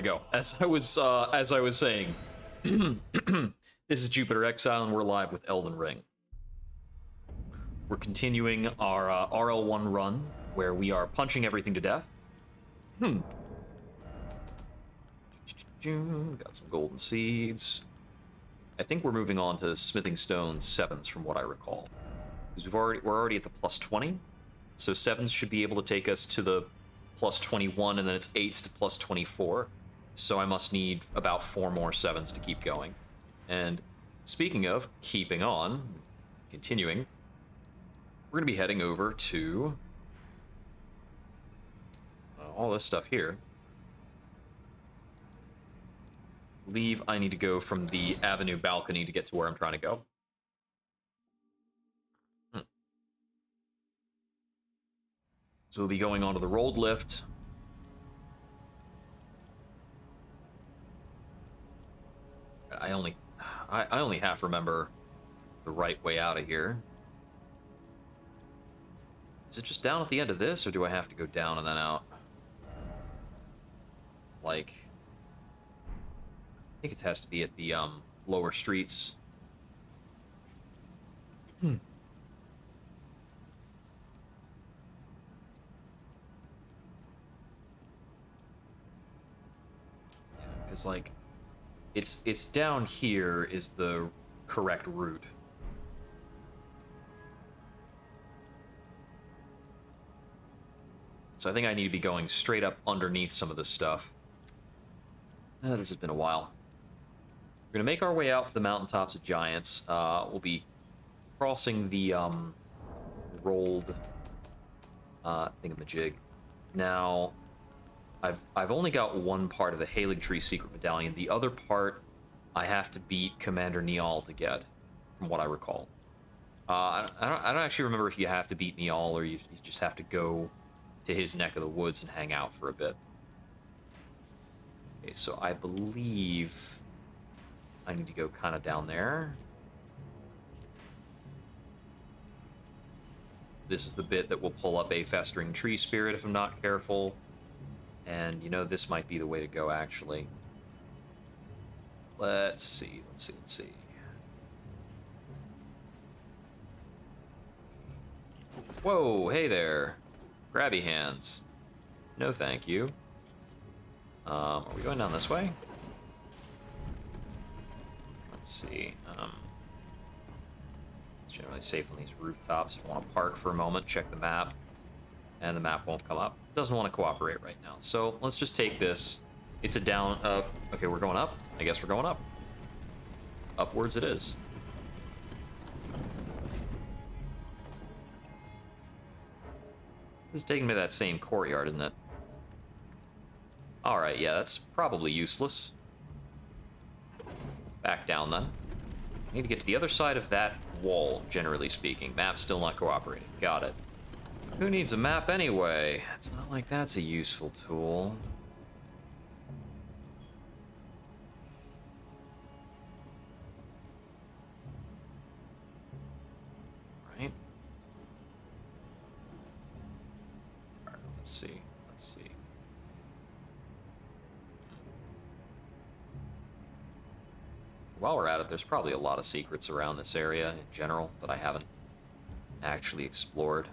Go. As I was saying, this is Jupiter Exile, and we're live with Elden Ring. We're continuing our RL1 run, where we are punching everything to death. Got some golden seeds. I think we're moving on to smithing stones 7s, from what I recall, because we're already at the plus 20, so 7s should be able to take us to the plus 21, and then it's 8s to plus 24. So I must need about 4 more 7s to keep going. And speaking of keeping on, continuing, we're going to be heading over to all this stuff here. I believe I need to go from the avenue balcony to get to where I'm trying to go. So we'll be going onto the rolled lift. I only half remember the right way out of here. Is it just down at the end of this, or do I have to go down and then out? Like, I think it has to be at the lower streets. Because like, it's down here is the correct route. So I think I need to be going straight up underneath some of this stuff. This has been a while. We're gonna make our way out to the mountaintops of Giants. We'll be crossing the rolled thingamajig. Now, I've only got one part of the Halig Tree Secret Medallion. The other part, I have to beat Commander Niall to get, from what I recall. I don't actually remember if you have to beat Niall or you just have to go to his neck of the woods and hang out for a bit. Okay, so I believe I need to go kind of down there. This is the bit that will pull up a Festering Tree Spirit if I'm not careful. And, you know, this might be the way to go, actually. Let's see. Whoa, hey there. Grabby hands. No, thank you. Are we going down this way? Let's see. It's generally safe on these rooftops. If I want to park for a moment, check the map. And the map won't come up. It doesn't want to cooperate right now. So let's just take this. It's a down, up. Okay, we're going up. I guess we're going up. Upwards it is. This is taking me to that same courtyard, isn't it? Alright, yeah, that's probably useless. Back down, then. I need to get to the other side of that wall, generally speaking. Map's still not cooperating. Got it. Who needs a map anyway? It's not like that's a useful tool. Right? Alright, let's see. While we're at it, there's probably a lot of secrets around this area in general that I haven't actually explored.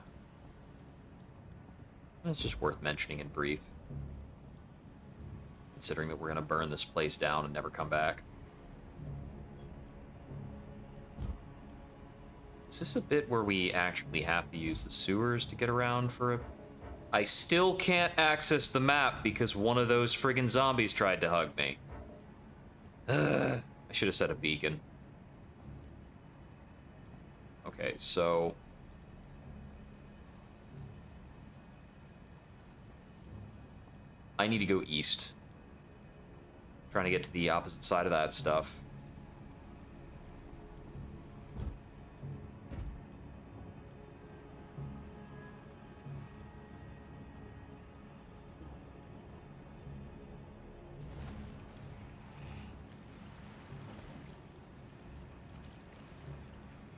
It's just worth mentioning in brief, considering that we're going to burn this place down and never come back. Is this a bit where we actually have to use the sewers to get around for a... I still can't access the map because one of those friggin' zombies tried to hug me. I should have set a beacon. Okay, so... I need to go east. I'm trying to get to the opposite side of that stuff.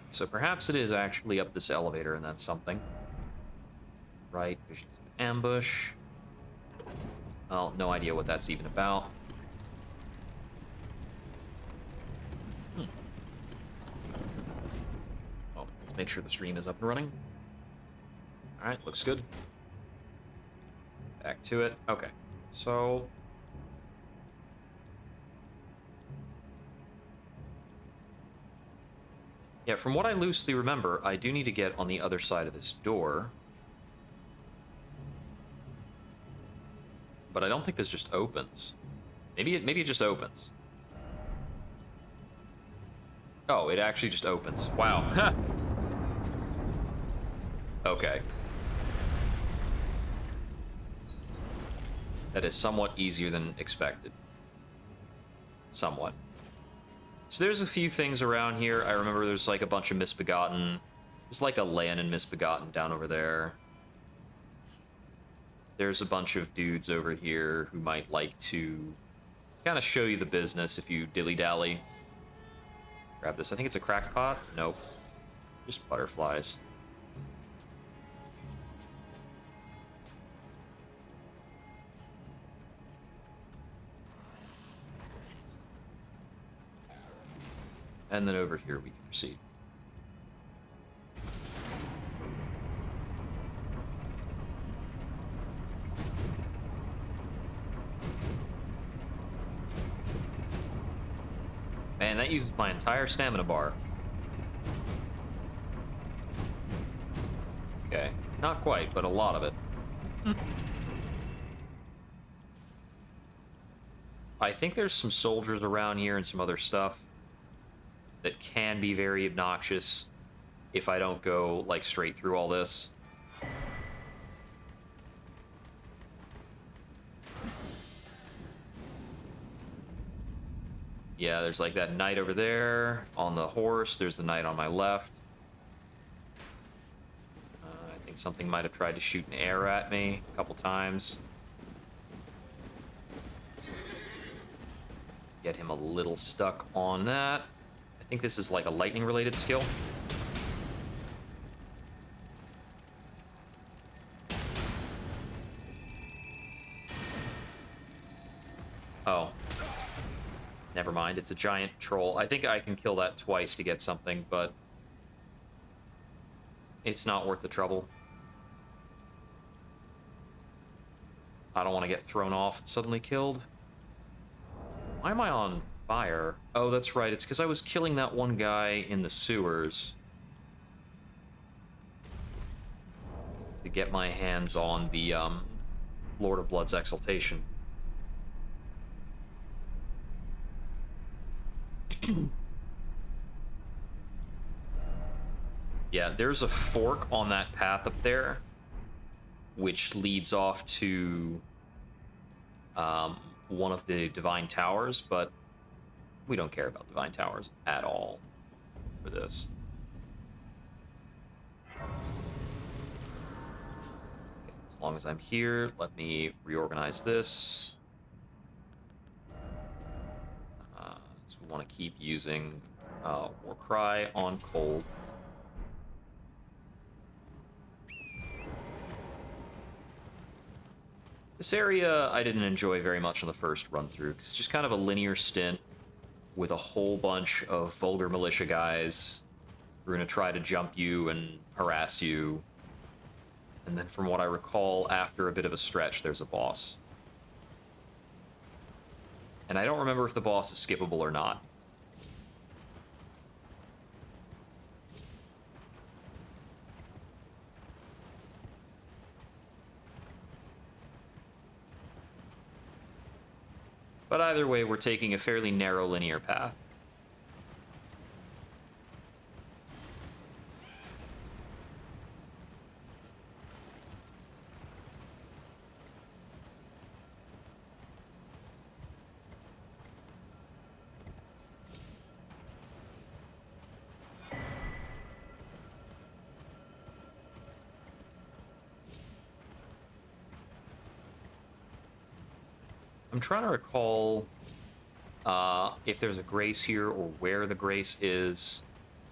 So perhaps it is actually up this elevator and that's something. Right, visions of an ambush. Well, no idea what that's even about. make sure the stream is up and running. Alright, looks good. Back to it. Okay, so... yeah, from what I loosely remember, I do need to get on the other side of this door. But I don't think this just opens. Maybe it just opens. Oh, it actually just opens. Wow. Okay. That is somewhat easier than expected. Somewhat. So there's a few things around here. I remember there's like a bunch of Misbegotten. There's like a Leonin Misbegotten down over there. There's a bunch of dudes over here who might like to kind of show you the business if you dilly-dally. Grab this. I think it's a crackpot. Nope. Just butterflies. And then over here we can proceed. Man, that uses my entire stamina bar. Okay, not quite, but a lot of it. I think there's some soldiers around here and some other stuff that can be very obnoxious if I don't go, like, straight through all this. Yeah, there's like that knight over there on the horse. There's the knight on my left. I think something might have tried to shoot an arrow at me a couple times. Get him a little stuck on that. I think this is like a lightning related skill. Oh. Never mind, it's a giant troll. I think I can kill that twice to get something, but it's not worth the trouble. I don't want to get thrown off and suddenly killed. Why am I on fire? Oh, that's right, it's because I was killing that one guy in the sewers to get my hands on the Lord of Blood's exaltation. Yeah, there's a fork on that path up there, which leads off to one of the Divine Towers, but we don't care about Divine Towers at all for this. Okay, as long as I'm here, let me reorganize this. So we want to keep using Warcry on cold. This area I didn't enjoy very much on the first run through, because it's just kind of a linear stint with a whole bunch of vulgar militia guys who are going to try to jump you and harass you. And then from what I recall, after a bit of a stretch, there's a boss. And I don't remember if the boss is skippable or not. But either way, we're taking a fairly narrow linear path. I'm trying to recall if there's a grace here or where the grace is.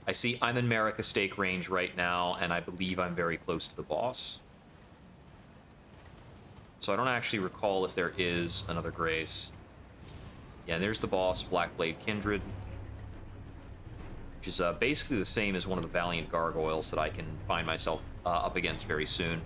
I see I'm in Marika stake range right now, and I believe I'm very close to the boss. So I don't actually recall if there is another grace. Yeah, there's the boss, Blackblade Kindred. which is basically the same as one of the Valiant Gargoyles that I can find myself up against very soon.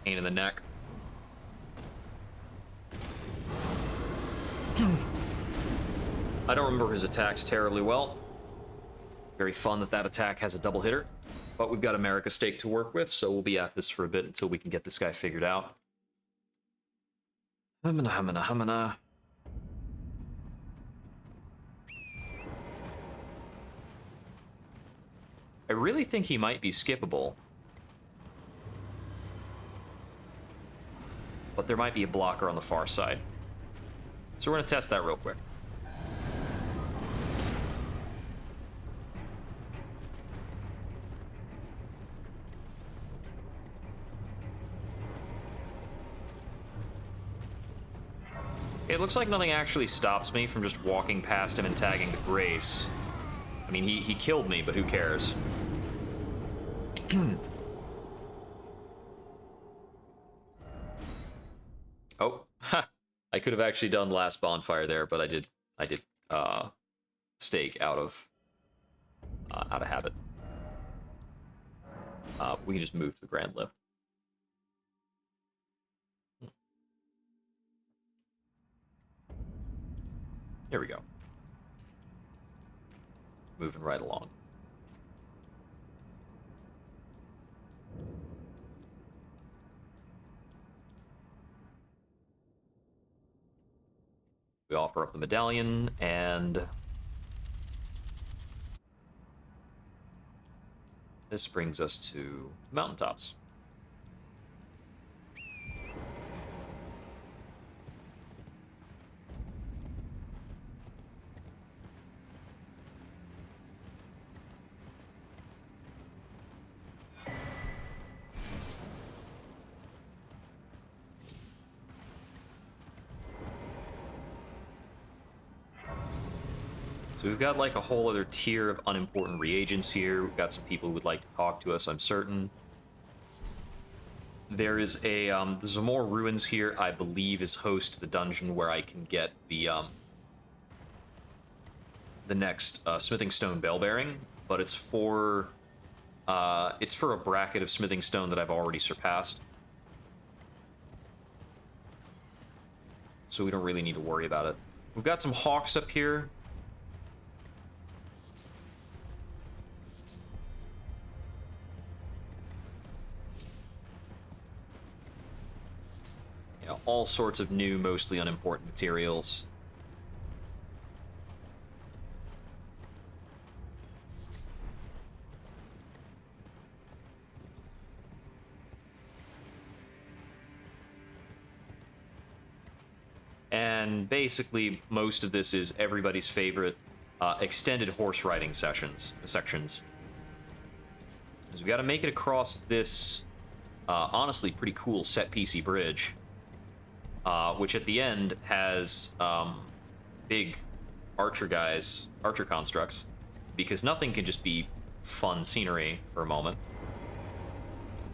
Pain in the neck. I don't remember his attacks terribly well. Very fun that that attack has a double hitter. But we've got America Stake to work with, so we'll be at this for a bit until we can get this guy figured out. Humana. I really think he might be skippable. But there might be a blocker on the far side. So we're going to test that real quick. It looks like nothing actually stops me from just walking past him and tagging the Grace. I mean, he killed me, but who cares? Oh, ha! I could have actually done last bonfire there, but I did stake out of habit. We can just move to the Grand Lift. Here we go. Moving right along. We offer up the medallion, and this brings us to mountaintops. So we've got like a whole other tier of unimportant reagents here. We've got some people who would like to talk to us, I'm certain. There's some more ruins here, I believe is host to the dungeon where I can get the next smithing stone bell bearing, but it's for a bracket of smithing stone that I've already surpassed. So we don't really need to worry about it. We've got some hawks up here. All sorts of new, mostly unimportant materials. And basically, most of this is everybody's favorite extended horse riding sections. Because we got to make it across this, honestly, pretty cool set-piecey bridge. Which at the end has big archer constructs, because nothing can just be fun scenery for a moment.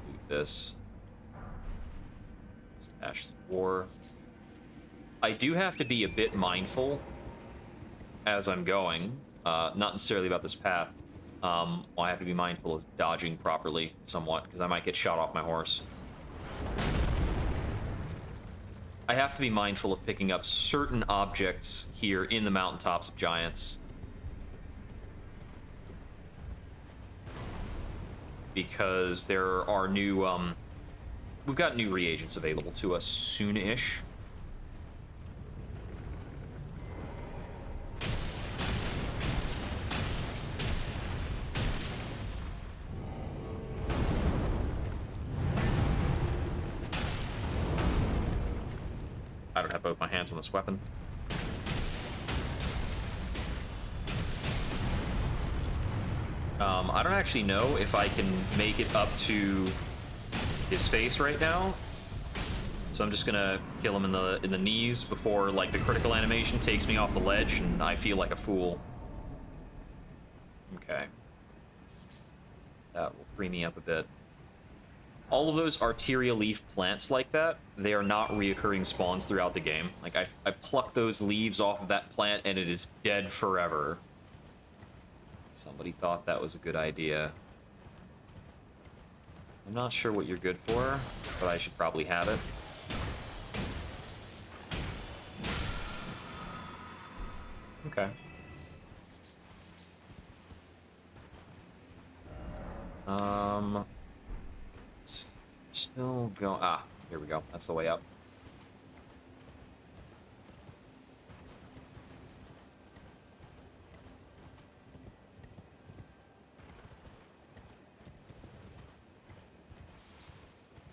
Do this. Ashes of War. I do have to be a bit mindful as I'm going, not necessarily about this path. I have to be mindful of dodging properly somewhat, because I might get shot off my horse. I have to be mindful of picking up certain objects here in the mountaintops of Giants. Because there are new, we've got new reagents available to us soon-ish. I don't have both my hands on this weapon. I don't actually know if I can make it up to his face right now. So I'm just gonna kill him in the knees before like the critical animation takes me off the ledge and I feel like a fool. Okay. That will free me up a bit. All of those arteria leaf plants like that, they are not reoccurring spawns throughout the game. Like, I pluck those leaves off of that plant and it is dead forever. Somebody thought that was a good idea. I'm not sure what you're good for, but I should probably have it. Okay. It's still going. Ah, here we go. That's the way up.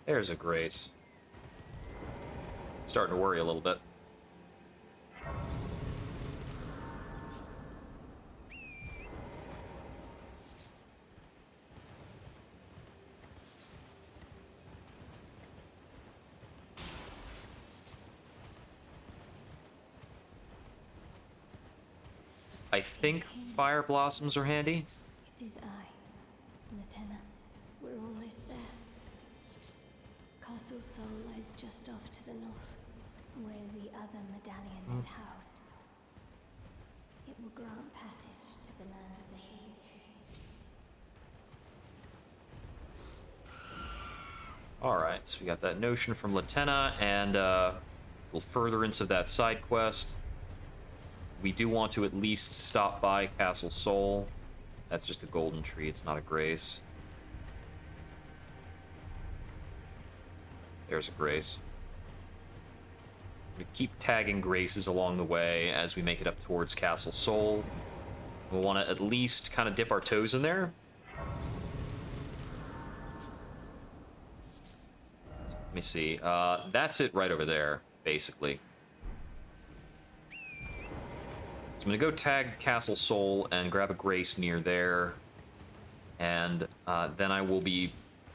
There's a Grace. Starting to worry a little bit. I think fire blossoms are handy. It is I, Lieutenant. We're almost there. Castle Sol lies just off to the north, where the other medallion is housed. It will grant passage to the land of the healing tree. Alright, so we got that notion from Lieutenant, and little furtherance of that side quest. We do want to at least stop by Castle Sol. That's just a golden tree, it's not a Grace. There's a Grace. We keep tagging Graces along the way as we make it up towards Castle Sol. We'll want to at least kind of dip our toes in there. Let me see. That's it right over there, basically. So I'm going to go tag Castle Sol and grab a Grace near there. And then I will be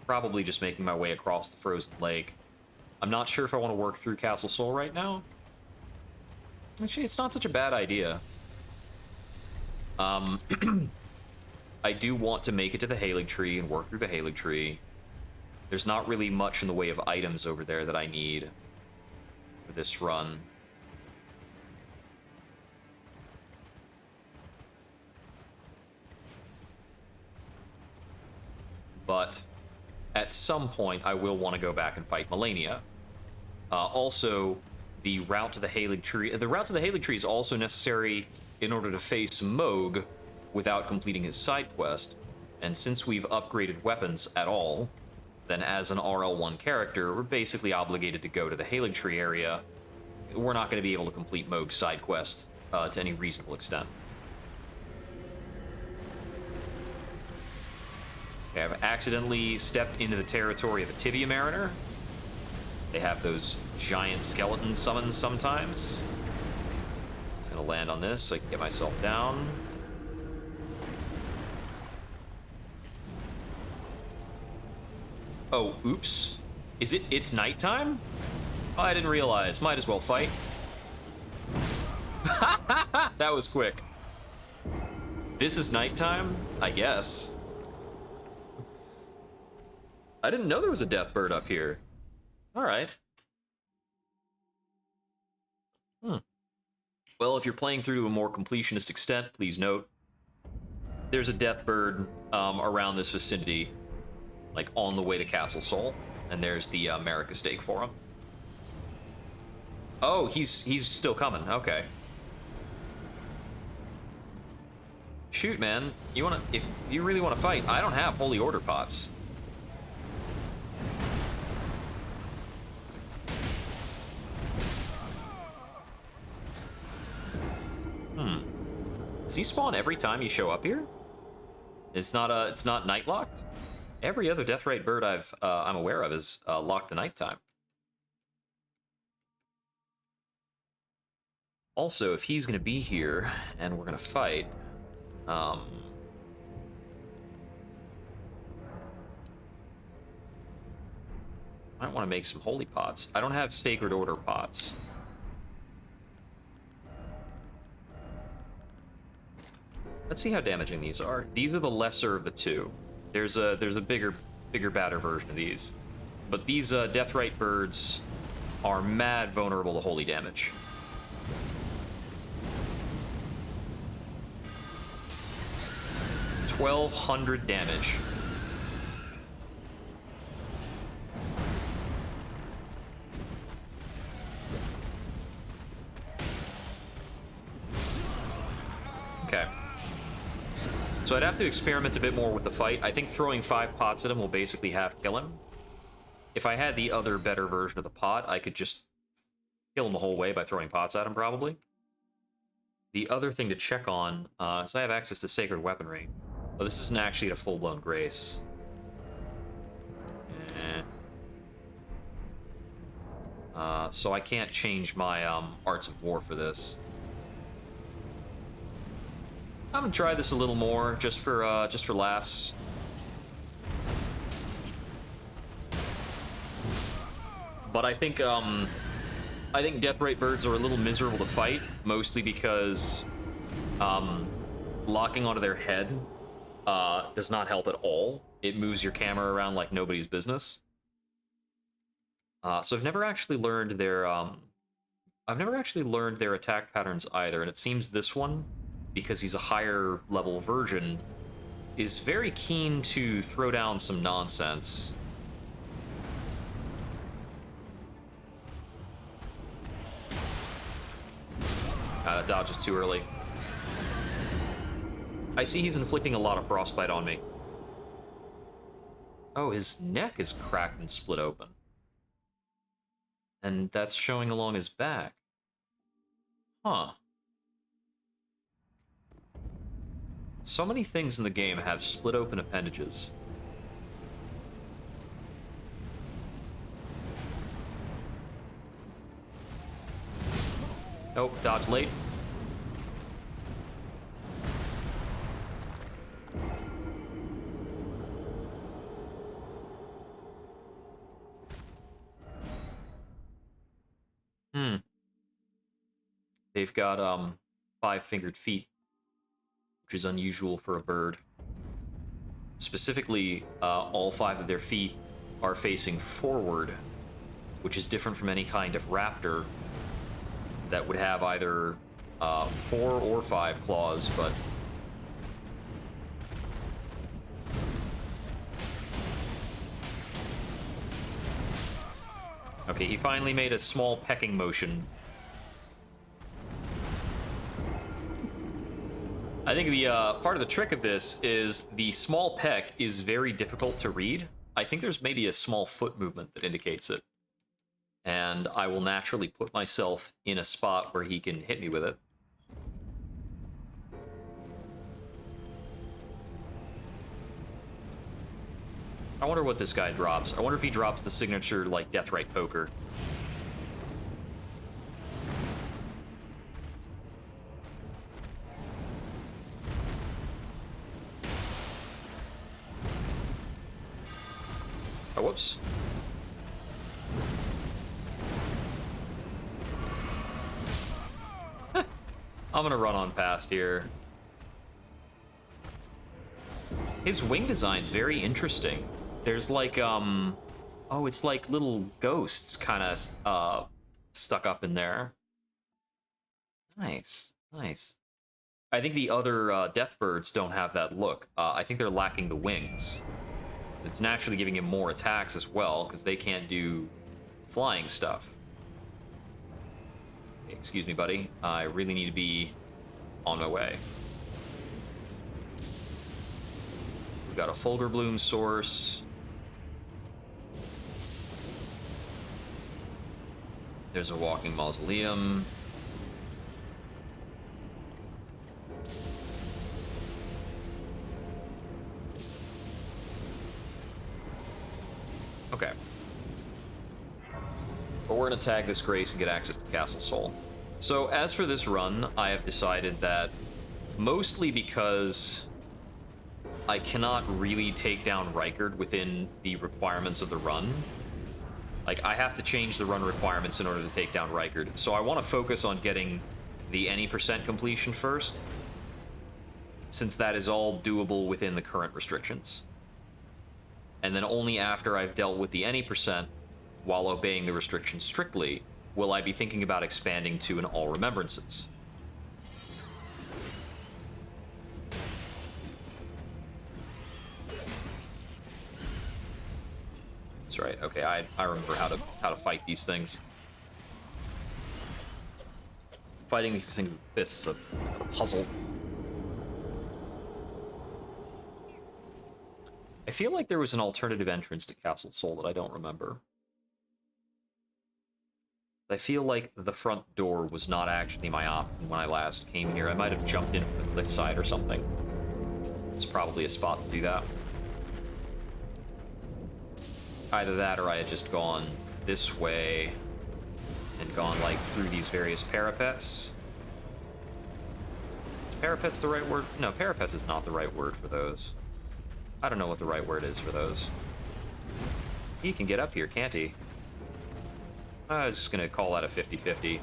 probably just making my way across the frozen lake. I'm not sure if I want to work through Castle Sol right now. Actually, it's not such a bad idea. I do want to make it to the Halig Tree and work through the Halig Tree. There's not really much in the way of items over there that I need for this run. But at some point, I will want to go back and fight Melania. Also, the route to the Halig Tree. The route to the Halig Tree is also necessary in order to face Moog without completing his side quest. And since we've upgraded weapons at all, then as an RL1 character, we're basically obligated to go to the Halig Tree area. We're not going to be able to complete Moog's side quest to any reasonable extent. Okay, I've accidentally stepped into the territory of a Tibia Mariner. They have those giant skeleton summons sometimes. Just gonna land on this so I can get myself down. Oh, oops. It's nighttime? Oh, I didn't realize. Might as well fight. That was quick. This is nighttime? I guess. I didn't know there was a death bird up here. Alright. Well, if you're playing through to a more completionist extent, please note, there's a death bird around this vicinity, like on the way to Castle Sol, and there's the America stake for him. Oh, he's still coming. Okay. Shoot, man. If you really want to fight, I don't have Holy Order pots. Does he spawn every time you show up here? It's not night locked? Every other death rate bird I'm aware of is locked to nighttime. Also, if he's gonna be here and we're gonna fight, might might want to make some holy pots. I don't have Sacred Order pots. Let's see how damaging these are. These are the lesser of the two. There's a bigger, badder version of these. But these Deathrite birds are mad vulnerable to holy damage. $1,200 damage. Okay. So I'd have to experiment a bit more with the fight. I think throwing 5 pots at him will basically half kill him. If I had the other better version of the pot, I could just kill him the whole way by throwing pots at him, probably. The other thing to check on, so I have access to Sacred Weaponry. But this isn't actually a full-blown Grace. So I can't change my Arts of War for this. I'm gonna try this a little more, just for laughs. But I think Deathrite birds are a little miserable to fight, mostly because locking onto their head does not help at all. It moves your camera around like nobody's business. So I've never actually learned their attack patterns either, and it seems this one, because he's a higher level version, is very keen to throw down some nonsense. That dodge is too early. I see he's inflicting a lot of frostbite on me. Oh, his neck is cracked and split open. And that's showing along his back. Huh. So many things in the game have split open appendages. Nope, dodge late. They've got 5-fingered feet, which is unusual for a bird. Specifically, all 5 of their feet are facing forward, which is different from any kind of raptor that would have either 4 or 5 claws, but okay, he finally made a small pecking motion. I think the part of the trick of this is the small peck is very difficult to read. I think there's maybe a small foot movement that indicates it. And I will naturally put myself in a spot where he can hit me with it. I wonder what this guy drops. I wonder if he drops the signature, like, Deathrite Poker. Oh, whoops. I'm gonna run on past here. His wing design's very interesting. There's like, oh, it's like little ghosts kind of stuck up in there. Nice, nice. I think the other death birds don't have that look. I think they're lacking the wings. It's naturally giving him more attacks as well, because they can't do flying stuff. Excuse me, buddy. I really need to be on my way. We've got a Fulgur Bloom source. There's a walking mausoleum. Okay. But we're going to tag this Grace and get access to Castle Soul. So as for this run, I have decided that, mostly because I cannot really take down Rykard within the requirements of the run, Like, I have to change the run requirements in order to take down Rykard. So I want to focus on getting the any % completion first, since that is all doable within the current restrictions. And then only after I've dealt with the any %, while obeying the restrictions strictly, will I be thinking about expanding to an all remembrances. That's right. Okay, I remember how to fight these things. Fighting these things with fists is a puzzle. I feel like there was an alternative entrance to Castle Sol that I don't remember. I feel like the front door was not actually my option when I last came here. I might have jumped in from the cliffside or something. It's probably a spot to do that. Either that or I had just gone this way and gone, like, through these various parapets. Is parapets the right word? No, parapets is not the right word for those. I don't know what the right word is for those. He can get up here, can't he? I was just gonna call that a 50-50.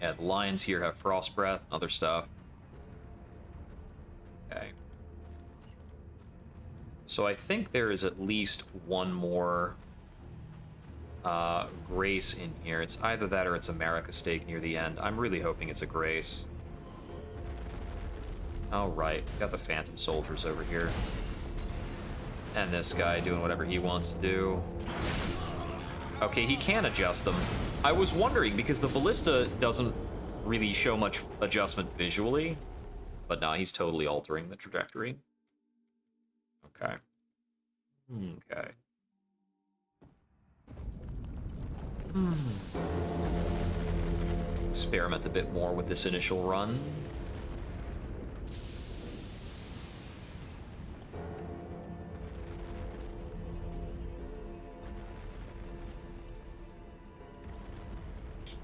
Yeah, the lions here have frost breath and other stuff. Okay. So I think there is at least one more grace in here. It's either that or it's America stake near the end. I'm really hoping it's a grace. All right, got the phantom soldiers over here. And this guy doing whatever he wants to do. Okay, he can adjust them. I was wondering, because the ballista doesn't really show much adjustment visually. But no, he's totally altering the trajectory. Okay. Okay. Experiment a bit more with this initial run.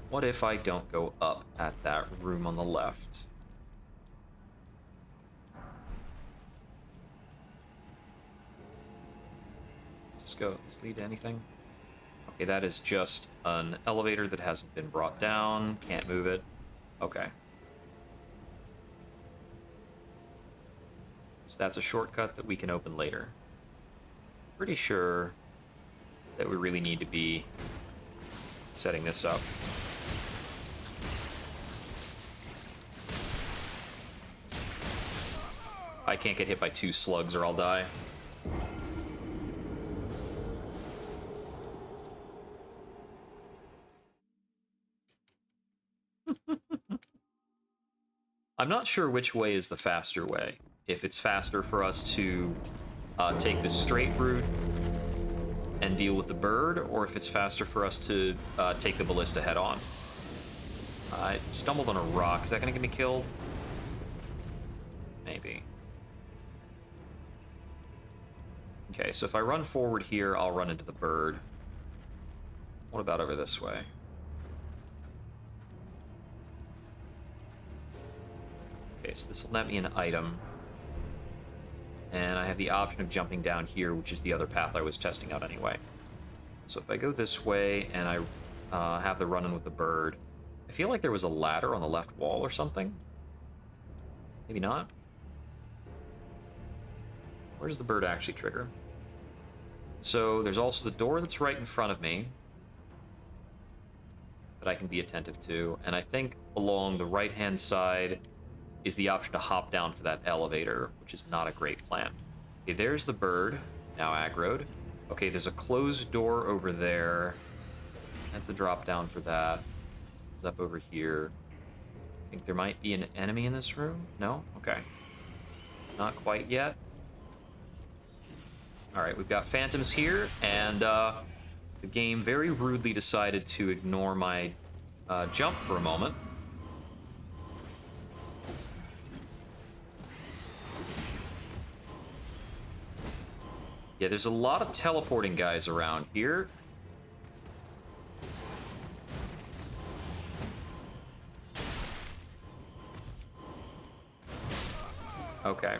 What if I don't go up at that room on the left? Does this lead to anything? Okay, that is just an elevator that hasn't been brought down. Can't move it. Okay. So that's a shortcut that we can open later. Pretty sure that we really need to be setting this up. I can't get hit by 2 slugs or I'll die. I'm not sure which way is the faster way. If it's faster for us to take the straight route and deal with the bird, or if it's faster for us to take the ballista head on. I stumbled on a rock. Is that going to get me killed? Maybe. Okay, so if I run forward here, I'll run into the bird. What about over this way? Okay, so this will net me an item. And I have the option of jumping down here, which is the other path I was testing out anyway. So if I go this way and I have the run-in with the bird, I feel like there was a ladder on the left wall or something. Maybe not. Where does the bird actually trigger? So there's also the door that's right in front of me that I can be attentive to. And I think along the right-hand side is the option to hop down for that elevator, which is not a great plan. Okay, there's the bird, now aggroed. Okay, there's a closed door over there. That's the drop down for that. It's up over here. I think there might be an enemy in this room. No? Okay. Not quite yet. All right, we've got phantoms here, and the game very rudely decided to ignore my jump for a moment. Yeah, there's a lot of teleporting guys around here. Okay.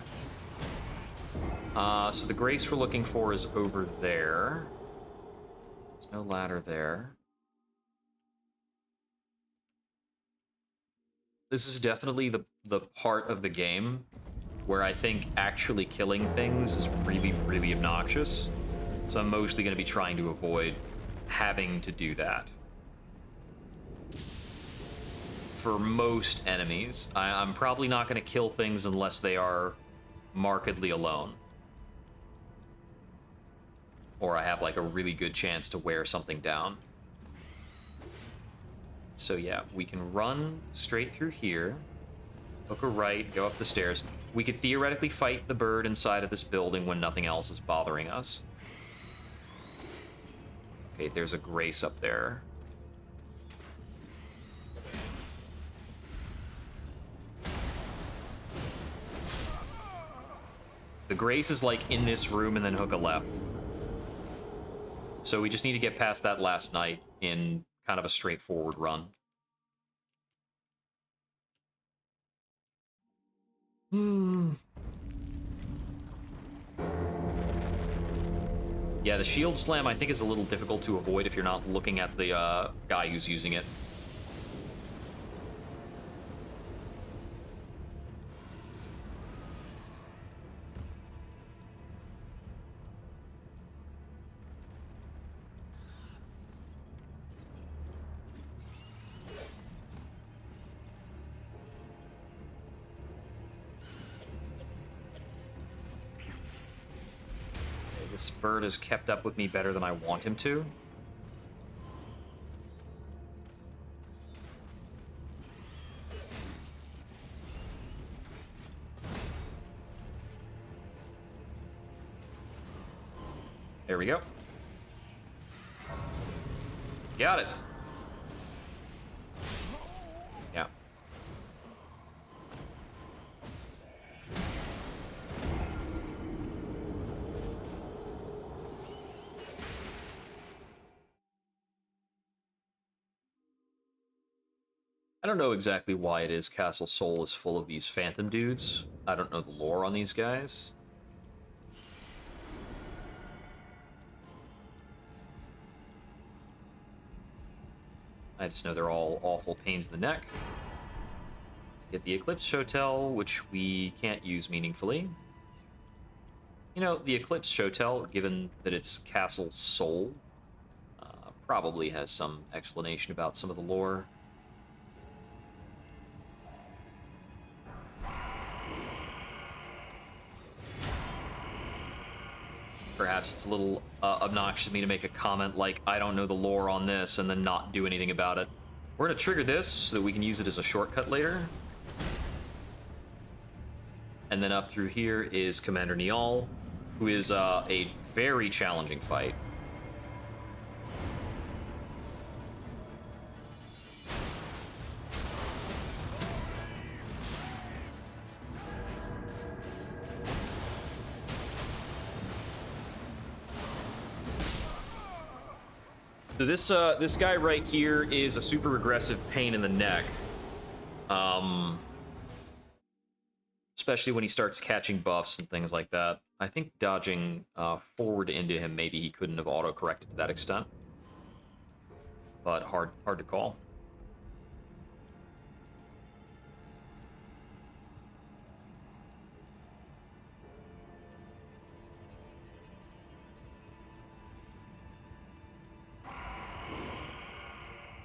So the grace we're looking for is over there. There's no ladder there. This is definitely the part of the game where I think actually killing things is really, really obnoxious. So I'm mostly going to be trying to avoid having to do that. For most enemies, I'm probably not going to kill things unless they are markedly alone. Or I have like a really good chance to wear something down. So yeah, we can run straight through here. Hook a right, go up the stairs. We could theoretically fight the bird inside of this building when nothing else is bothering us. Okay, there's a grace up there. The grace is like in this room and then hook a left. So we just need to get past that last night in kind of a straightforward run. Yeah, the shield slam I think is a little difficult to avoid if you're not looking at the guy who's using it. This bird has kept up with me better than I want him to. There we go. Got it. Yeah. I don't know exactly why it is Castle Sol is full of these phantom dudes. I don't know the lore on these guys. I just know they're all awful pains in the neck. Get the Eclipse Hotel, which we can't use meaningfully. You know, the Eclipse Hotel, given that it's Castle Sol, probably has some explanation about some of the lore. Perhaps it's a little obnoxious of me to make a comment like, I don't know the lore on this, and then not do anything about it. We're going to trigger this so that we can use it as a shortcut later. And then up through here is Commander Niall, who is a very challenging fight. So this guy right here is a super aggressive pain in the neck. Especially when he starts catching buffs and things like that. I think dodging forward into him, maybe he couldn't have auto-corrected to that extent. But hard to call.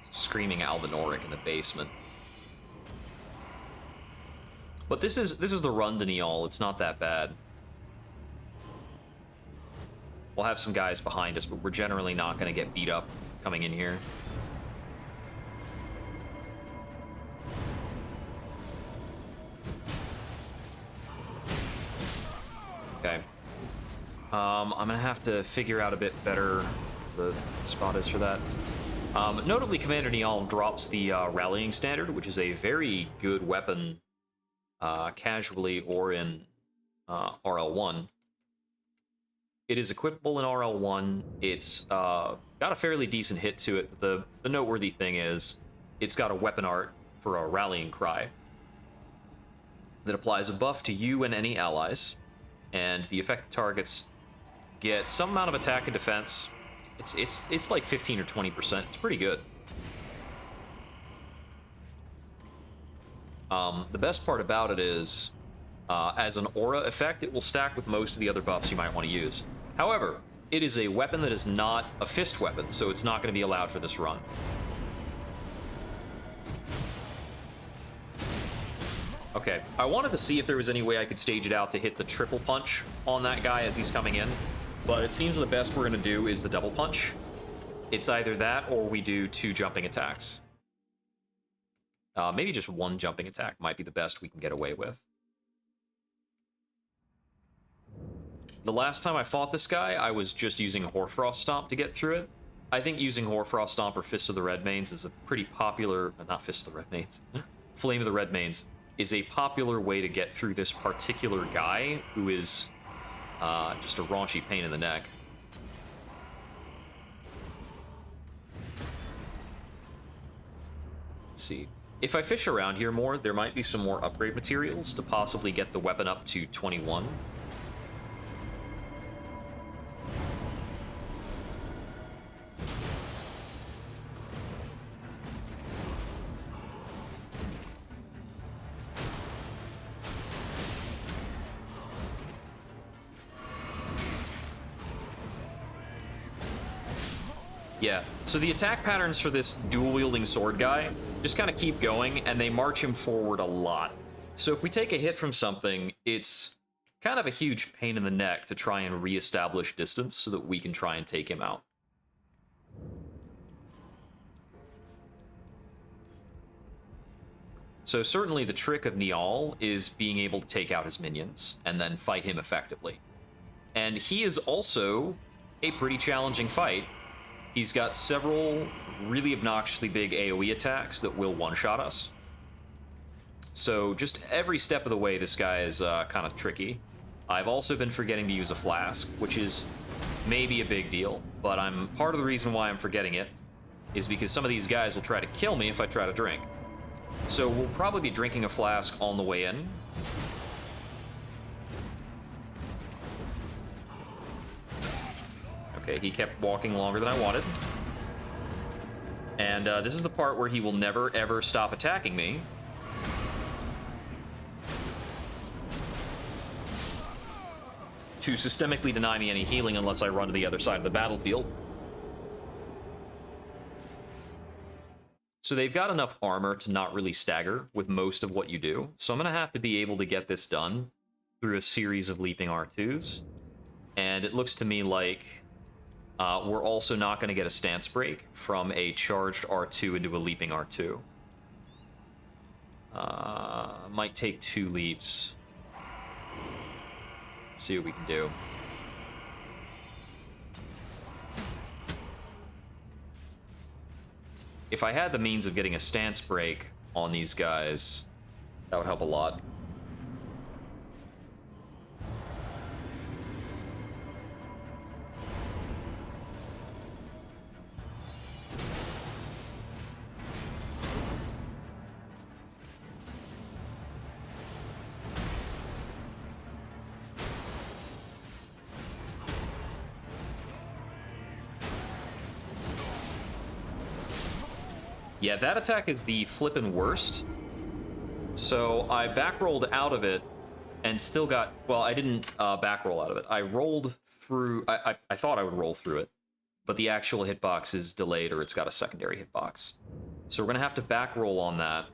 Screaming Alvinoric in the basement. But this is the run to Niall. It's not that bad. We'll have some guys behind us, but we're generally not going to get beat up coming in here. Okay. I'm going to have to figure out a bit better the spot is for that. Notably, Commander Niall drops the Rallying Standard, which is a very good weapon casually or in RL1. It is equipable in RL1. It's got a fairly decent hit to it. The noteworthy thing is it's got a weapon art for a rallying cry that applies a buff to you and any allies, and the affected targets get some amount of attack and defense. It's like 15 or 20%. It's pretty good. The best part about it is, as an aura effect, it will stack with most of the other buffs you might want to use. However, it is a weapon that is not a fist weapon, so it's not going to be allowed for this run. Okay, I wanted to see if there was any way I could stage it out to hit the triple punch on that guy as he's coming in, but it seems the best we're going to do is the double punch. It's either that or we do 2 jumping attacks. Maybe just 1 jumping attack might be the best we can get away with. The last time I fought this guy, I was just using Hoarfrost Stomp to get through it. I think using Hoarfrost Stomp or Fist of the Redmanes is a pretty popular... Not Fist of the Redmanes. Flame of the Redmanes is a popular way to get through this particular guy, who is just a raunchy pain in the neck. Let's see. If I fish around here more, there might be some more upgrade materials to possibly get the weapon up to 21. Yeah, so the attack patterns for this dual-wielding sword guy just kind of keep going, and they march him forward a lot. So if we take a hit from something, it's kind of a huge pain in the neck to try and re-establish distance so that we can try and take him out. So certainly the trick of Niall is being able to take out his minions and then fight him effectively. And he is also a pretty challenging fight. He's got several really obnoxiously big AoE attacks that will one-shot us. So just every step of the way, this guy is kind of tricky. I've also been forgetting to use a flask, which is maybe a big deal, but part of the reason why I'm forgetting it is because some of these guys will try to kill me if I try to drink. So we'll probably be drinking a flask on the way in. Okay, he kept walking longer than I wanted. And this is the part where he will never, ever stop attacking me. To systemically deny me any healing unless I run to the other side of the battlefield. So they've got enough armor to not really stagger with most of what you do. So I'm going to have to be able to get this done through a series of leaping R2s. And it looks to me like... we're also not going to get a stance break from a charged R2 into a leaping R2. Might take 2 leaps. See what we can do. If I had the means of getting a stance break on these guys, that would help a lot. Yeah, that attack is the flippin' worst. So I backrolled out of it and still got... Well, I didn't backroll out of it. I rolled through... I thought I would roll through it, but the actual hitbox is delayed or it's got a secondary hitbox. So we're going to have to backroll on that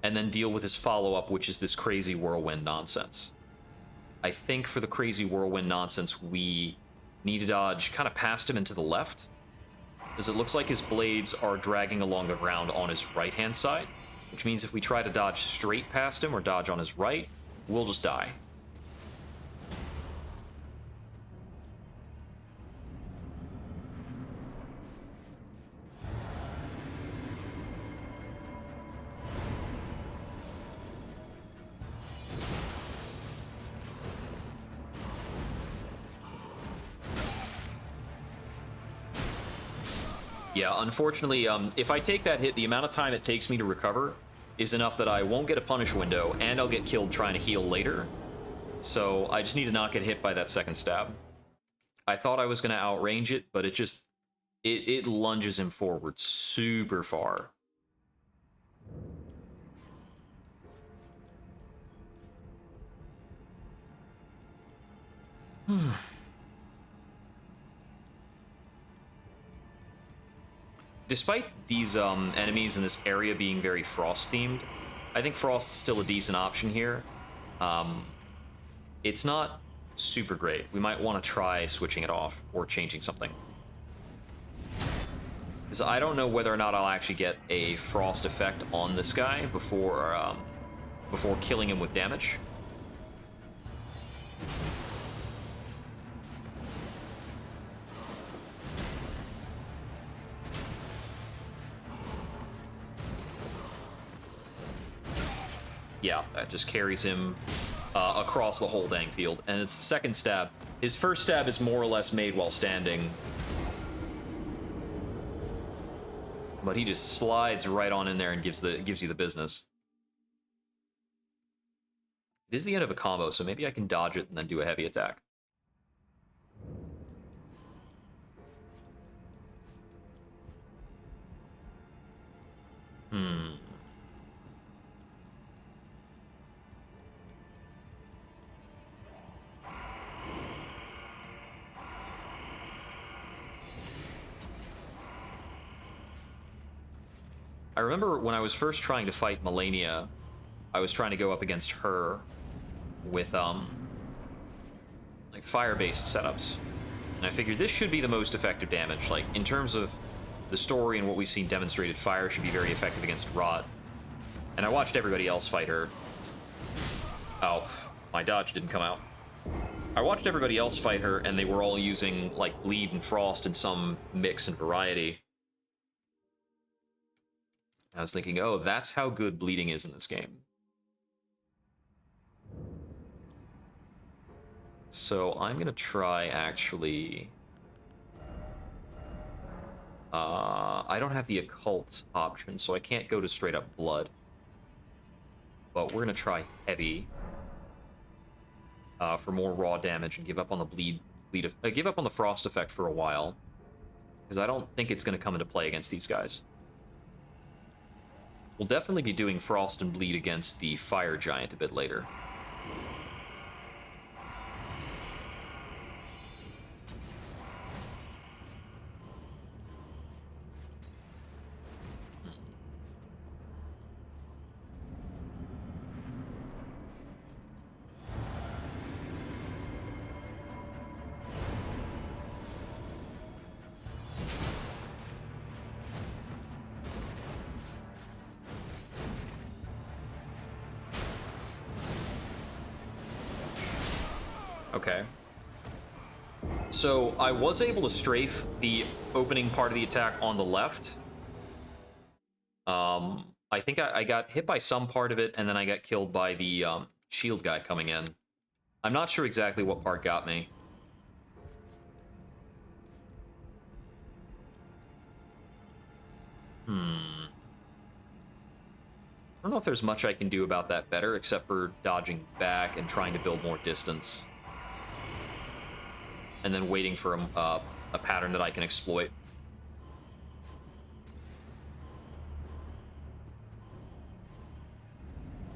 and then deal with his follow-up, which is this crazy whirlwind nonsense. I think for the crazy whirlwind nonsense, we need to dodge kind of past him and to the left, as it looks like his blades are dragging along the ground on his right-hand side, which means if we try to dodge straight past him or dodge on his right, we'll just die. Yeah, unfortunately, if I take that hit, the amount of time it takes me to recover is enough that I won't get a punish window, and I'll get killed trying to heal later. So I just need to not get hit by that second stab. I thought I was going to outrange it, but it just... It lunges him forward super far. Despite these enemies in this area being very Frost-themed, I think Frost is still a decent option here. It's not super great. We might want to try switching it off or changing something. Because I don't know whether or not I'll actually get a Frost effect on this guy before killing him with damage. Yeah, that just carries him across the whole dang field. And it's the second stab. His first stab is more or less made while standing. But he just slides right on in there and gives you the business. It is the end of a combo, so maybe I can dodge it and then do a heavy attack. I remember when I was first trying to fight Melania, I was trying to go up against her with like fire-based setups. And I figured this should be the most effective damage. Like, in terms of the story and what we've seen demonstrated, fire should be very effective against rot. And I watched everybody else fight her. Oh, my dodge didn't come out. I watched everybody else fight her, and they were all using, like, bleed and frost in some mix and variety. I was thinking, oh, that's how good bleeding is in this game. So I'm gonna try, actually... I don't have the occult option, so I can't go to straight up blood. But we're gonna try heavy for more raw damage and give up on the give up on the frost effect for a while, because I don't think it's gonna come into play against these guys. We'll definitely be doing frost and bleed against the fire giant a bit later. Okay. So I was able to strafe the opening part of the attack on the left. I think I got hit by some part of it, and then I got killed by the shield guy coming in. I'm not sure exactly what part got me. I don't know if there's much I can do about that better, except for dodging back and trying to build more distance. And then waiting for a pattern that I can exploit.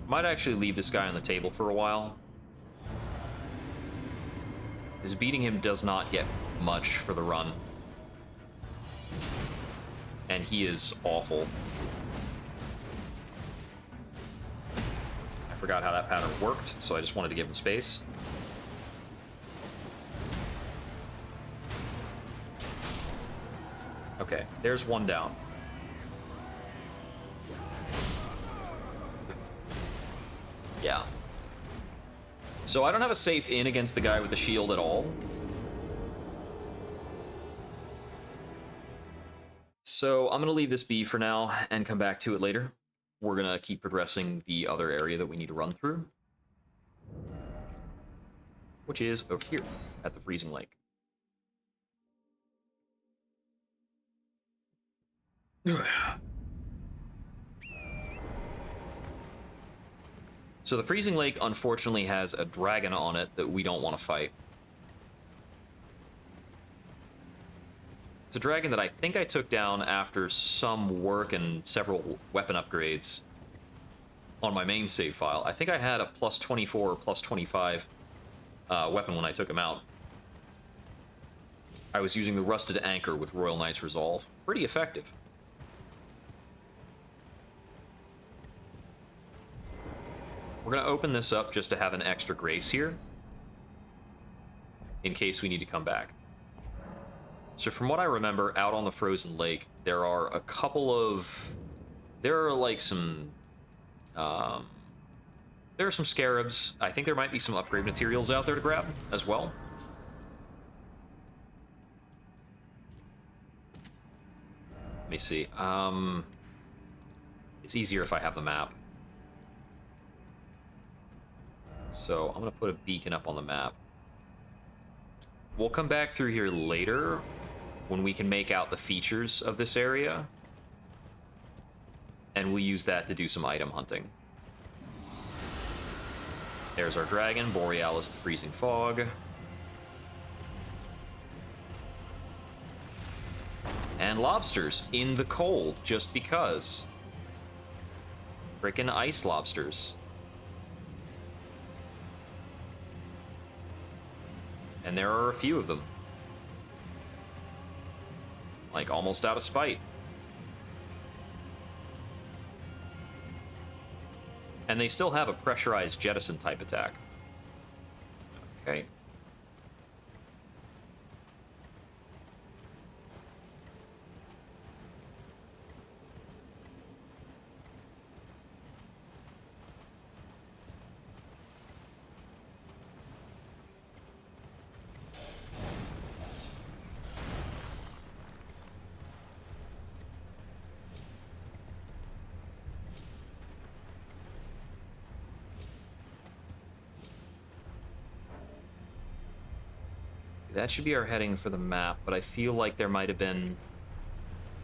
Might actually leave this guy on the table for a while. Because beating him does not get much for the run. And he is awful. I forgot how that pattern worked, so I just wanted to give him space. Okay, there's one down. Yeah. So I don't have a safe in against the guy with the shield at all. So I'm going to leave this be for now and come back to it later. We're going to keep progressing the other area that we need to run through, which is over here at the freezing lake. So the Freezing Lake, unfortunately, has a dragon on it that we don't want to fight. It's a dragon that I think I took down after some work and several weapon upgrades on my main save file. I think I had a plus 24 or plus 25 weapon when I took him out. I was using the Rusted Anchor with Royal Knight's Resolve. Pretty effective. We're going to open this up just to have an extra grace here, in case we need to come back. So from what I remember, out on the frozen lake, there are a couple of... There are like some... there are some scarabs. I think there might be some upgrade materials out there to grab as well. Let me see. It's easier if I have the map. So I'm going to put a beacon up on the map. We'll come back through here later when we can make out the features of this area. And we'll use that to do some item hunting. There's our dragon, Borealis the Freezing Fog. And lobsters in the cold, just because. Frickin' ice lobsters. And there are a few of them. Like, almost out of spite. And they still have a pressurized jettison type attack. Okay. That should be our heading for the map, but I feel like there might have been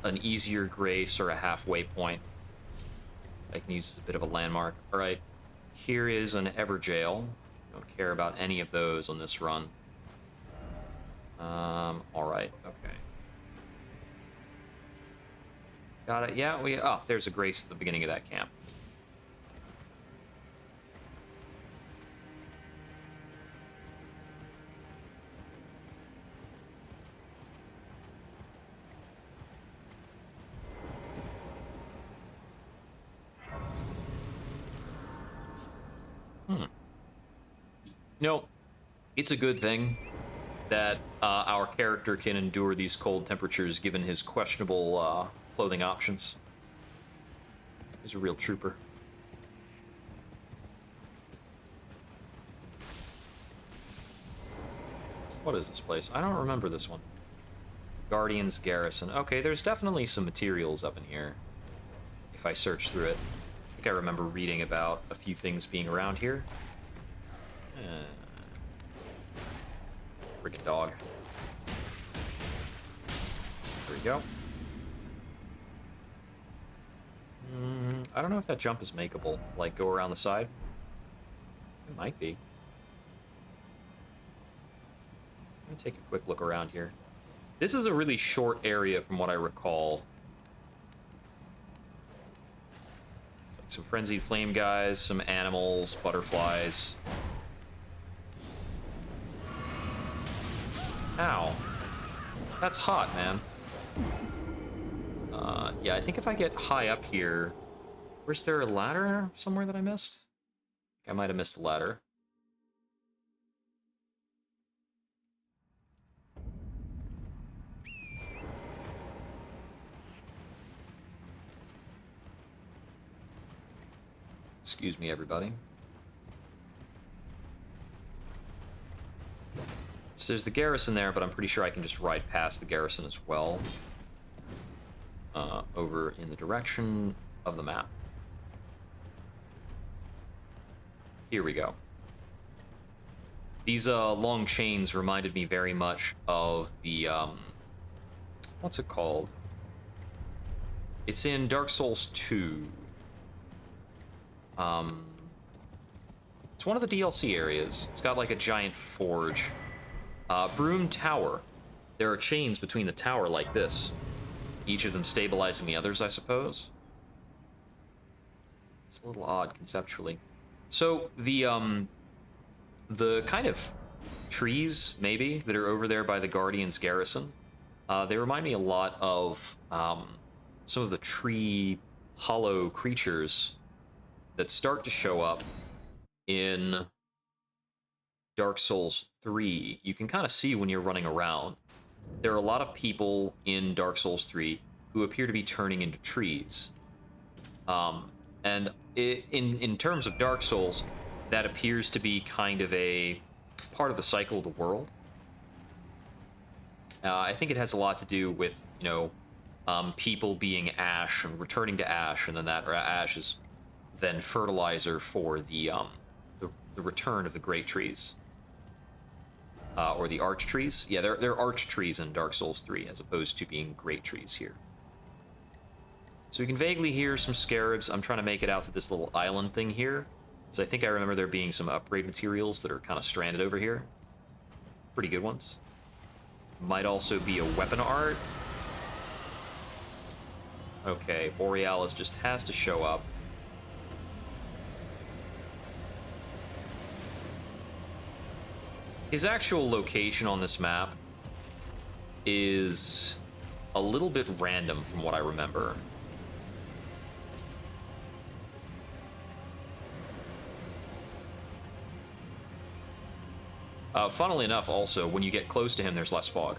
an easier grace or a halfway point I can use as a bit of a landmark. All right, here is an Everjail. Don't care about any of those on this run. All right, okay. Got it. Yeah, oh, there's a grace at the beginning of that camp. No, it's a good thing that our character can endure these cold temperatures given his questionable clothing options. He's a real trooper. What is this place? I don't remember this one. Guardian's Garrison. Okay, there's definitely some materials up in here, if I search through it. I think I remember reading about a few things being around here. Freaking dog. There we go. I don't know if that jump is makeable. Like, go around the side? It might be. Let me take a quick look around here. This is a really short area from what I recall. Like some frenzied flame guys, some animals, butterflies. Ow. That's hot, man. Yeah, I think if I get high up here... Was there a ladder somewhere that I missed? I might have missed a ladder. Excuse me, everybody. So there's the garrison there, but I'm pretty sure I can just ride past the garrison as well. Over in the direction of the map. Here we go. These long chains reminded me very much of the what's it called? It's in Dark Souls 2. It's one of the DLC areas. It's got like a giant forge. Broom Tower. There are chains between the tower like this. Each of them stabilizing the others, I suppose. It's a little odd conceptually. So the kind of trees, maybe, that are over there by the Guardian's garrison, they remind me a lot of some of the tree hollow creatures that start to show up in Dark Souls 3. You can kind of see when you're running around. There are a lot of people in Dark Souls 3 who appear to be turning into trees. And in terms of Dark Souls, that appears to be kind of a part of the cycle of the world. I think it has a lot to do with, you know, people being ash and returning to ash, and then that ash is then fertilizer for the return of the great trees. Or the arch trees. Yeah, they're arch trees in Dark Souls 3, as opposed to being great trees here. So you can vaguely hear some scarabs. I'm trying to make it out to this little island thing here, because I think I remember there being some upgrade materials that are kind of stranded over here. Pretty good ones. Might also be a weapon art. Okay, Borealis just has to show up. His actual location on this map is a little bit random from what I remember. Funnily enough, also, when you get close to him, there's less fog.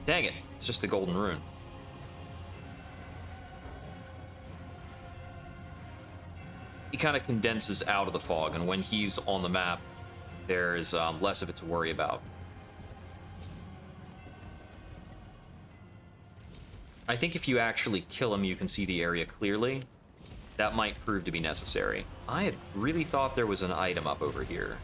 Dang it, it's just a golden rune. He kind of condenses out of the fog, and when he's on the map, there's less of it to worry about. I think if you actually kill him, you can see the area clearly. That might prove to be necessary. I had really thought there was an item up over here.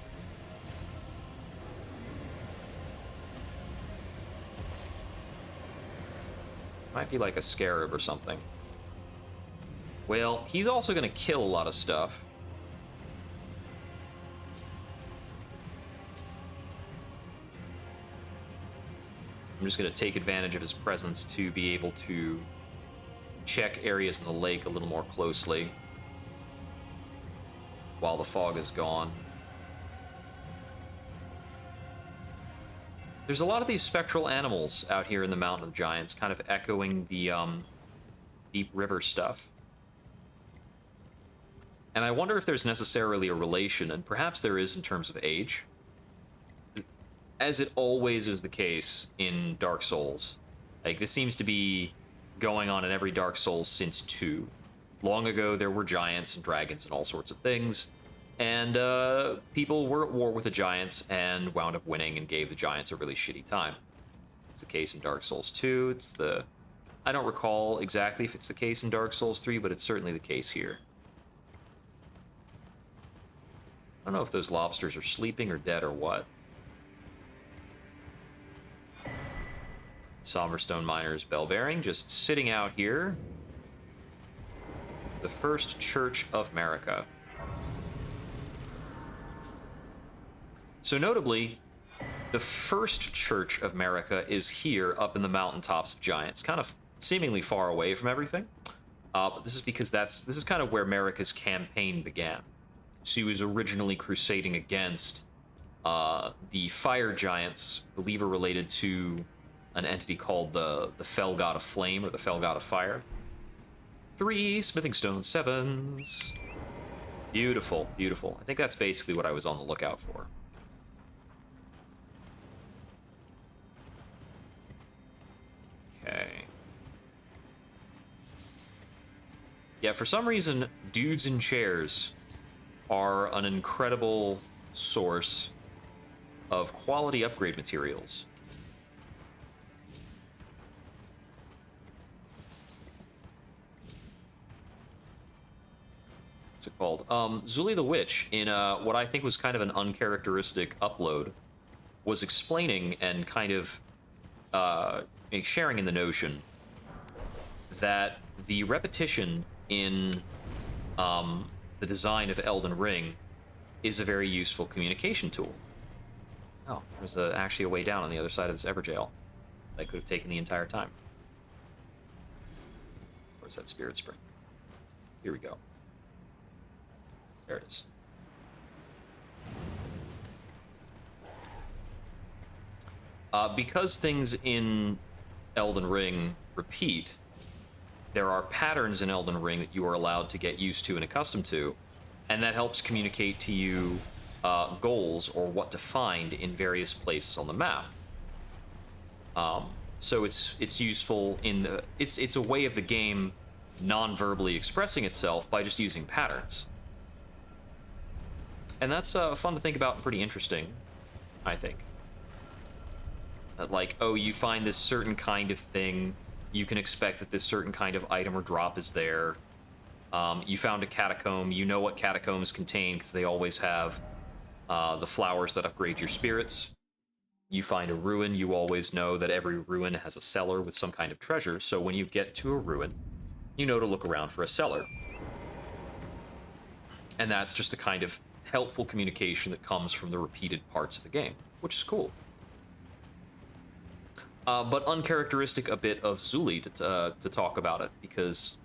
Might be like a scarab or something. Well, he's also going to kill a lot of stuff. I'm just going to take advantage of his presence to be able to check areas in the lake a little more closely while the fog is gone. There's a lot of these spectral animals out here in the Mountain of Giants, kind of echoing the Deep River stuff. And I wonder if there's necessarily a relation, and perhaps there is in terms of age. As it always is the case in Dark Souls. Like, this seems to be going on in every Dark Souls since 2. Long ago, there were giants and dragons and all sorts of things. And people were at war with the giants and wound up winning and gave the giants a really shitty time. It's the case in Dark Souls 2. I don't recall exactly if it's the case in Dark Souls 3, but it's certainly the case here. I don't know if those lobsters are sleeping or dead or what. Somberstone Miners bell bearing, just sitting out here. The First Church of America. So notably, the First Church of America is here up in the mountaintops of Giants, kind of seemingly far away from everything. But this is because this is kind of where Marika's campaign began. She was originally crusading against the Fire Giants, I believe are related to an entity called the Fell God of Flame, or the Fell God of Fire. 3 smithing stone 7s. Beautiful, beautiful. I think that's basically what I was on the lookout for. Okay. Yeah, for some reason, dudes in chairs are an incredible source of quality upgrade materials. What's it called? Zuli the Witch, in what I think was kind of an uncharacteristic upload, was explaining and kind of sharing in the notion that the repetition in the design of Elden Ring is a very useful communication tool. Oh, there's actually a way down on the other side of this Everjail that could have taken the entire time. Where's that Spirit Spring? Here we go. There it is. Because things in Elden Ring repeat, there are patterns in Elden Ring that you are allowed to get used to and accustomed to, and that helps communicate to you goals or what to find in various places on the map. So it's useful in the it's a way of the game non-verbally expressing itself by just using patterns, and that's fun to think about and pretty interesting, I think. Like, oh, you find this certain kind of thing, you can expect that this certain kind of item or drop is there. You found a catacomb, you know what catacombs contain because they always have the flowers that upgrade your spirits. You find a ruin, you always know that every ruin has a cellar with some kind of treasure, so when you get to a ruin, you know to look around for a cellar. And that's just a kind of helpful communication that comes from the repeated parts of the game, which is cool. But uncharacteristic a bit of Zuli to talk about it, because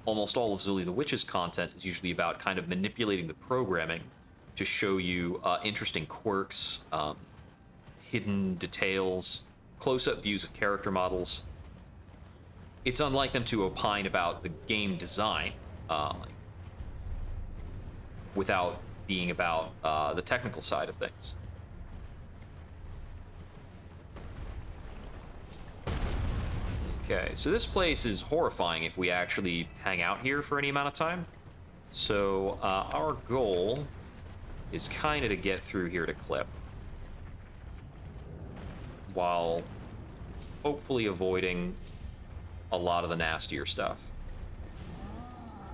almost all of Zuli the Witch's content is usually about kind of manipulating the programming to show you interesting quirks, hidden details, close-up views of character models. It's unlike them to opine about the game design without being about the technical side of things. Okay, so this place is horrifying if we actually hang out here for any amount of time. So our goal is kind of to get through here to Clip, while hopefully avoiding a lot of the nastier stuff.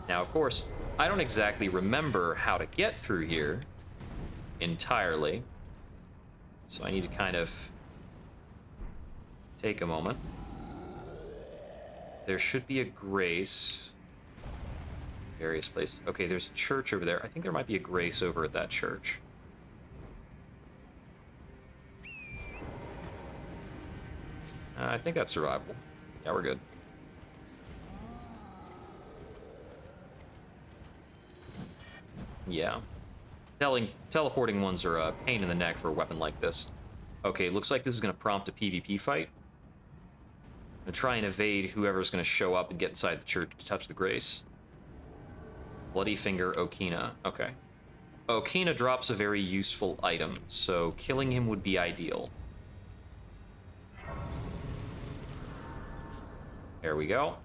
Now, of course, I don't exactly remember how to get through here entirely, so I need to kind of take a moment. There should be a grace. Various places. Okay, there's a church over there. I think there might be a grace over at that church. I think that's survivable. Yeah, we're good. Yeah. Teleporting ones are a pain in the neck for a weapon like this. Okay, looks like this is going to prompt a PvP fight. I'm gonna try and evade whoever's gonna show up and get inside the church to touch the grace. Bloody Finger Okina. Okay. Okina drops a very useful item, so killing him would be ideal. There we go.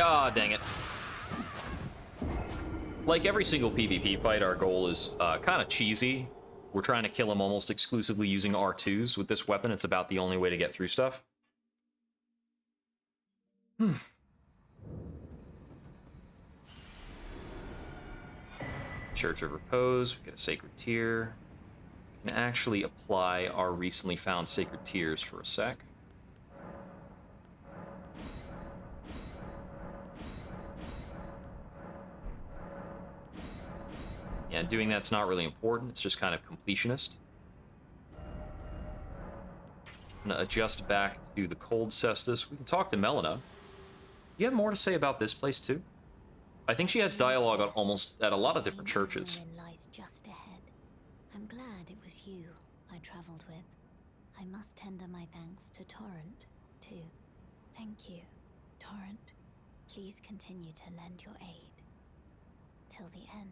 Ah, dang it. Like every single PvP fight, our goal is kind of cheesy. We're trying to kill him almost exclusively using R2s. With this weapon, it's about the only way to get through stuff. Church of Repose, we get a Sacred Tear. We can actually apply our recently found Sacred Tears for a sec. Yeah, doing that's not really important. It's just kind of completionist. I'm gonna adjust back to the Cold Cestus. We can talk to Melina. You have more to say about this place too? I think she has dialogue on at a lot of different churches. Lies just ahead. I'm glad it was you I traveled with. I must tender my thanks to Torrent too. Thank you, Torrent. Please continue to lend your aid till the end.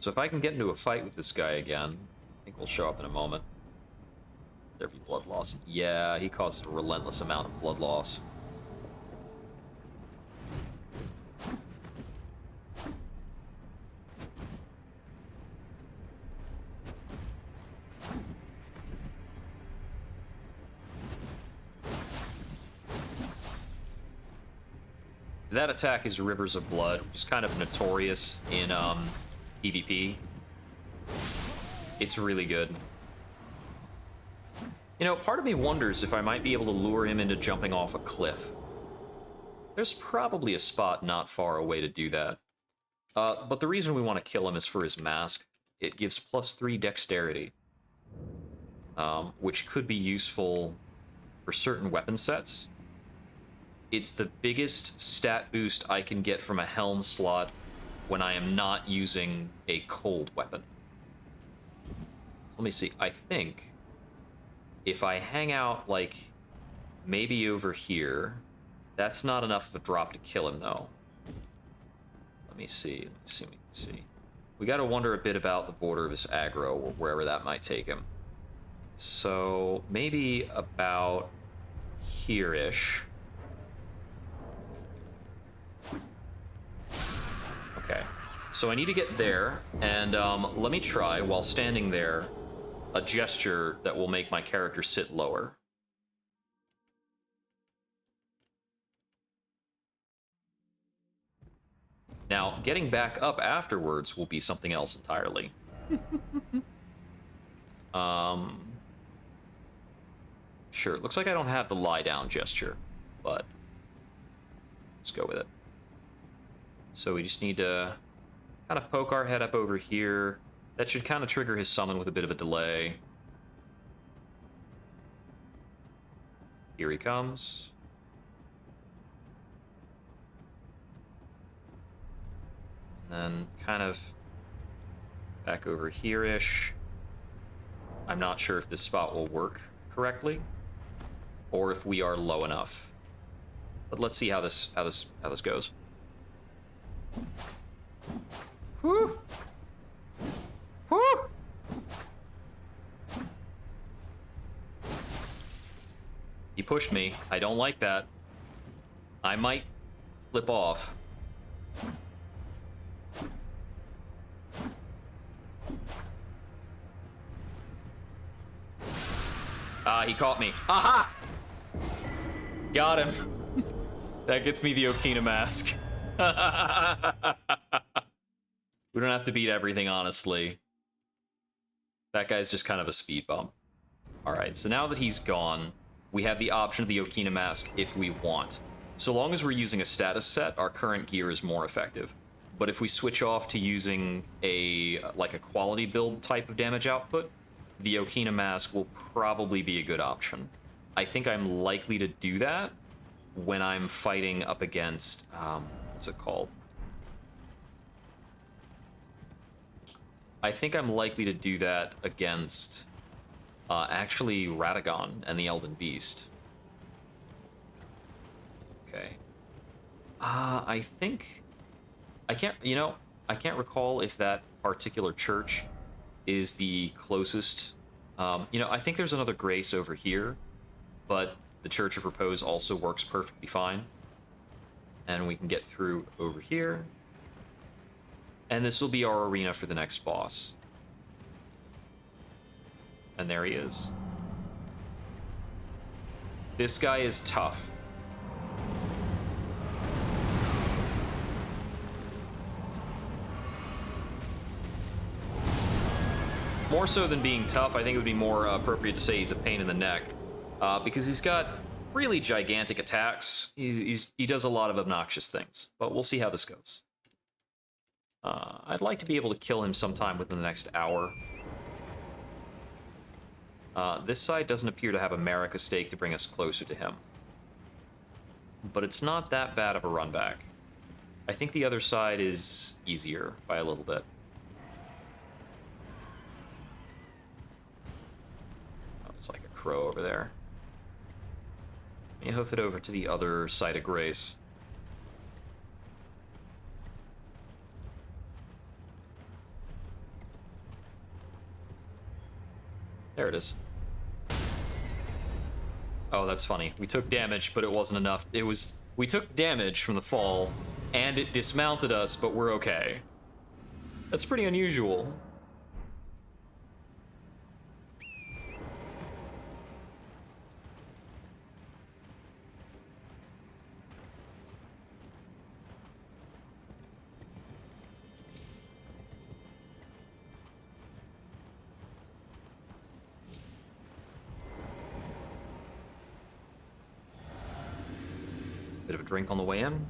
So if I can get into a fight with this guy again, I think we'll show up in a moment. There be blood loss. Yeah, he causes a relentless amount of blood loss. That attack is Rivers of Blood, which is kind of notorious in PvP. It's really good. You know, part of me wonders if I might be able to lure him into jumping off a cliff. There's probably a spot not far away to do that. But the reason we want to kill him is for his mask. It gives +3 dexterity, which could be useful for certain weapon sets. It's the biggest stat boost I can get from a helm slot when I am not using a cold weapon. So let me see. I think if I hang out, like, maybe over here, that's not enough of a drop to kill him, though. Let me see. We got to wonder a bit about the border of his aggro, or wherever that might take him. So maybe about here-ish. Okay, so I need to get there, and let me try, while standing there, a gesture that will make my character sit lower. Now, getting back up afterwards will be something else entirely. Sure, it looks like I don't have the lie down gesture, but let's go with it. So we just need to kind of poke our head up over here. That should kind of trigger his summon with a bit of a delay. Here he comes. And then kind of back over here-ish. I'm not sure if this spot will work correctly, or if we are low enough. But let's see how this goes. Whew. Whew. He pushed me. I don't like that. I might slip off. He caught me. Aha! Got him. That gets me the Okina mask. We don't have to beat everything, honestly. That guy's just kind of a speed bump. Alright, so now that he's gone, we have the option of the Okina mask if we want. So long as we're using a status set, our current gear is more effective. But if we switch off to using a quality build type of damage output, the Okina mask will probably be a good option. I think I'm likely to do that when I'm fighting up against, what's it called? I think I'm likely to do that against, actually, Radagon and the Elden Beast. Okay. I think... I can't recall if that particular church is the closest. I think there's another Grace over here, but the Church of Repose also works perfectly fine. And we can get through over here. And this will be our arena for the next boss. And there he is. This guy is tough. More so than being tough, I think it would be more appropriate to say he's a pain in the neck. Because he's got really gigantic attacks. He does a lot of obnoxious things. But we'll see how this goes. I'd like to be able to kill him sometime within the next hour. This side doesn't appear to have a Marika stake to bring us closer to him. But it's not that bad of a run back. I think the other side is easier by a little bit. It's like a crow over there. Let me hoof it over to the other side of Grace. There it is. Oh, that's funny. We took damage, but it wasn't enough. We took damage from the fall, and it dismounted us, but we're okay. That's pretty unusual. Bit of a drink on the way in.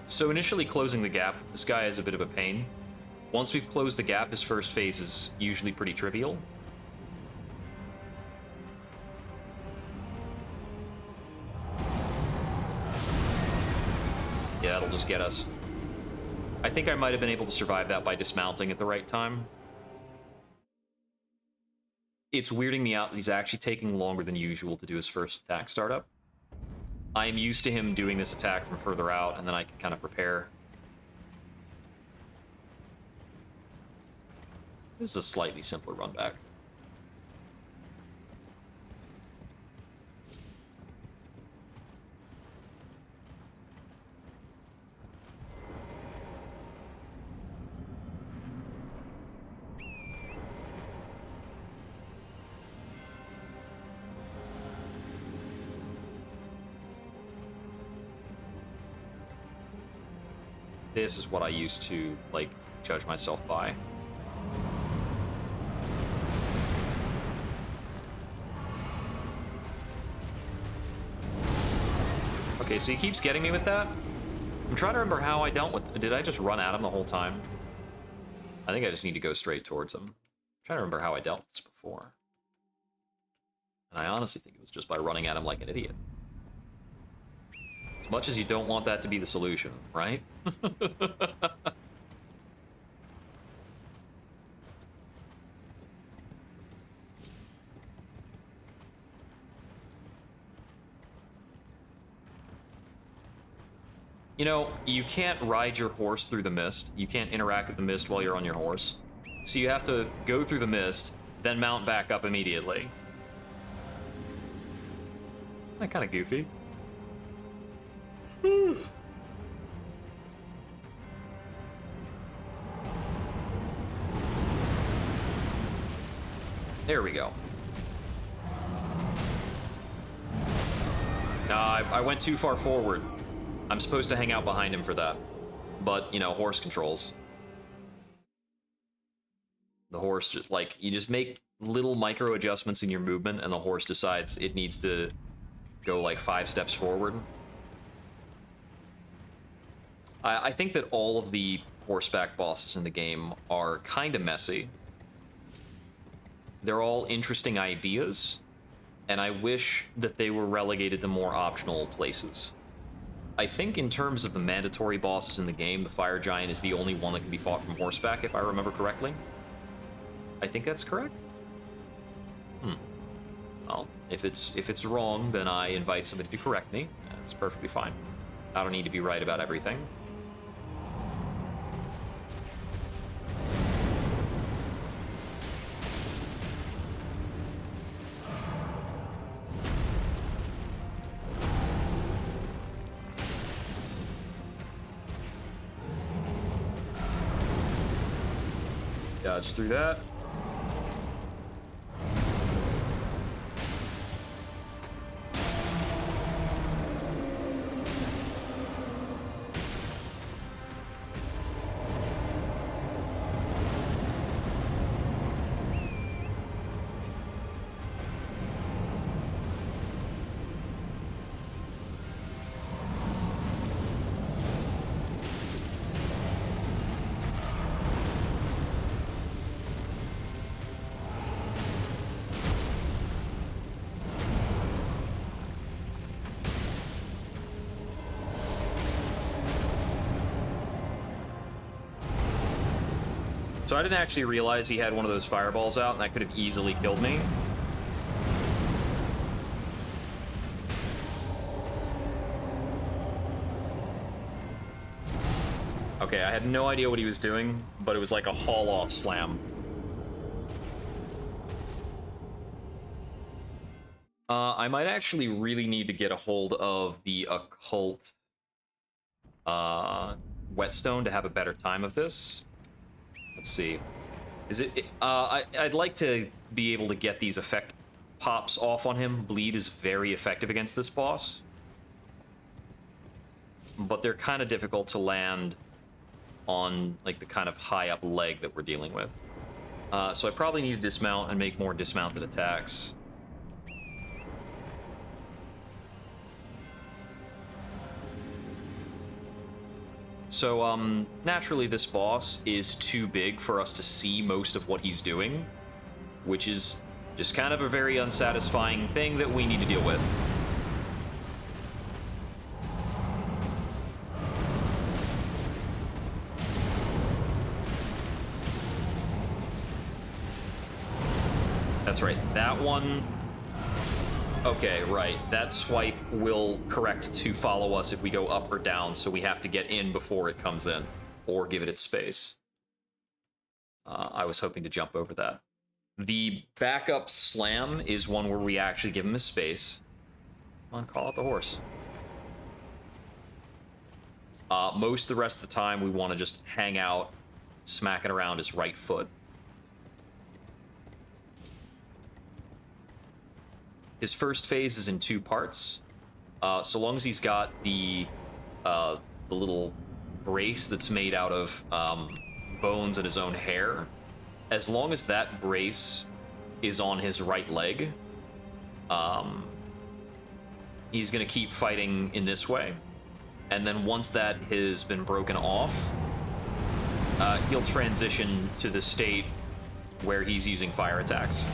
So initially closing the gap, this guy is a bit of a pain. Once we've closed the gap, his first phase is usually pretty trivial. Yeah, that'll just get us. I think I might have been able to survive that by dismounting at the right time. It's weirding me out that he's actually taking longer than usual to do his first attack startup. I am used to him doing this attack from further out, and then I can kind of prepare. This is a slightly simpler run back. This is what I used to, like, judge myself by. Okay, so he keeps getting me with that. I'm trying to remember how I dealt with... Did I just run at him the whole time? I think I just need to go straight towards him. I'm trying to remember how I dealt with this before. And I honestly think it was just by running at him like an idiot. As much as you don't want that to be the solution, right? You know, you can't ride your horse through the mist. You can't interact with the mist while you're on your horse. So you have to go through the mist, then mount back up immediately. Isn't that kind of goofy? There we go. I went too far forward. I'm supposed to hang out behind him for that. But, you know, horse controls. The horse just, like, you just make little micro adjustments in your movement and the horse decides it needs to go, like, 5 steps forward. I think that all of the horseback bosses in the game are kind of messy. They're all interesting ideas, and I wish that they were relegated to more optional places. I think in terms of the mandatory bosses in the game, the Fire Giant is the only one that can be fought from horseback, if I remember correctly. I think that's correct? Well, if it's wrong, then I invite somebody to correct me. That's perfectly fine. I don't need to be right about everything. Dodge through that. So I didn't actually realize he had one of those fireballs out, and that could have easily killed me. Okay, I had no idea what he was doing, but it was like a haul-off slam. I might actually really need to get a hold of the occult whetstone to have a better time of this. Let's see. Is it? I'd like to be able to get these effect pops off on him. Bleed is very effective against this boss, but they're kind of difficult to land on like the kind of high up leg that we're dealing with. So I probably need to dismount and make more dismounted attacks. So, naturally this boss is too big for us to see most of what he's doing, which is just kind of a very unsatisfying thing that we need to deal with. That's right, that one... Okay, right. That swipe will correct to follow us if we go up or down, so we have to get in before it comes in, or give it its space. I was hoping to jump over that. The backup slam is one where we actually give him his space. Come on, call out the horse. Most of the rest of the time, we want to just hang out, smacking around his right foot. His first phase is in 2 parts. So long as he's got the little brace that's made out of bones and his own hair, as long as that brace is on his right leg, he's gonna keep fighting in this way. And then once that has been broken off, he'll transition to the state where he's using fire attacks.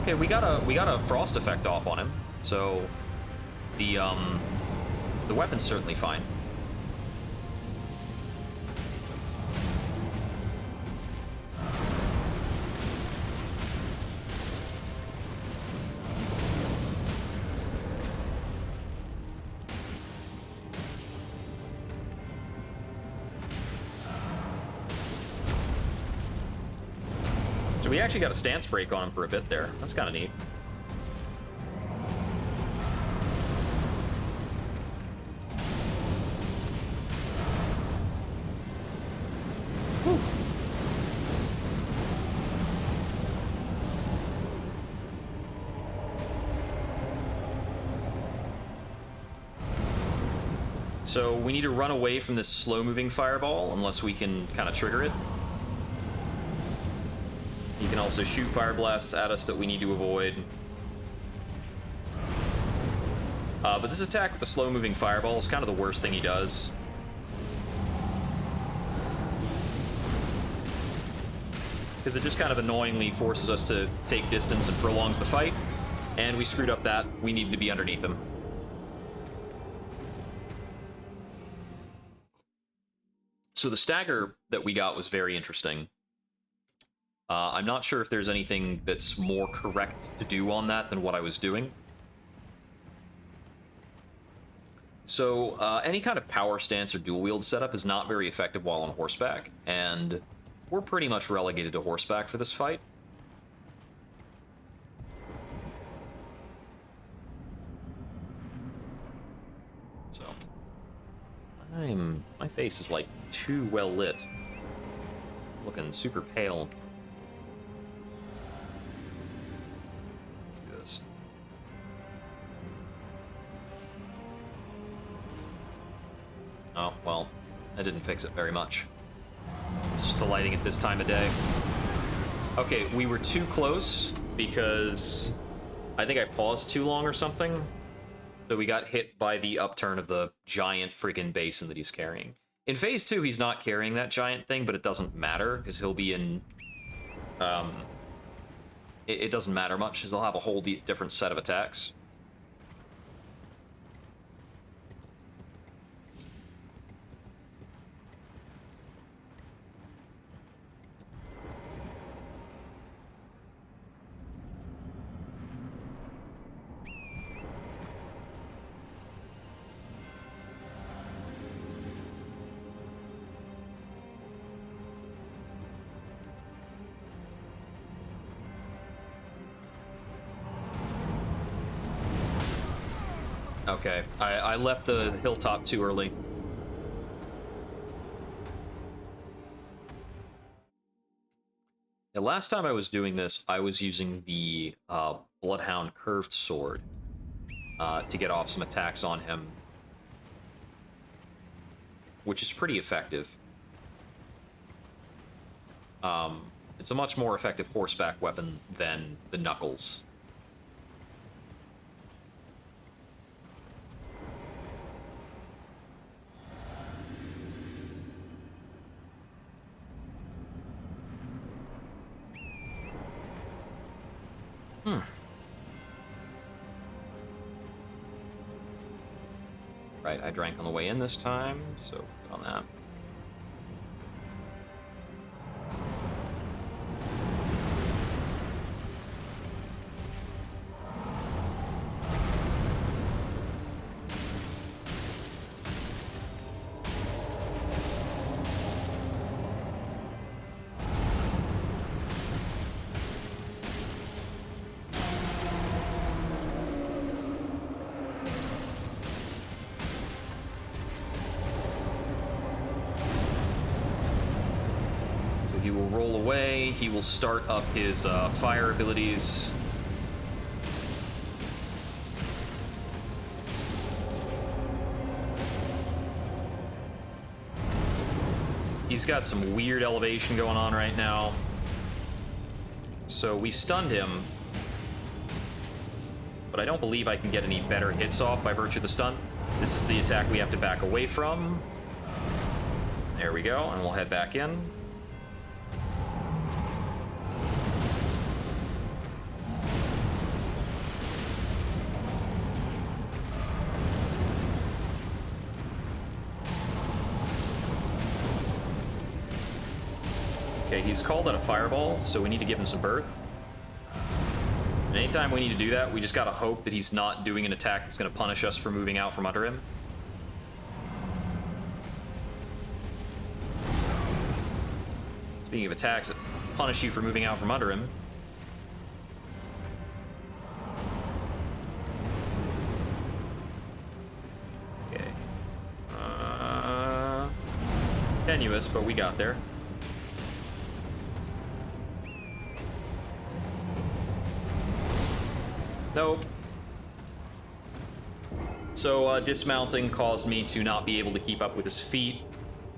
Okay, we got a frost effect off on him, so the weapon's certainly fine. So we actually got a stance break on him for a bit there. That's kind of neat. Whew. So we need to run away from this slow-moving fireball unless we can kind of trigger it. He can also shoot fire blasts at us that we need to avoid. But this attack with the slow-moving fireball is kind of the worst thing he does. Because it just kind of annoyingly forces us to take distance and prolongs the fight. And we screwed up that. We needed to be underneath him. So the stagger that we got was very interesting. I'm not sure if there's anything that's more correct to do on that than what I was doing. So any kind of power stance or dual wield setup is not very effective while on horseback, and we're pretty much relegated to horseback for this fight. So my face is like too well lit. Looking super pale. Oh, well, that didn't fix it very much. It's just the lighting at this time of day. Okay, we were too close because I think I paused too long or something. So we got hit by the upturn of the giant freaking basin that he's carrying. In phase 2, he's not carrying that giant thing, but it doesn't matter because he'll be in it doesn't matter much, because they'll have a whole different set of attacks. Okay, I left the hilltop too early. The last time I was doing this, I was using the Bloodhound Curved Sword to get off some attacks on him, which is pretty effective. It's a much more effective horseback weapon than the Knuckles. Right, I drank on the way in this time, so good on that. He will roll away, he will start up his fire abilities. He's got some weird elevation going on right now. So we stunned him, but I don't believe I can get any better hits off by virtue of the stun. This is the attack we have to back away from. There we go, and we'll head back in. Okay, he's called out a fireball, so we need to give him some birth. And anytime we need to do that, we just gotta hope that he's not doing an attack that's gonna punish us for moving out from under him. Speaking of attacks that punish you for moving out from under him. Okay. Tenuous, but we got there. Nope. So dismounting caused me to not be able to keep up with his feet,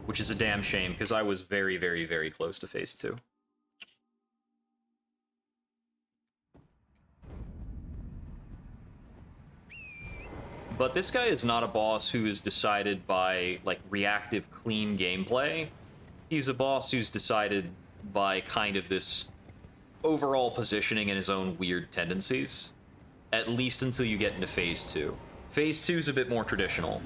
which is a damn shame, because I was very, very, very close to phase 2. But this guy is not a boss who is decided by, like, reactive, clean gameplay. He's a boss who's decided by kind of this overall positioning and his own weird tendencies. At least until you get into phase 2. Phase 2 is a bit more traditional.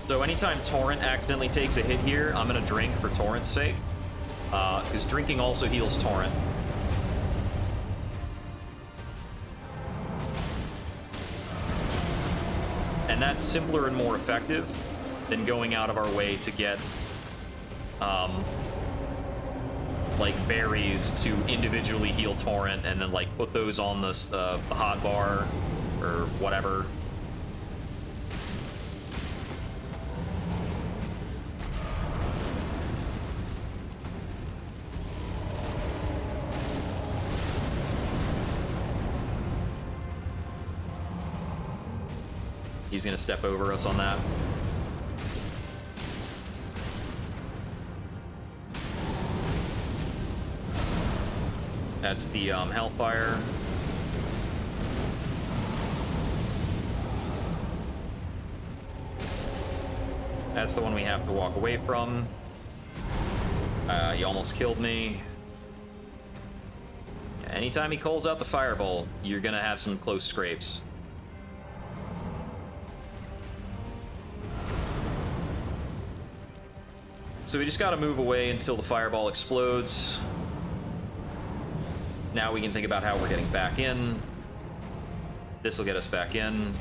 So anytime Torrent accidentally takes a hit here, I'm gonna drink for Torrent's sake. Because drinking also heals Torrent. And that's simpler and more effective than going out of our way to get, like, berries to individually heal Torrent and then, like, put those on the hot bar or whatever. he's gonna step over us on that. That's the Hellfire. That's the one we have to walk away from. He almost killed me. Anytime he calls out the Fireball, you're gonna have some close scrapes. So we just gotta move away until the Fireball explodes. Now we can think about how we're getting back in. This will get us back in.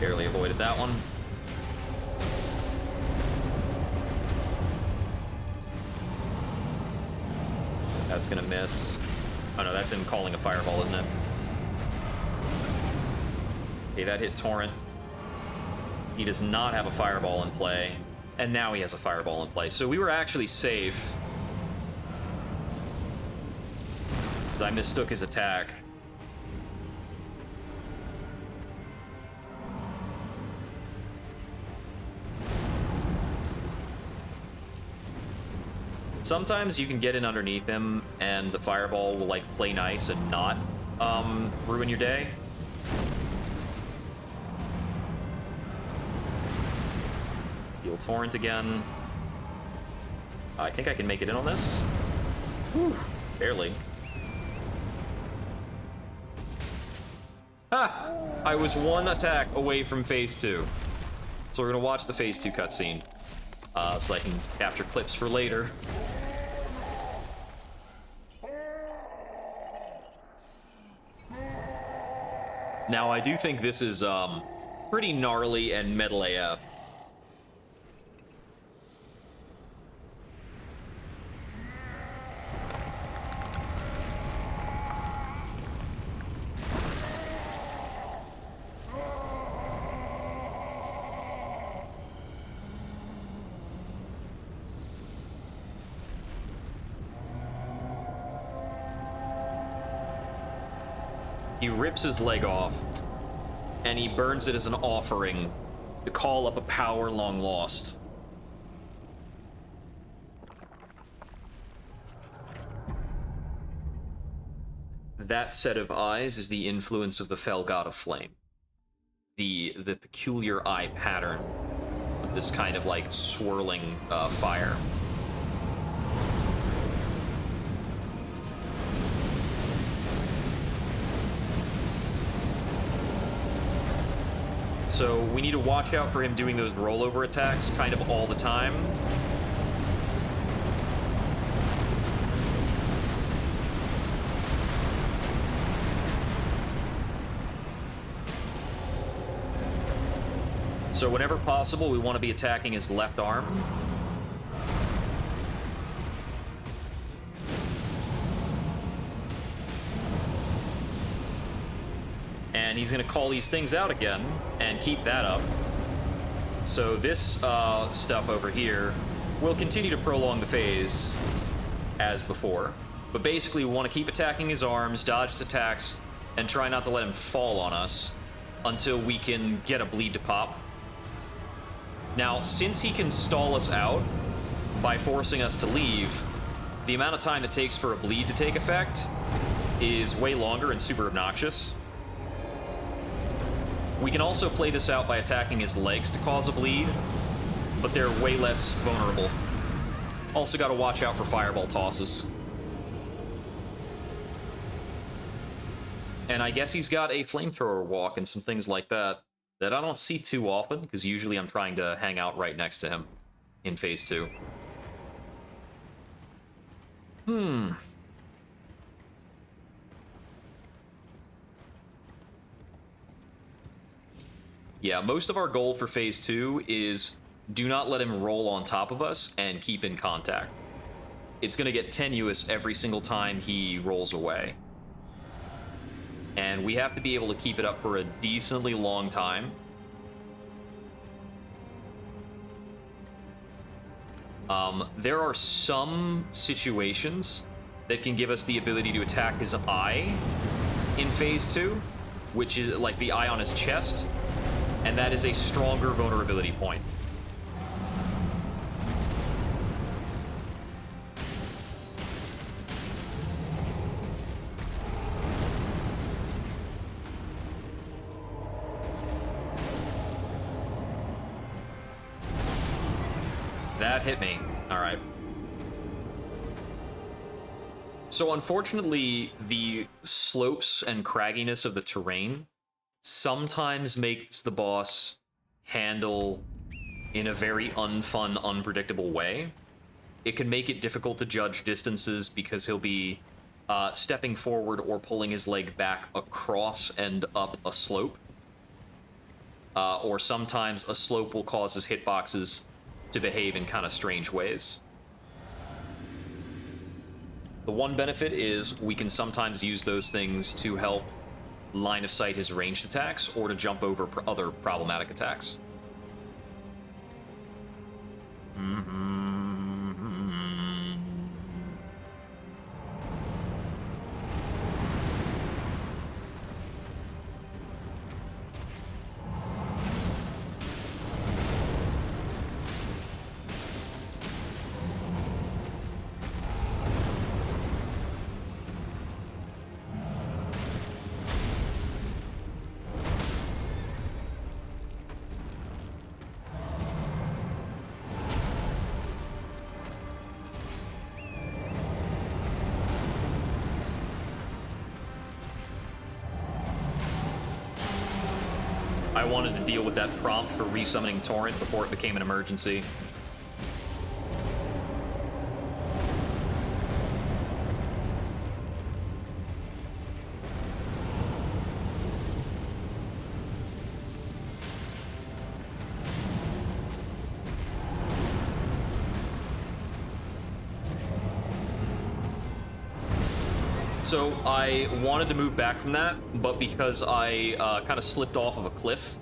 Barely avoided that one. That's gonna miss. Oh no, that's him calling a Fireball, isn't it? Okay, that hit Torrent. He does not have a Fireball in play. And now he has a Fireball in play. So we were actually safe. Because I mistook his attack. Sometimes you can get in underneath him and the Fireball will like play nice and not ruin your day. Heal Torrent again. I think I can make it in on this. Whew, barely. Ha! I was one attack away from phase 2. So we're gonna watch the phase 2 cutscene. So I can capture clips for later. Now, I do think this is pretty gnarly and metal AF. He rips his leg off, and he burns it as an offering to call up a power long lost. That set of eyes is the influence of the fell god of flame. The peculiar eye pattern of this kind of like swirling fire. So we need to watch out for him doing those rollover attacks kind of all the time. So whenever possible, we want to be attacking his left arm. And he's going to call these things out again and keep that up. So this stuff over here will continue to prolong the phase as before. But basically, we want to keep attacking his arms, dodge his attacks, and try not to let him fall on us until we can get a bleed to pop. Now, since he can stall us out by forcing us to leave, the amount of time it takes for a bleed to take effect is way longer and super obnoxious. We can also play this out by attacking his legs to cause a bleed, but they're way less vulnerable. Also got to watch out for fireball tosses. And I guess he's got a flamethrower walk and some things like that I don't see too often, because usually I'm trying to hang out right next to him in phase 2. Yeah, most of our goal for phase 2 is do not let him roll on top of us and keep in contact. It's going to get tenuous every single time he rolls away. And we have to be able to keep it up for a decently long time. There are some situations that can give us the ability to attack his eye in phase 2, which is like the eye on his chest, and that is a stronger vulnerability point. That hit me. All right. So unfortunately, the slopes and cragginess of the terrain sometimes makes the boss handle in a very unfun, unpredictable way. It can make it difficult to judge distances because he'll be stepping forward or pulling his leg back across and up a slope. Or sometimes a slope will cause his hitboxes to behave in kind of strange ways. The one benefit is we can sometimes use those things to help line of sight his ranged attacks or to jump over other problematic attacks. I wanted to deal with that prompt for resummoning Torrent before it became an emergency. So I wanted to move back from that, but because I kind of slipped off of a cliff,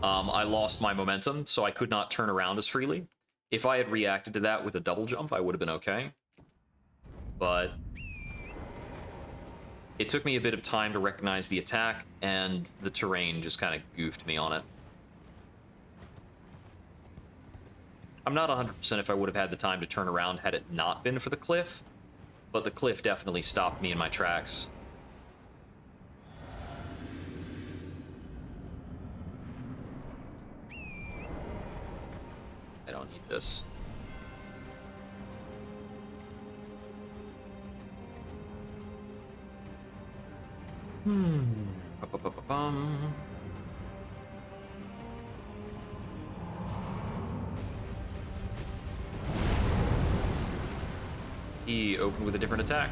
I lost my momentum, so I could not turn around as freely. If I had reacted to that with a double jump, I would have been okay. But it took me a bit of time to recognize the attack, and the terrain just kind of goofed me on it. I'm not 100% if I would have had the time to turn around had it not been for the cliff, but the cliff definitely stopped me in my tracks. I don't need this. Ba-ba-ba-ba-bum. He opened with a different attack.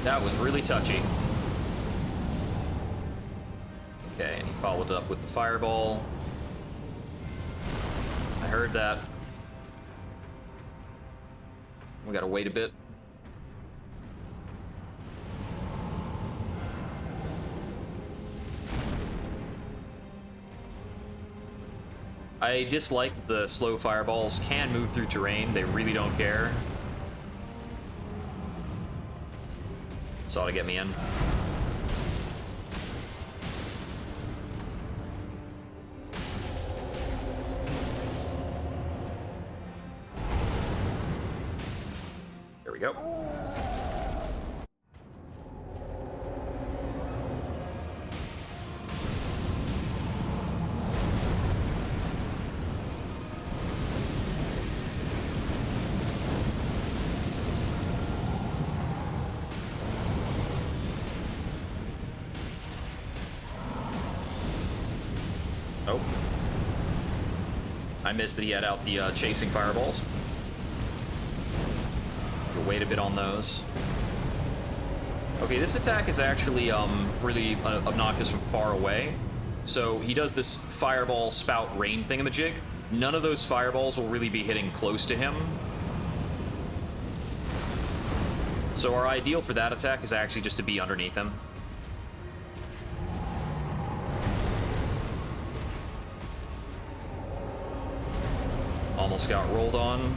That was really touchy. Okay, and he followed it up with the fireball. I heard that. We gotta wait a bit. I dislike that the slow fireballs can move through terrain. They really don't care. This ought to get me in. we go. Oh. I missed that he had out the chasing fireballs. We'll wait a bit on those. Okay, this attack is actually really obnoxious from far away. So he does this fireball spout rain thingamajig. None of those fireballs will really be hitting close to him. So our ideal for that attack is actually just to be underneath him. Almost got rolled on.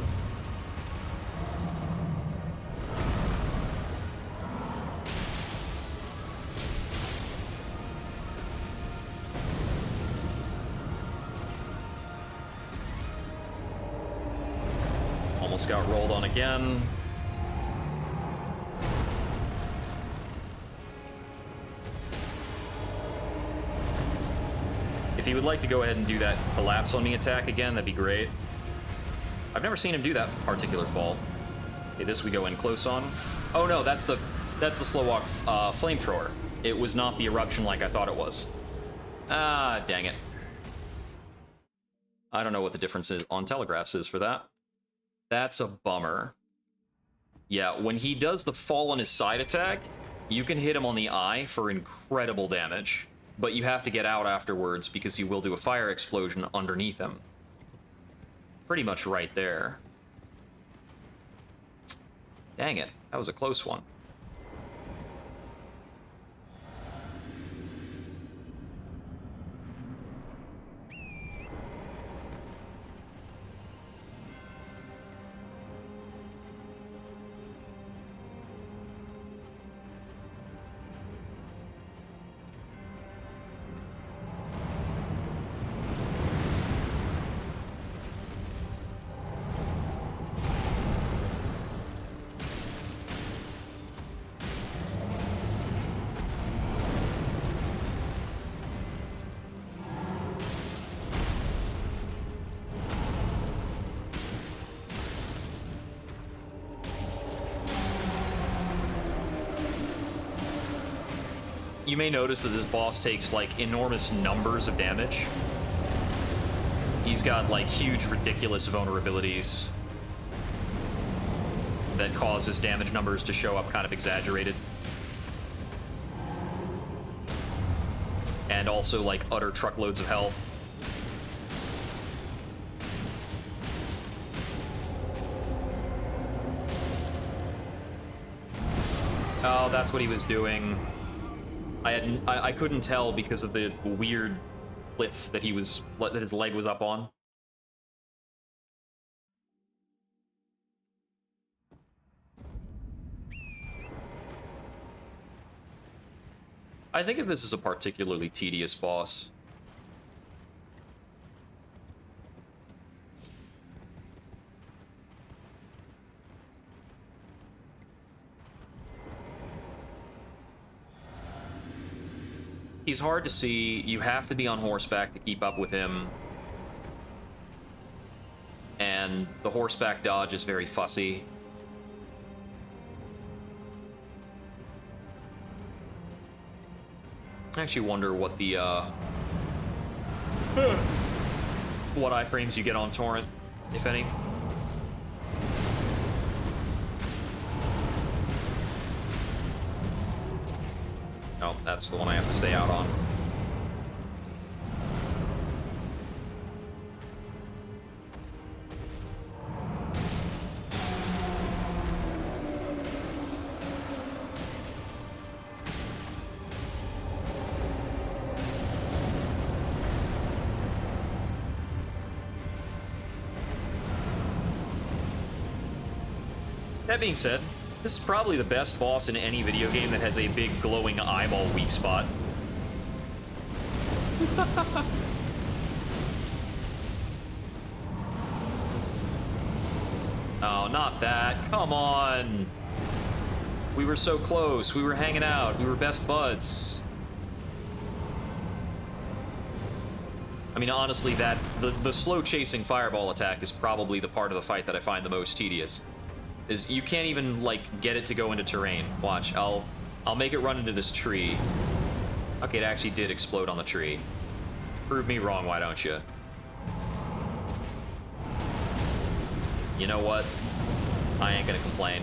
Almost got rolled on again. If he would like to go ahead and do that collapse on me attack again, that'd be great. I've never seen him do that particular fall. Okay, this we go in close on. Oh no, that's the slow walk flamethrower. It was not the eruption like I thought it was. Ah, dang it. I don't know what the difference is on telegraphs is for that. That's a bummer. Yeah, when he does the fall on his side attack, you can hit him on the eye for incredible damage. But you have to get out afterwards because he will do a fire explosion underneath him. Pretty much right there. Dang it, that was a close one. You may notice that this boss takes, like, enormous numbers of damage. He's got, like, huge, ridiculous vulnerabilities that cause his damage numbers to show up kind of exaggerated. And also, like, utter truckloads of health. Oh, that's what he was doing. I couldn't tell because of the weird cliff that his leg was up on. I think if this is a particularly tedious boss. He's hard to see. You have to be on horseback to keep up with him. And the horseback dodge is very fussy. I actually wonder what the, what iframes you get on Torrent, if any. Oh, that's the one I have to stay out on. That being said, this is probably the best boss in any video game that has a big glowing eyeball weak spot. Oh, not that. Come on. We were so close. We were hanging out. We were best buds. I mean, honestly, the slow chasing fireball attack is probably the part of the fight that I find the most tedious. Is you can't even like get it to go into terrain. Watch, I'll make it run into this tree. Okay, it actually did explode on the tree. Prove me wrong, why don't you? You know what? I ain't gonna complain.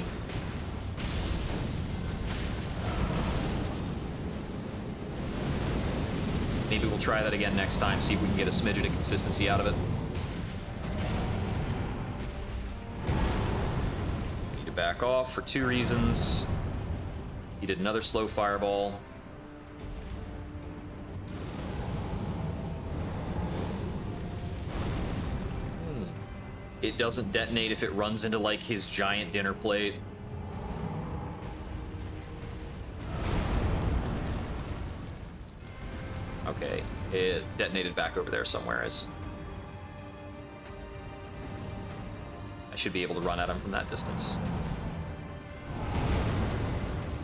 Maybe we'll try that again next time, see if we can get a smidgen of consistency out of it. We need to back off for 2 reasons. He did another slow fireball. It doesn't detonate if it runs into like his giant dinner plate. Okay, it detonated back over there somewhere. I should be able to run at him from that distance.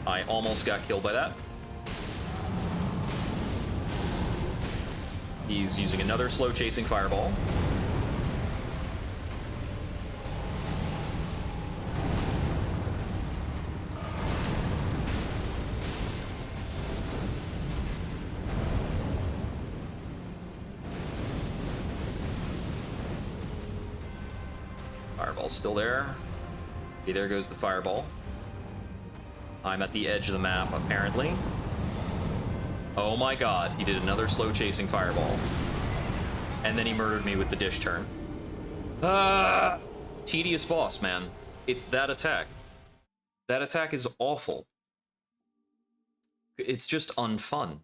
I almost got killed by that. He's using another slow chasing fireball. Fireball's still there. Okay, there goes the fireball. I'm at the edge of the map, apparently. Oh my god, he did another slow chasing fireball. And then he murdered me with the dish turn. Ah! Tedious boss, man. It's that attack. That attack is awful. It's just unfun.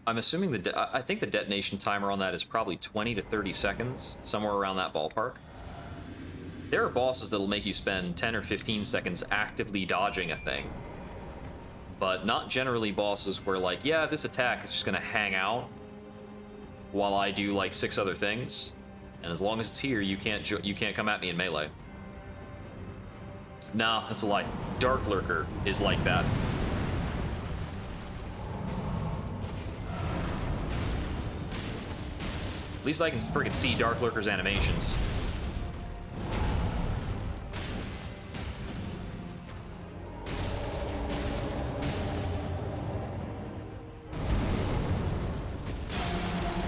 I'm assuming I think the detonation timer on that is probably 20 to 30 seconds, somewhere around that ballpark. There are bosses that'll make you spend 10 or 15 seconds actively dodging a thing. But not generally bosses where like, yeah, this attack is just gonna hang out while I do like 6 other things. And as long as it's here, you can't come at me in melee. Nah, that's a lie. Dark Lurker is like that. At least I can friggin' see Dark Lurker's animations.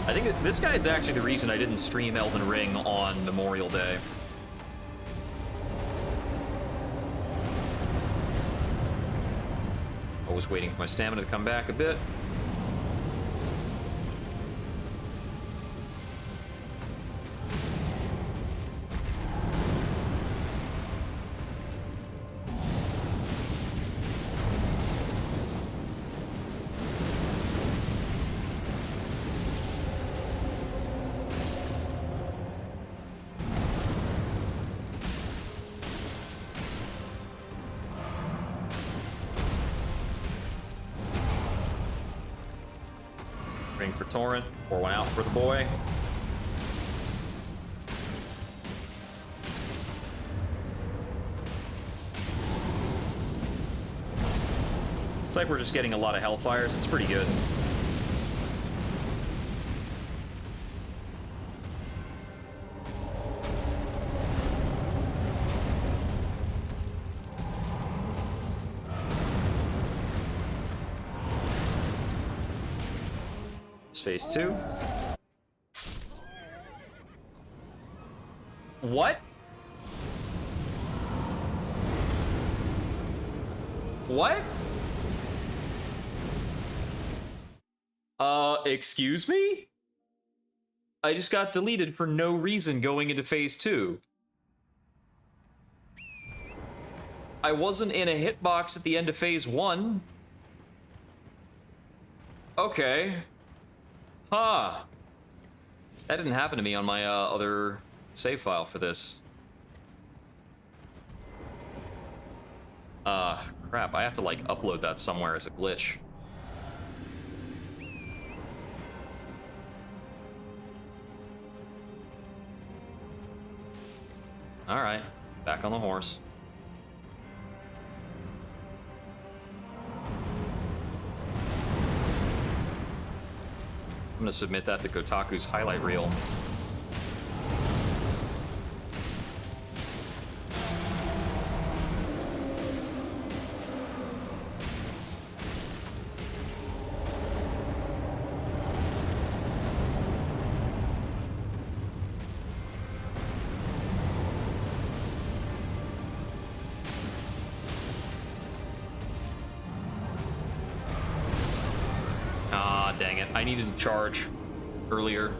I think that this guy is actually the reason I didn't stream Elden Ring on Memorial Day. I was waiting for my stamina to come back a bit. Ring for Torrent, pour one out for the boy. Looks like we're just getting a lot of Hellfires. It's pretty good. Phase 2. What? What? Excuse me? I just got deleted for no reason going into phase 2. I wasn't in a hitbox at the end of phase 1. Okay. Huh. That didn't happen to me on my other save file for this. Crap, I have to, like, upload that somewhere as a glitch. Alright, back on the horse. I'm gonna submit that to Kotaku's highlight reel. Ah, dang it. I needed to charge earlier.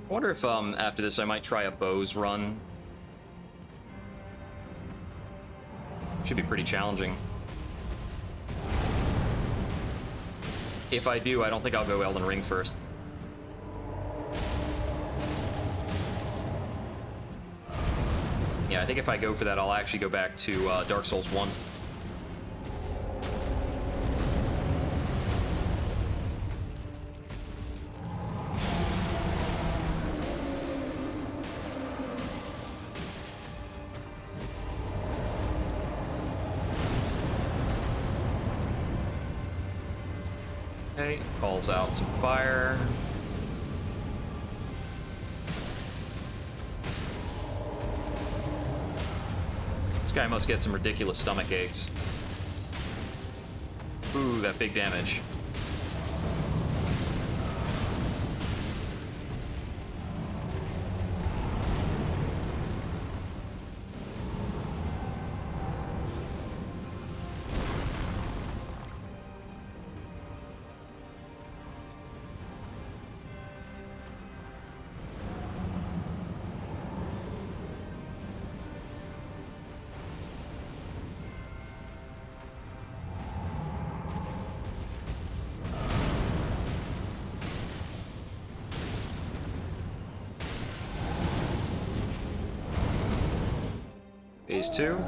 I wonder if, after this I might try a bows run. Should be pretty challenging. If I do, I don't think I'll go Elden Ring first. Yeah, I think if I go for that, I'll actually go back to Dark Souls 1. Okay, calls out some fire. This guy must get some ridiculous stomach aches. Ooh, that big damage. Phase 2.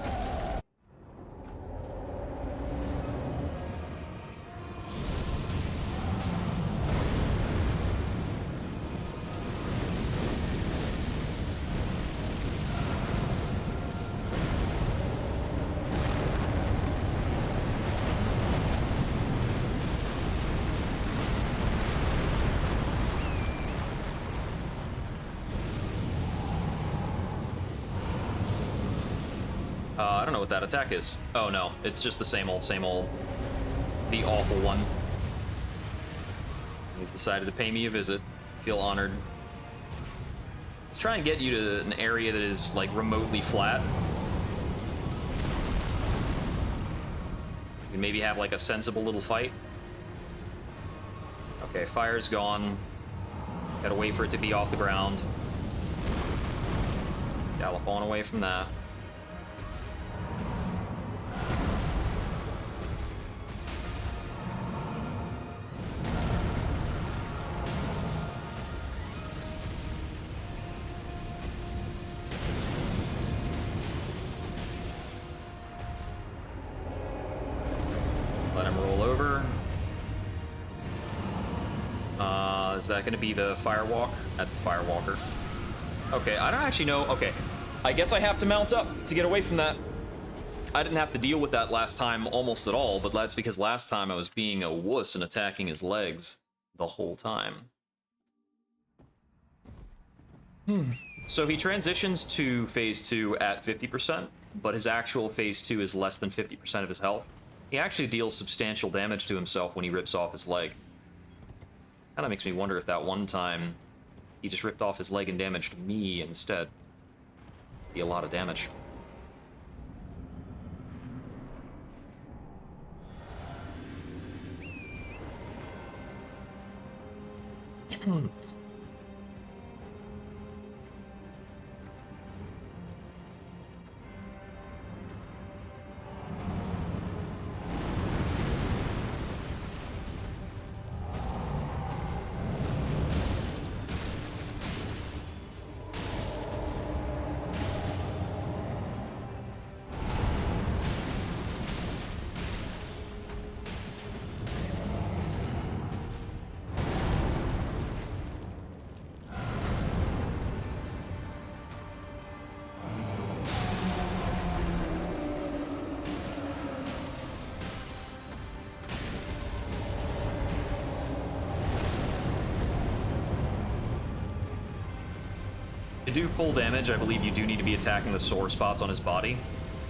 I don't know what that attack is. Oh no, it's just the same old, the awful one. He's decided to pay me a visit. Feel honored. Let's try and get you to an area that is, like, remotely flat. We can maybe have, like, a sensible little fight. Okay, fire's gone. Gotta wait for it to be off the ground. Gallop on away from that. Let him roll over. Is that gonna be the firewalk? That's the firewalker. Okay, I don't actually know. Okay, I guess I have to mount up to get away from that. I didn't have to deal with that last time almost at all, but that's because last time I was being a wuss and attacking his legs the whole time. So he transitions to phase 2 at 50%, but his actual phase 2 is less than 50% of his health. He actually deals substantial damage to himself when he rips off his leg. Kinda makes me wonder if that one time he just ripped off his leg and damaged me instead. Be a lot of damage. To do full damage, I believe you do need to be attacking the sore spots on his body.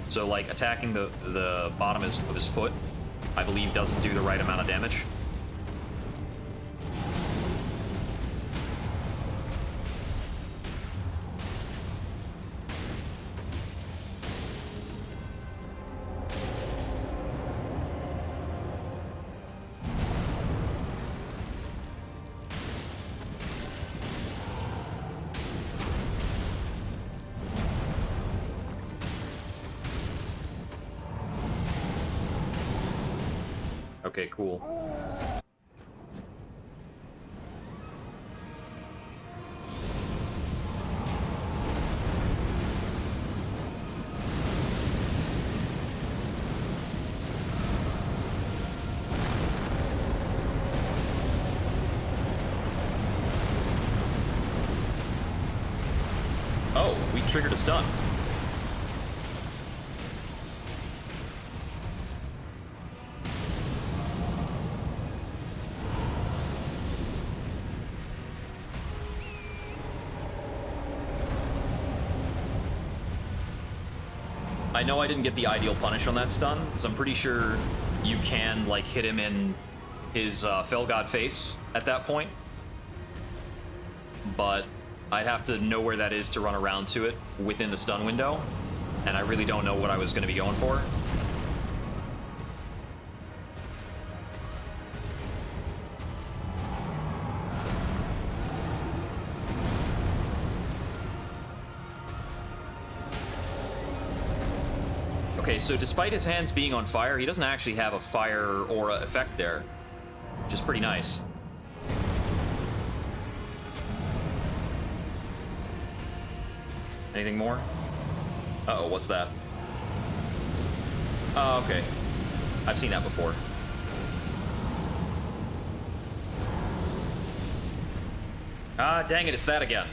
So, like, attacking the bottom of his foot, I believe doesn't do the right amount of damage. Okay, cool. Oh, we triggered a stun. I know I didn't get the ideal punish on that stun, because I'm pretty sure you can, like, hit him in his Fell God face at that point. But I'd have to know where that is to run around to it within the stun window, and I really don't know what I was going to be going for. Okay, so despite his hands being on fire, he doesn't actually have a fire aura effect there, which is pretty nice. Anything more? Uh-oh, what's that? Oh, okay. I've seen that before. Ah, dang it, it's that again.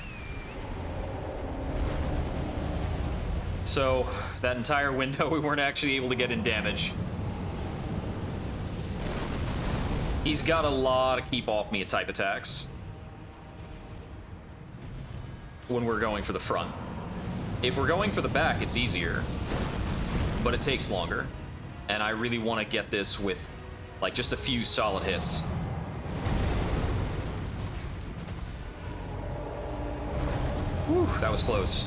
So, that entire window, we weren't actually able to get in damage. He's got a lot of keep off me type attacks when we're going for the front. If we're going for the back, it's easier, but it takes longer. And I really want to get this with, like, just a few solid hits. Whew, that was close.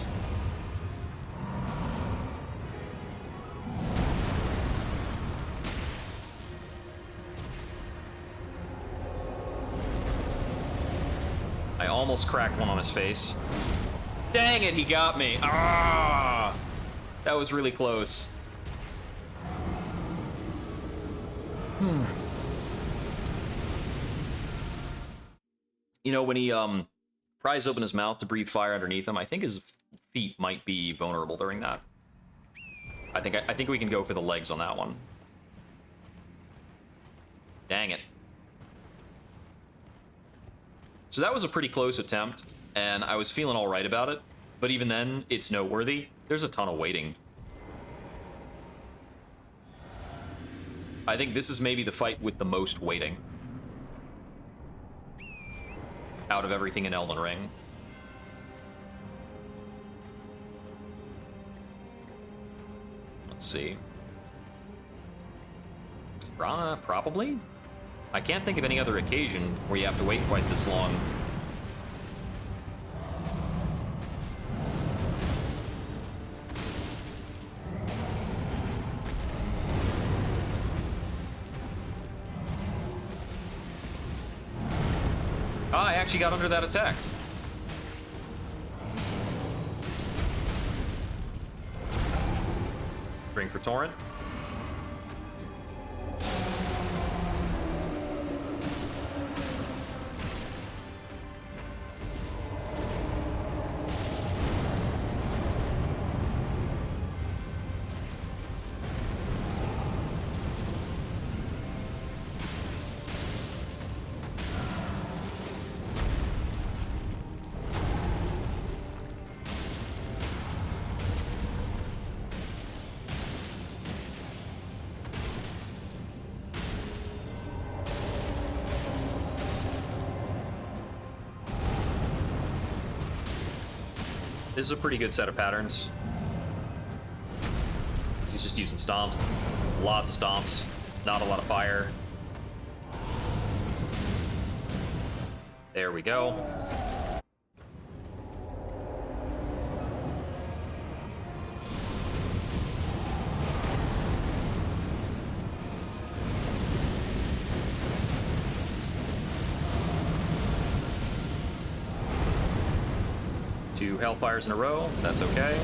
I almost cracked one on his face. Dang it, he got me. Ah! That was really close. You know, when he pries open his mouth to breathe fire underneath him, I think his feet might be vulnerable during that. I think we can go for the legs on that one. Dang it. So that was a pretty close attempt, and I was feeling all right about it, but even then, it's noteworthy. There's a ton of waiting. I think this is maybe the fight with the most waiting out of everything in Elden Ring. Let's see. Brana, probably? I can't think of any other occasion where you have to wait quite this long. Ah, I actually got under that attack. Ring for Torrent. This is a pretty good set of patterns. He's just using stomps. Lots of stomps. Not a lot of fire. There we go. Two Hellfires in a row. That's okay.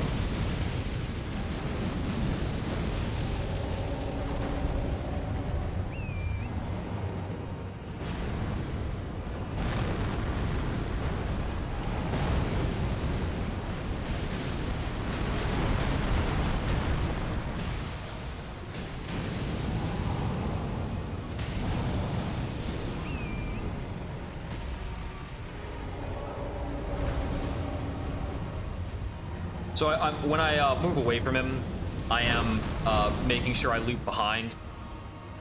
So when I move away from him, I am making sure I loop behind.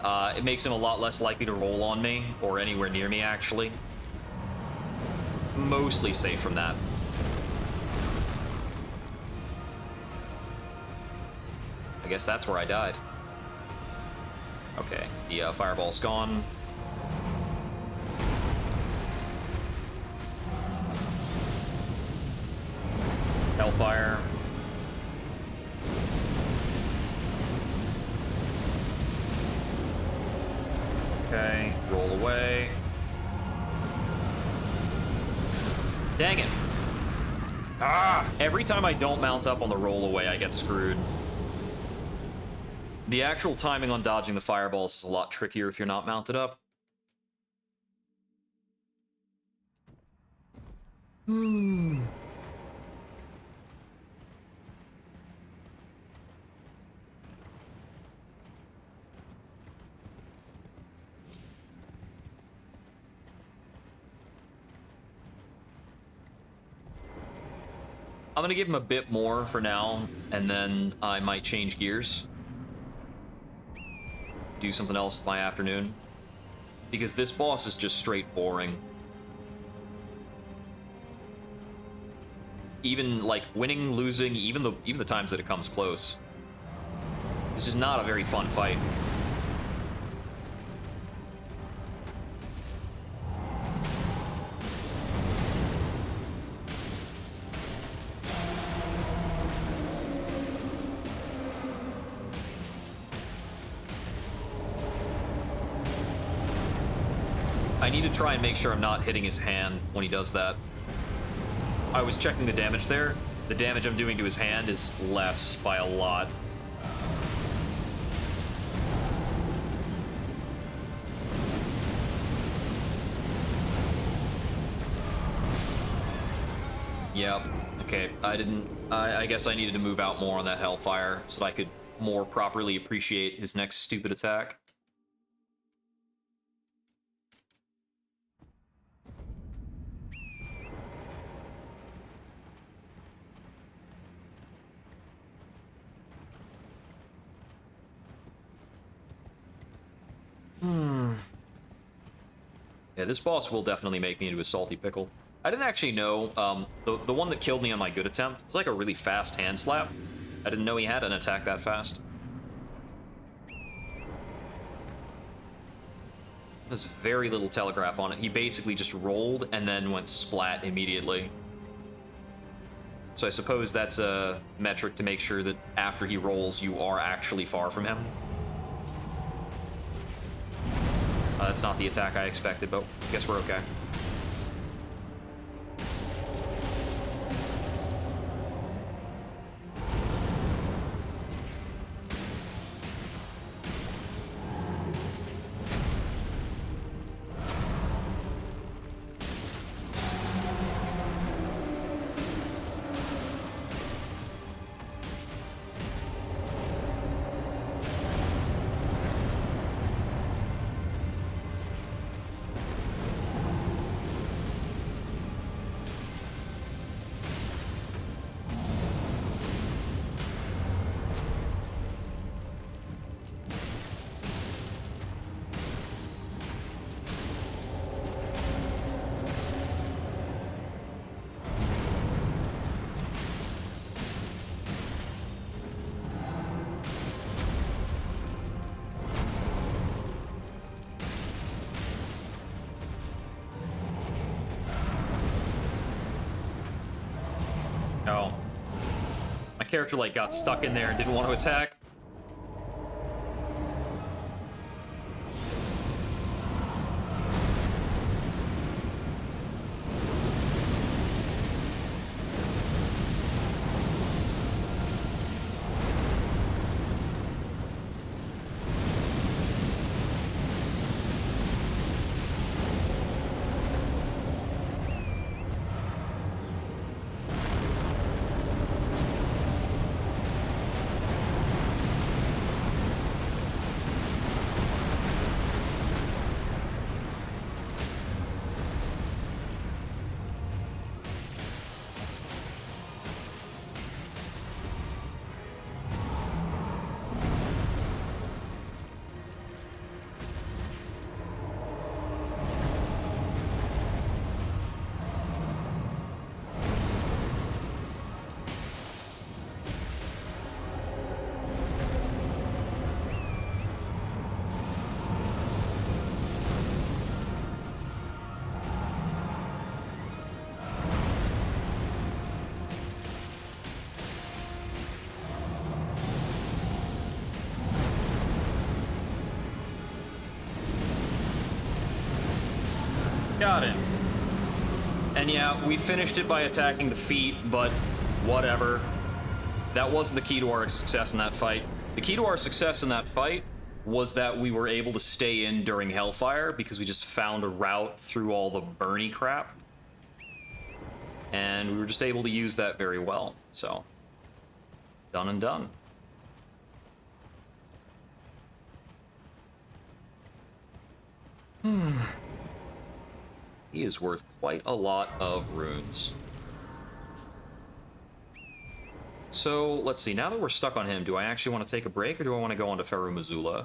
It makes him a lot less likely to roll on me, or anywhere near me, actually. Mostly safe from that. I guess that's where I died. Okay, the fireball's gone. Hellfire. Okay, roll away. Dang it. Ah! Every time I don't mount up on the roll away, I get screwed. The actual timing on dodging the fireballs is a lot trickier if you're not mounted up. I'm gonna give him a bit more for now, and then I might change gears. Do something else with my afternoon. Because this boss is just straight boring. Even, like, winning, losing, even the times that it comes close. It's just not a very fun fight. I need to try and make sure I'm not hitting his hand when he does that. I was checking the damage there. The damage I'm doing to his hand is less by a lot. Yep. Okay, I guess I needed to move out more on that Hellfire so that I could more properly appreciate his next stupid attack. Yeah, this boss will definitely make me into a salty pickle. I didn't actually know, the one that killed me on my good attempt was like a really fast hand slap. I didn't know he had an attack that fast. There's very little telegraph on it. He basically just rolled and then went splat immediately. So I suppose that's a metric to make sure that after he rolls, you are actually far from him. That's not the attack I expected, but I guess we're okay. Oh. My character, like, got stuck in there and didn't want to attack. Got it. And yeah, we finished it by attacking the feet, but whatever. That wasn't the key to our success in that fight. The key to our success in that fight was that we were able to stay in during Hellfire because we just found a route through all the Bernie crap. And we were just able to use that very well. So, done and done. He is worth quite a lot of runes. So, let's see. Now that we're stuck on him, do I actually want to take a break, or do I want to go on to Farum Azula?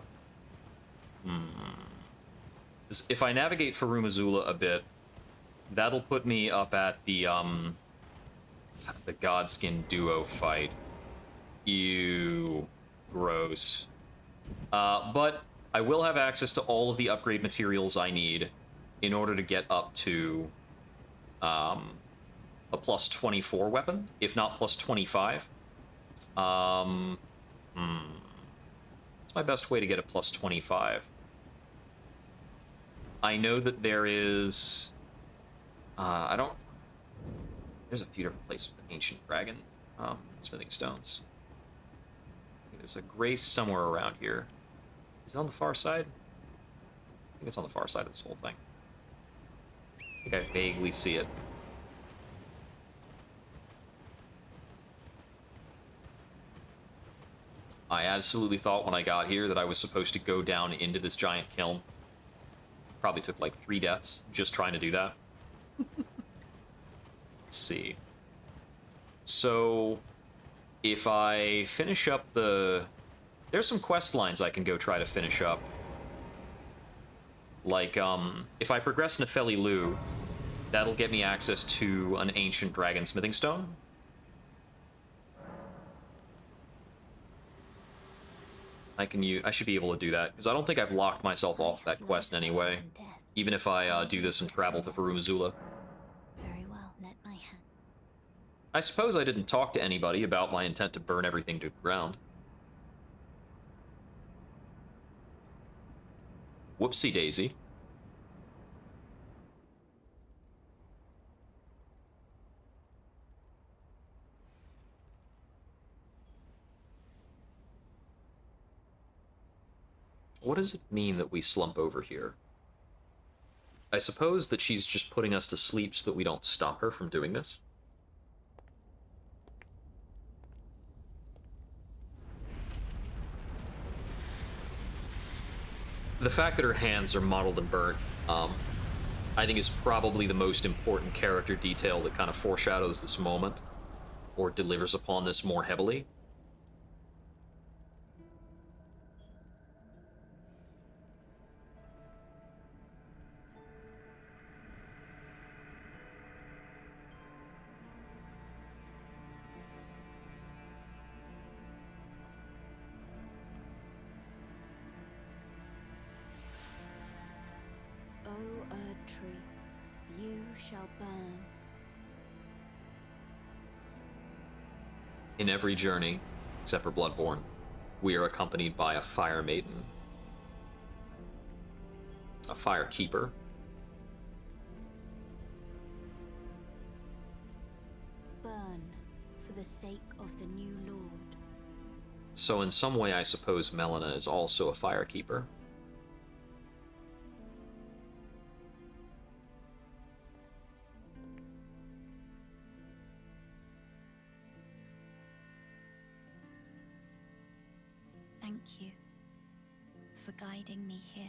If I navigate Farum Azula a bit, that'll put me up at the Godskin duo fight. Ew. Gross. But I will have access to all of the upgrade materials I need in order to get up to a plus 24 weapon, if not plus 25. What's my best way to get a plus 25? I know that there is... There's a few different places with an Ancient Dragon smithing stones. There's a Grace somewhere around here. Is it on the far side? I think it's on the far side of this whole thing. I think I vaguely see it. I absolutely thought when I got here that I was supposed to go down into this giant kiln. Probably took like 3 deaths just trying to do that. Let's see. So, if I finish up the... There's some quest lines I can go try to finish up. Like, if I progress Nefeli Lu, that'll get me access to an Ancient Dragon Smithing Stone. I should be able to do that, because I don't think I've locked myself off that quest anyway. Even if I do this and travel to Farumazula. Very well, let my hand. I suppose I didn't talk to anybody about my intent to burn everything to the ground. Whoopsie daisy. What does it mean that we slump over here? I suppose that she's just putting us to sleep so that we don't stop her from doing this. The fact that her hands are mottled and burnt, I think is probably the most important character detail that kind of foreshadows this moment, or delivers upon this more heavily. O Erd tree, you shall burn. In every journey, except for Bloodborne, we are accompanied by a fire maiden, a fire keeper. Burn for the sake of the new lord. So in some way, I suppose Melina is also a fire keeper. Thank you for guiding me here.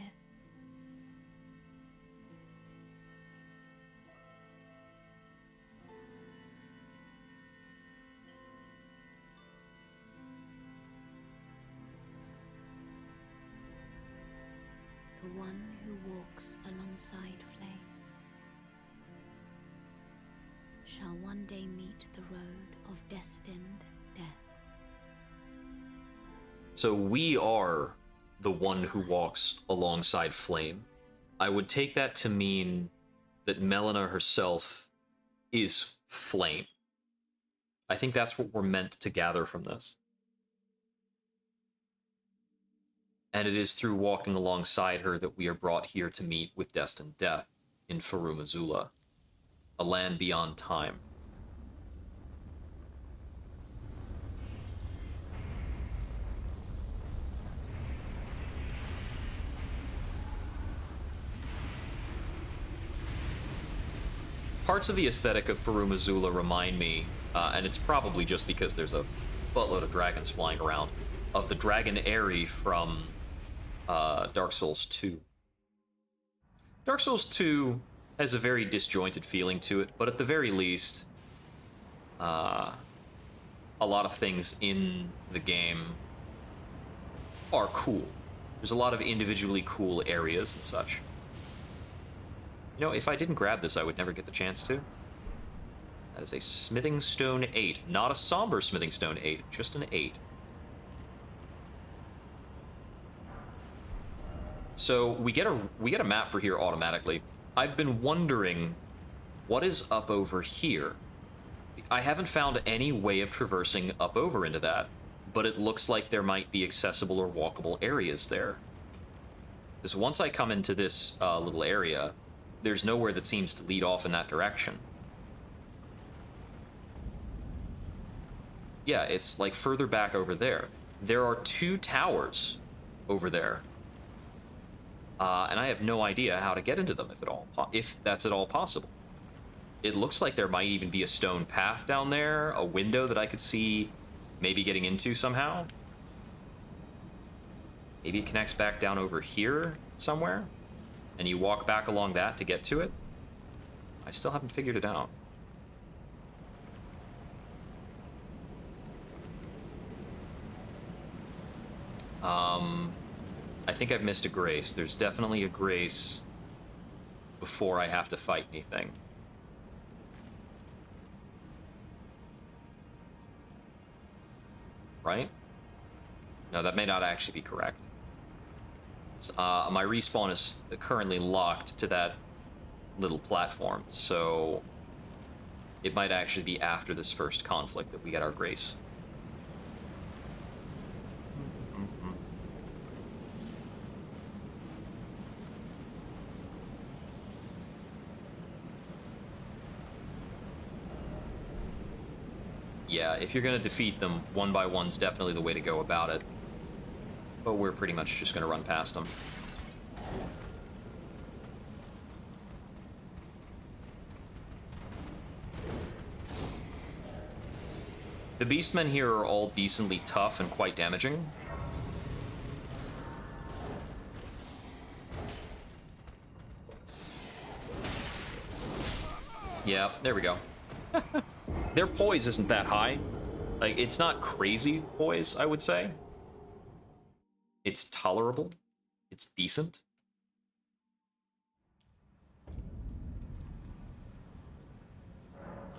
The one who walks alongside Flame shall one day meet the road of destined death. So we are the one who walks alongside Flame. I would take that to mean that Melina herself is Flame. I think that's what we're meant to gather from this. And it is through walking alongside her that we are brought here to meet with destined death in Farumazula, a land beyond time. Parts of the aesthetic of Farumazula remind me, and it's probably just because there's a buttload of dragons flying around, of the Dragon Aerie from Dark Souls 2. Dark Souls 2 has a very disjointed feeling to it, but at the very least, a lot of things in the game are cool. There's a lot of individually cool areas and such. You know, if I didn't grab this, I would never get the chance to. That is a Smithing Stone 8. Not a somber Smithing Stone 8, just an 8. So we get a map for here automatically. I've been wondering what is up over here. I haven't found any way of traversing up over into that, but it looks like there might be accessible or walkable areas there. Because once I come into this little area, there's nowhere that seems to lead off in that direction. Yeah, it's like further back over there. There are 2 towers over there. And I have no idea how to get into them, if that's at all possible. It looks like there might even be a stone path down there, a window that I could see maybe getting into somehow. Maybe it connects back down over here somewhere, and you walk back along that to get to it. I still haven't figured it out. I think I've missed a grace. There's definitely a grace before I have to fight anything. Right? No, that may not actually be correct. My respawn is currently locked to that little platform, so it might actually be after this first conflict that we get our grace. Yeah, if you're gonna defeat them, one by one's definitely the way to go about it. But we're pretty much just gonna run past them. The beastmen here are all decently tough and quite damaging. Yeah, there we go. Their poise isn't that high. Like, it's not crazy poise, I would say. It's tolerable. It's decent.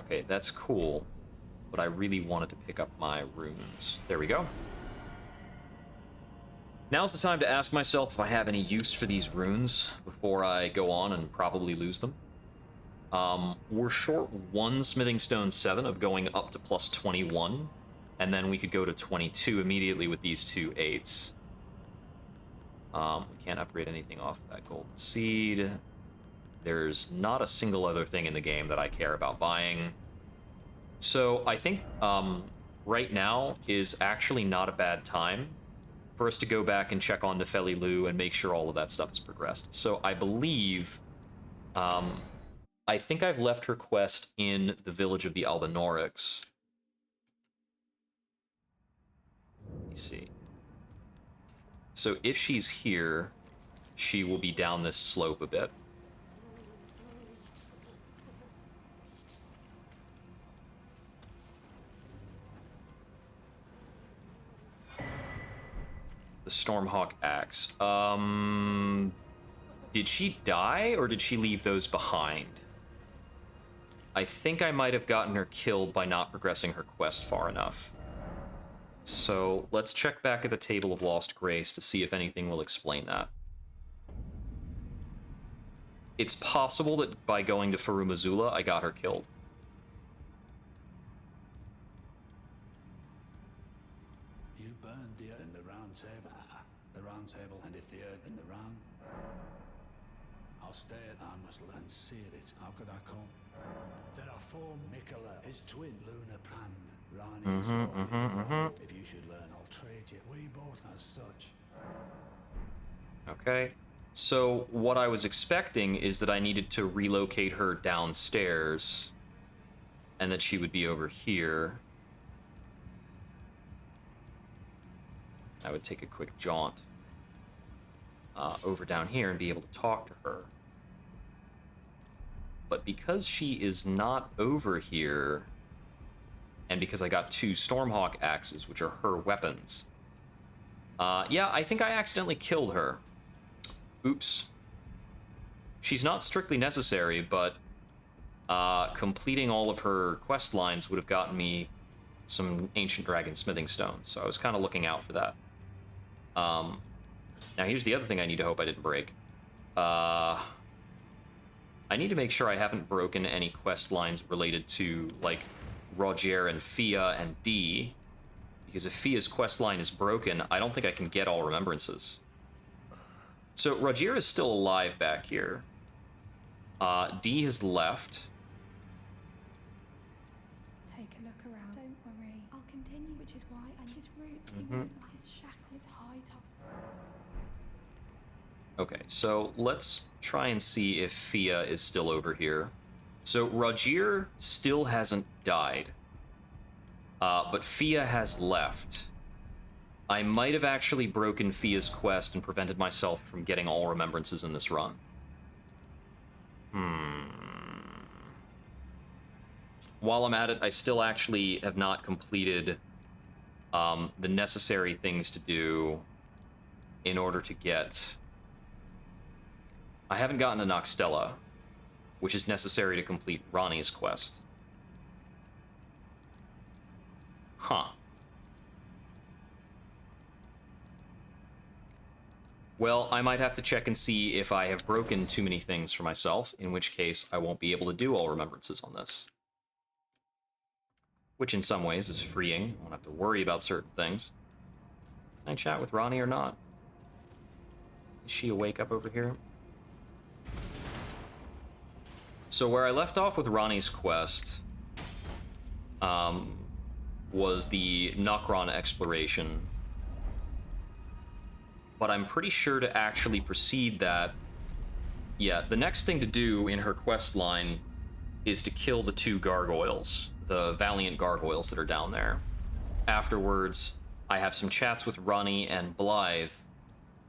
Okay, that's cool. But I really wanted to pick up my runes. There we go. Now's the time to ask myself if I have any use for these runes before I go on and probably lose them. We're short one Smithing Stone 7 of going up to plus 21, and then we could go to 22 immediately with these two 8s. We can't upgrade anything off that golden seed. There's not a single other thing in the game that I care about buying. So I think right now is actually not a bad time for us to go back and check on Nefeli Lu and make sure all of that stuff is progressed. So I believe... I think I've left her quest in the village of the Albanorics. Let me see. So if she's here, she will be down this slope a bit. The Stormhawk axe. Did she die, or did she leave those behind? I think I might have gotten her killed by not progressing her quest far enough. So let's check back at the Table of Lost Grace to see if anything will explain that. It's possible that by going to Farumazula, I got her killed. You burned the earth in the round table. The round table, and if the earth in the round, I'll stay at I must learn see it. How could I come? There are four Nicola, his twin, Luna Prand, Rani. If you should learn, I'll trade you. We both as such. Okay. So what I was expecting is that I needed to relocate her downstairs and that she would be over here. I would take a quick jaunt over down here and be able to talk to her. But because she is not over here, and because I got two Stormhawk axes, which are her weapons, yeah, I think I accidentally killed her. Oops. She's not strictly necessary, but completing all of her quest lines would have gotten me some Ancient Dragon Smithing Stones, so I was kind of looking out for that. Now here's the other thing I need to hope I didn't break. I need to make sure I haven't broken any quest lines related to, like, Rogier and Fia and Dee, because if Fia's quest line is broken, I don't think I can get all remembrances. So Rogier is still alive back here. Dee has left. Take a look around. Don't worry. I'll continue, which is why I his roots, he won't like his shackle, his high top. Okay, so let's try and see if Fia is still over here. So Rogier still hasn't died, but Fia has left. I might have actually broken Fia's quest and prevented myself from getting all remembrances in this run. While I'm at it, I still actually have not completed the necessary things to do in order to get... I haven't gotten a Noxtella, which is necessary to complete Ronnie's quest. Huh. Well, I might have to check and see if I have broken too many things for myself, in which case I won't be able to do all remembrances on this. Which in some ways is freeing. I won't have to worry about certain things. Can I chat with Ronnie or not? Is she awake up over here? So where I left off with Ronnie's quest was the Nokron exploration. But I'm pretty sure to actually proceed that... Yeah, the next thing to do in her quest line is to kill the 2 gargoyles, the valiant gargoyles that are down there. Afterwards, I have some chats with Ronnie and Blythe,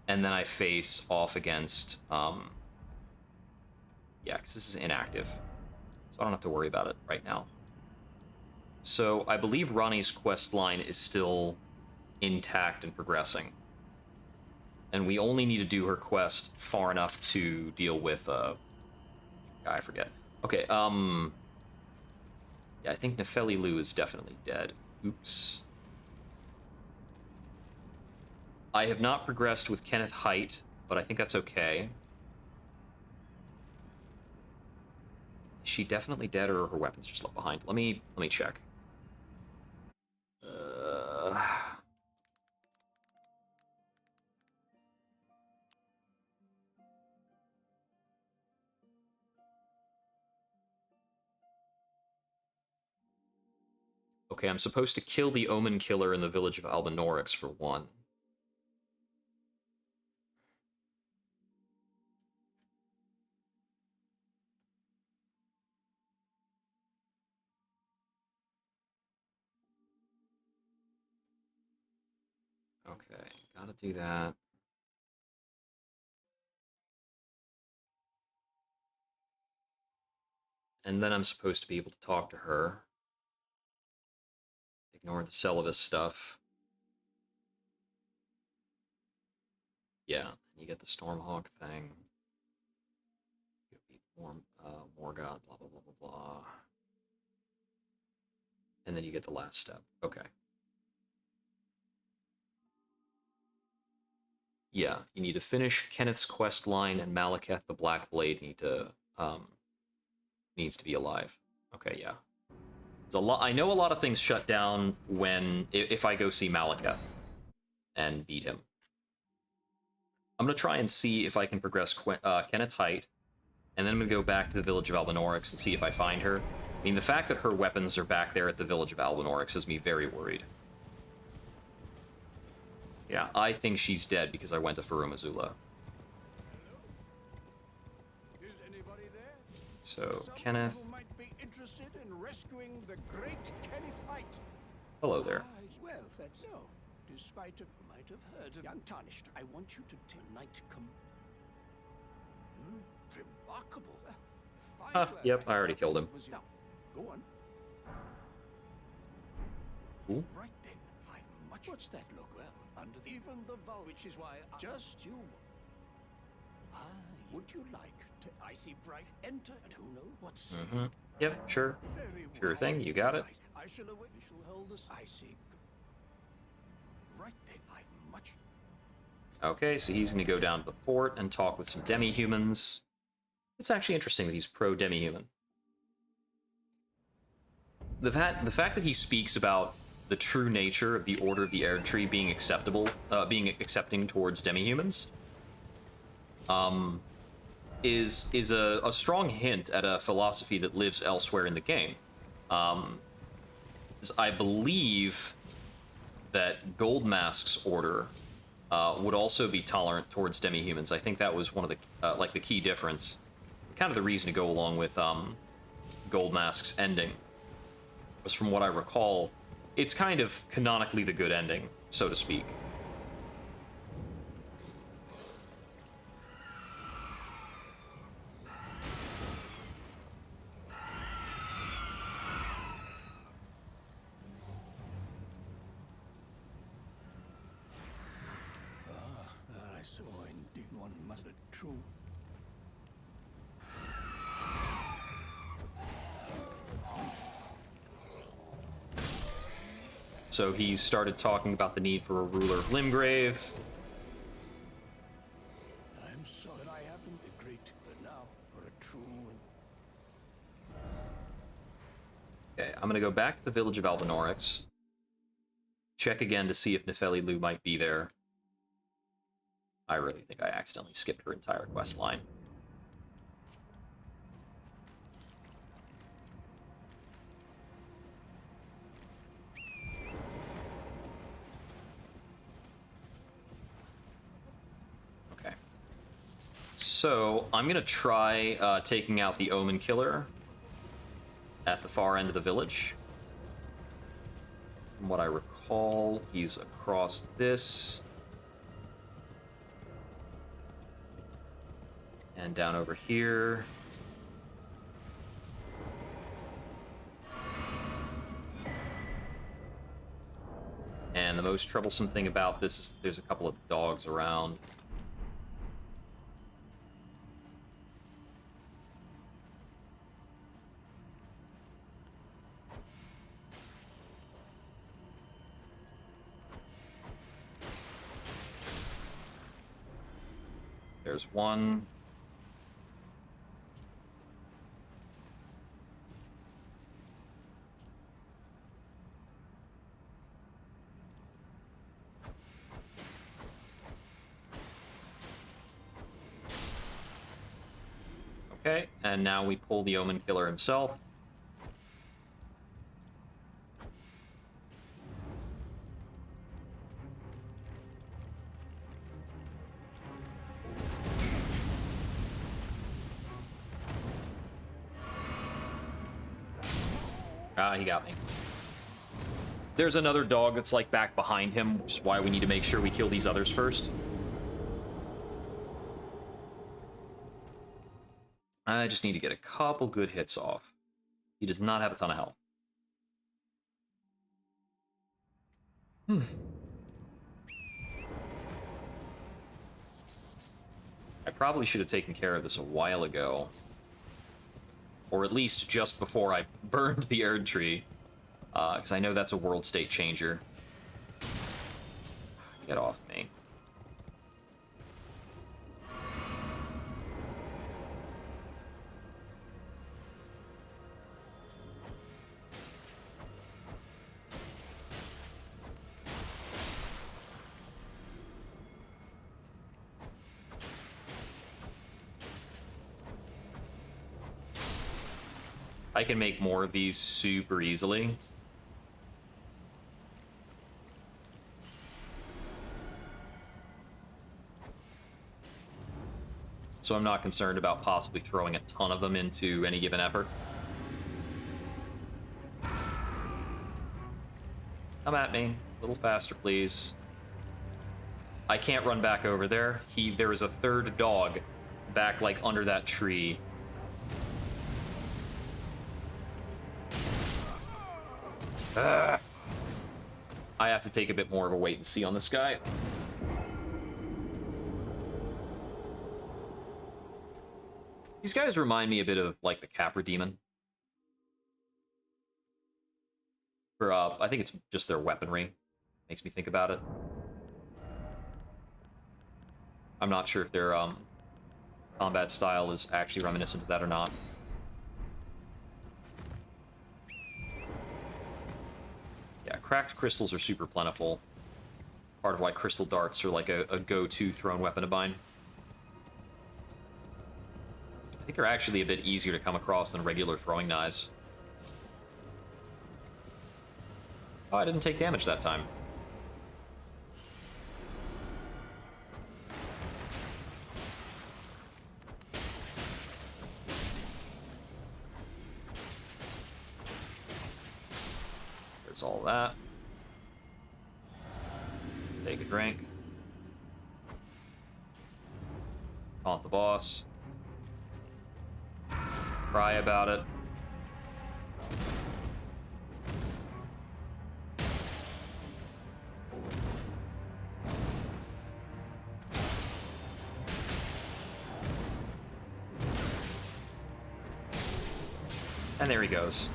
and then I face off against... Yeah, because this is inactive, so I don't have to worry about it right now. So I believe Ronnie's quest line is still intact and progressing. And we only need to do her quest far enough to deal with, I forget. Okay, yeah, I think Nefeli Lu is definitely dead. Oops. I have not progressed with Kenneth Height, but I think that's okay. Is she definitely dead, or are her weapons just left behind? Let me check. Okay, I'm supposed to kill the Omen Killer in the village of Albanorix for 1. Okay, gotta do that. And then I'm supposed to be able to talk to her. Ignore the Celivis stuff. Yeah, you get the Stormhawk thing. You'll be Morgoth, blah, blah, blah, blah, blah. And then you get the last step. Okay. Yeah, you need to finish Kenneth's quest line, and Malekith the Black Blade needs to be alive. Okay, yeah. It's a lot. I know a lot of things shut down if I go see Malekith and beat him. I'm gonna try and see if I can progress Kenneth Height, and then I'm gonna go back to the village of Albanorix and see if I find her. I mean, the fact that her weapons are back there at the village of Albanorix has me very worried. Yeah, I think she's dead because I went to Farumazula. Is anybody there? So, Some Kenneth. who might be interested in rescuing the great Kenneth Height. Hello there. Well, that's no. Despite you might have heard of young Tarnished, I want you to tonight come. Remarkable. Fine work. Yep, I already killed him. Now, go on. Ooh. Right then, I've much. What's that look? Well, under the even the vulva, which is why just you. Would you like to? I see bright. Enter, and who knows what's. Yep, sure. Very well. Sure thing, you got it. Right. I shall await. We shall hold this. I see. Right then, I've much. Okay, so he's going to go down to the fort and talk with some demi-humans. It's actually interesting that he's pro-demi-human. The fact that he speaks about the true nature of the Order of the Erdtree being accepting towards demi-humans, is a strong hint at a philosophy that lives elsewhere in the game. I believe that Goldmask's order would also be tolerant towards demi-humans. I think that was one of the the key difference, kind of the reason to go along with Goldmask's ending. Was, from what I recall, it's kind of canonically the good ending, so to speak. I saw indeed one must be true. So he started talking about the need for a ruler of Limgrave. Okay, I'm gonna go back to the village of Alvanorix. Check again to see if Nefeli Lu might be there. I really think I accidentally skipped her entire quest line. Okay. So, I'm gonna try taking out the Omen Killer at the far end of the village. From what I recall, he's across this. And down over here. And the most troublesome thing about this is there's a couple of dogs around. There's one. Okay, and now we pull the Omen Killer himself. Ah, he got me. There's another dog that's like back behind him, which is why we need to make sure we kill these others first. I just need to get a couple good hits off. He does not have a ton of health. I probably should have taken care of this a while ago. Or at least just before I burned the Erd Tree. Because I know that's a world state changer. Get off me. I can make more of these super easily. So I'm not concerned about possibly throwing a ton of them into any given effort. Come at me. A little faster, please. I can't run back over there. There is a third dog back, like, under that tree. I have to take a bit more of a wait and see on this guy. These guys remind me a bit of, like, the Capra Demon. For, I think it's just their weaponry. Makes me think about it. I'm not sure if their, combat style is actually reminiscent of that or not. Yeah, cracked crystals are super plentiful. Part of why crystal darts are like a go-to thrown weapon of mine. I think they're actually a bit easier to come across than regular throwing knives. Oh, I didn't take damage that time. There's all that. Take a drink. Taunt the boss. Cry about it. And there he goes.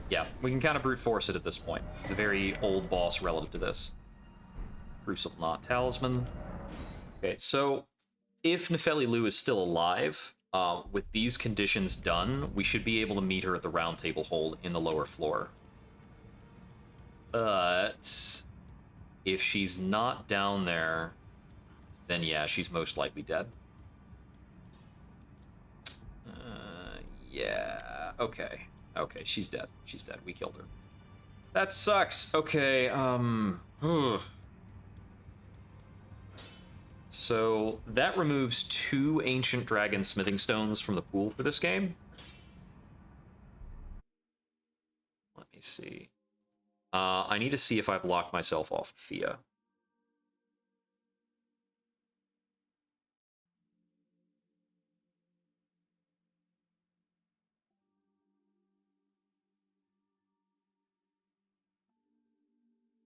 Yeah, we can kind of brute force it at this point. He's a very old boss relative to this. Crucible Knot Talisman. Okay, so if Nefeli Lu is still alive, with these conditions done, we should be able to meet her at the round table hold in the lower floor. But if she's not down there, then yeah, she's most likely dead. Yeah, okay. Okay, she's dead. She's dead. We killed her. That sucks. Okay, ugh. So that removes 2 ancient dragon smithing stones from the pool for this game. Let me see. I need to see if I've locked myself off of Fia.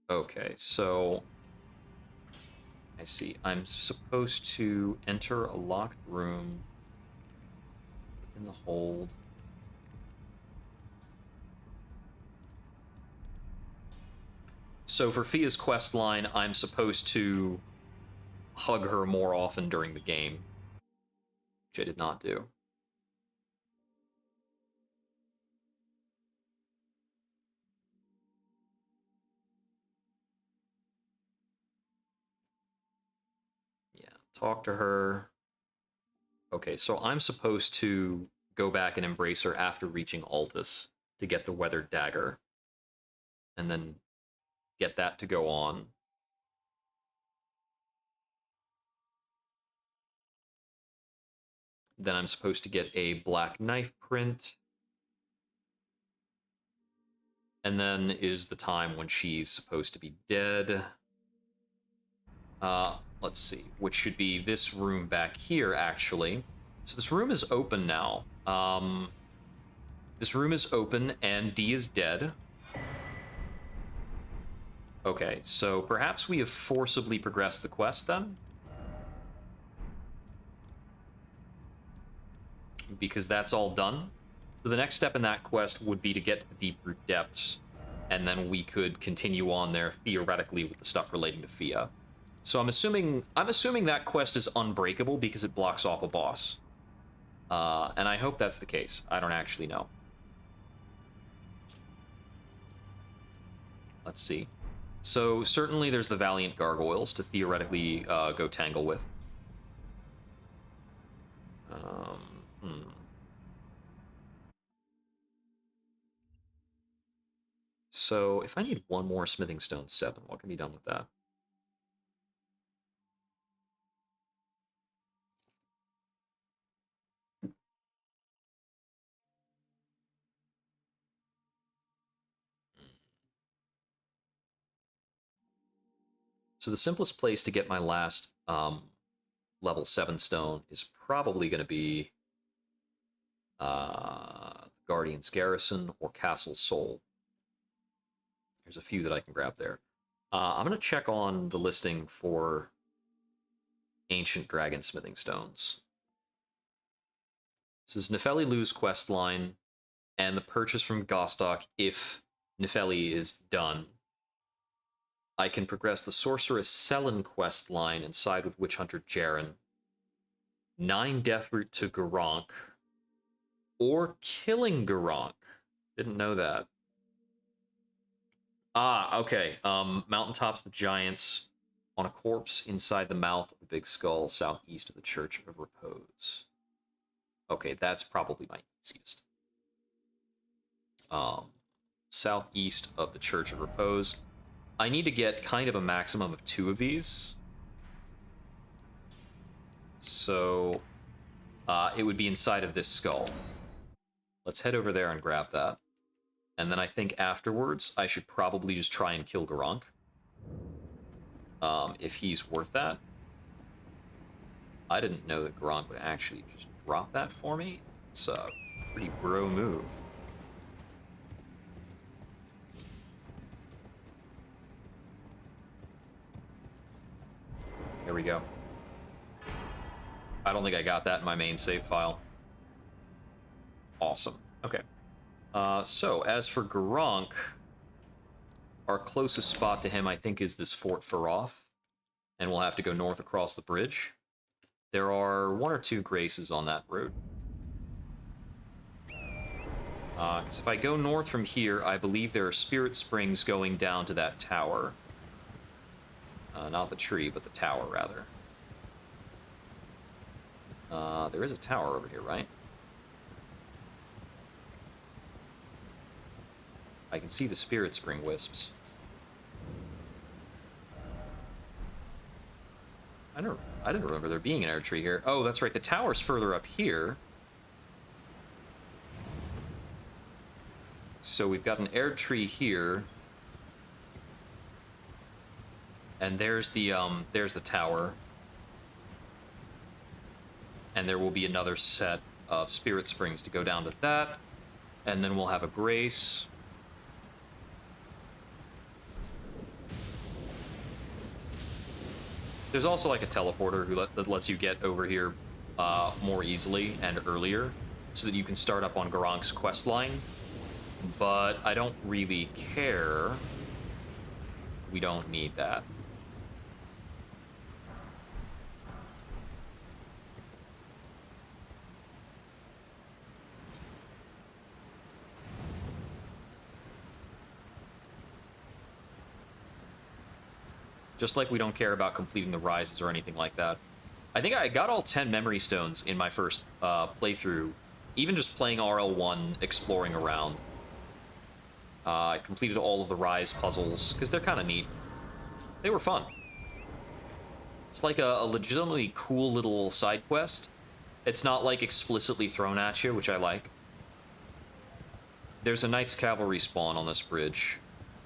Okay, so I see. I'm supposed to enter a locked room within the hold. So for Fia's quest line, I'm supposed to hug her more often during the game, which I did not do. Yeah, talk to her. Okay, so I'm supposed to go back and embrace her after reaching Altus to get the Weathered Dagger. And then get that to go on. Then I'm supposed to get a Black Knife print. And then is the time when she's supposed to be dead. Let's see, which should be this room back here, actually. So this room is open now. This room is open, and D is dead. Okay, so perhaps we have forcibly progressed the quest, then? Because that's all done. So the next step in that quest would be to get to the Deep Root Depths, and then we could continue on there, theoretically, with the stuff relating to Fia. So I'm assuming that quest is unbreakable because it blocks off a boss. And I hope that's the case. I don't actually know. Let's see. So certainly there's the Valiant Gargoyles to theoretically go tangle with. So if I need one more Smithing Stone 7, what can be done with that? So the simplest place to get my last level 7 stone is probably going to be Guardian's Garrison or Castle Soul. There's a few that I can grab there. I'm going to check on the listing for Ancient Dragon Smithing Stones. This is Nefeli Lu's quest line and the purchase from Gostok if Nefeli is done. I can progress the Sorceress Selen quest line and side with Witch Hunter Jaren. 9 Death Root to Garank. Or killing Garank. Didn't know that. Ah, okay. Mountaintops the Giants on a corpse inside the mouth of the Big Skull, southeast of the Church of Repose. Okay, that's probably my easiest. Southeast of the Church of Repose. I need to get kind of a maximum of 2 of these. So, it would be inside of this skull. Let's head over there and grab that. And then I think afterwards, I should probably just try and kill Garank. If he's worth that. I didn't know that Garank would actually just drop that for me. It's a pretty bro move. There we go. I don't think I got that in my main save file. Awesome. Okay. So, as for Garank, our closest spot to him, I think, is this Fort Faroth. And we'll have to go north across the bridge. There are 1 or 2 graces on that route. Because if I go north from here, I believe there are spirit springs going down to that tower. Not the tree, but the tower, rather. There is a tower over here, right? I can see the spirit spring wisps. I didn't remember there being an air tree here. Oh, that's right. The tower's further up here. So we've got an air tree here. And there's the tower. And there will be another set of spirit springs to go down to that. And then we'll have a grace. There's also like a teleporter that lets you get over here more easily and earlier, so that you can start up on Garank's quest line. But I don't really care. We don't need that. Just like we don't care about completing the rises or anything like that. I think I got all 10 memory stones in my first playthrough, even just playing RL1, exploring around. I completed all of the rise puzzles, because they're kind of neat. They were fun. It's like a legitimately cool little side quest. It's not like explicitly thrown at you, which I like. There's a Knights Cavalry spawn on this bridge.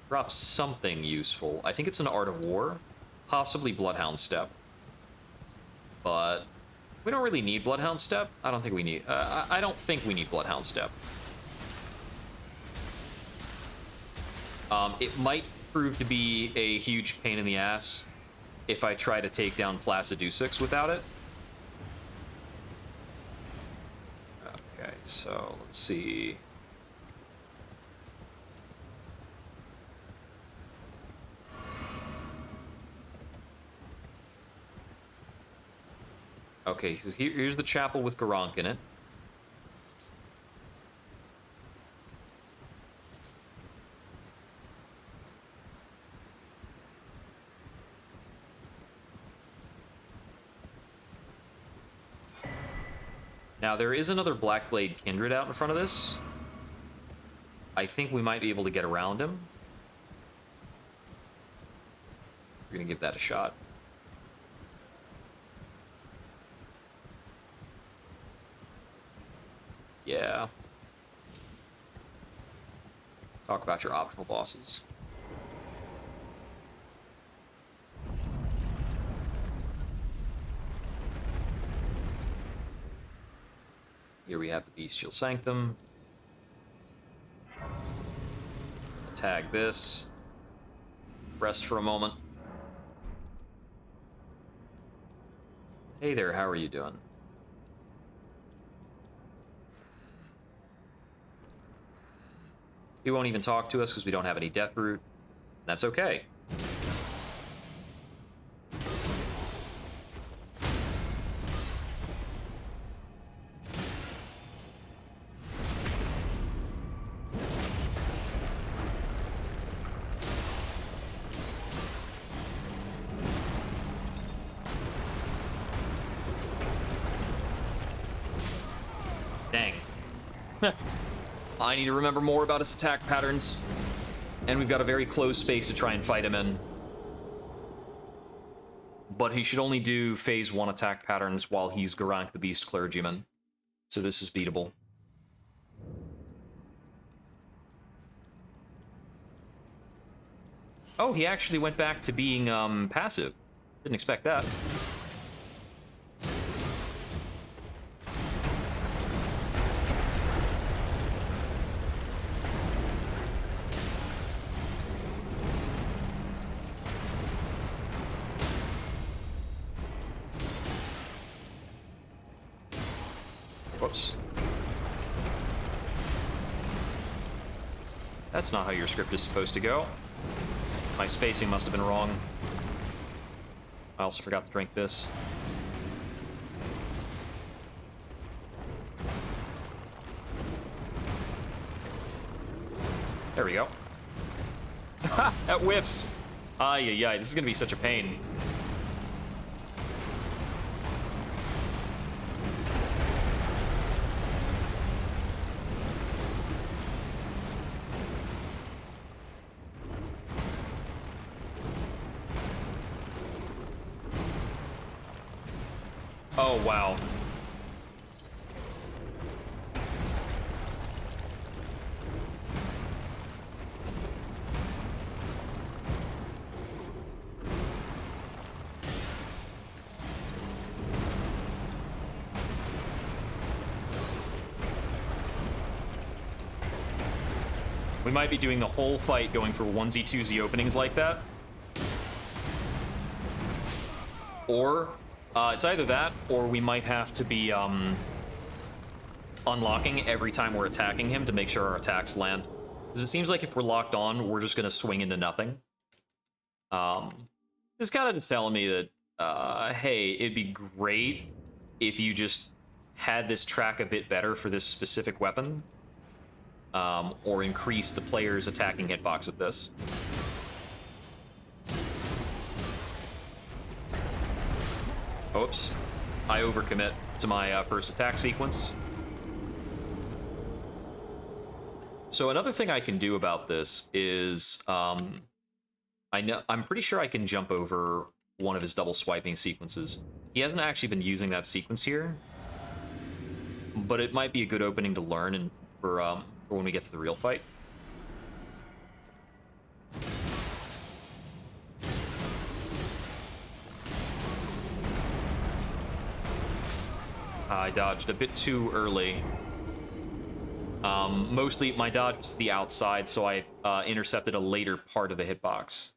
Drops something useful. I think it's an Art of War, possibly Bloodhound Step. But we don't really need Bloodhound Step. I don't think we need. I don't think we need Bloodhound Step. It might prove to be a huge pain in the ass if I try to take down Placidusix without it. Okay, so let's see. Okay, so here's the chapel with Garank in it. Now, there is another Blackblade Kindred out in front of this. I think we might be able to get around him. We're gonna give that a shot. Yeah. Talk about your optional bosses. Here we have the Bestial Sanctum. Tag this. Rest for a moment. Hey there, how are you doing? He won't even talk to us because we don't have any death root. That's okay. Dang. I need to remember more about his attack patterns. And we've got a very close space to try and fight him in. But he should only do phase 1 attack patterns while he's Garank the Beast Clergyman. So this is beatable. Oh, he actually went back to being passive. Didn't expect that. Whoops. That's not how your script is supposed to go. My spacing must have been wrong. I also forgot to drink this. There we go. Ha! That whiffs! Ay, ay, ay, this is gonna be such a pain. Oh, wow. We might be doing the whole fight going for onesie, twosie openings like that. Or, it's either that, or we might have to be, unlocking every time we're attacking him to make sure our attacks land. Because it seems like if we're locked on, we're just gonna swing into nothing. This kind of just telling me that, hey, it'd be great if you just had this track a bit better for this specific weapon. Or increase the player's attacking hitbox with this. Oops. I overcommit to my first attack sequence. So another thing I can do about this is, I'm pretty sure I can jump over one of his double swiping sequences. He hasn't actually been using that sequence here, but it might be a good opening to learn and for when we get to the real fight. I dodged a bit too early. Mostly my dodge was to the outside, so I intercepted a later part of the hitbox.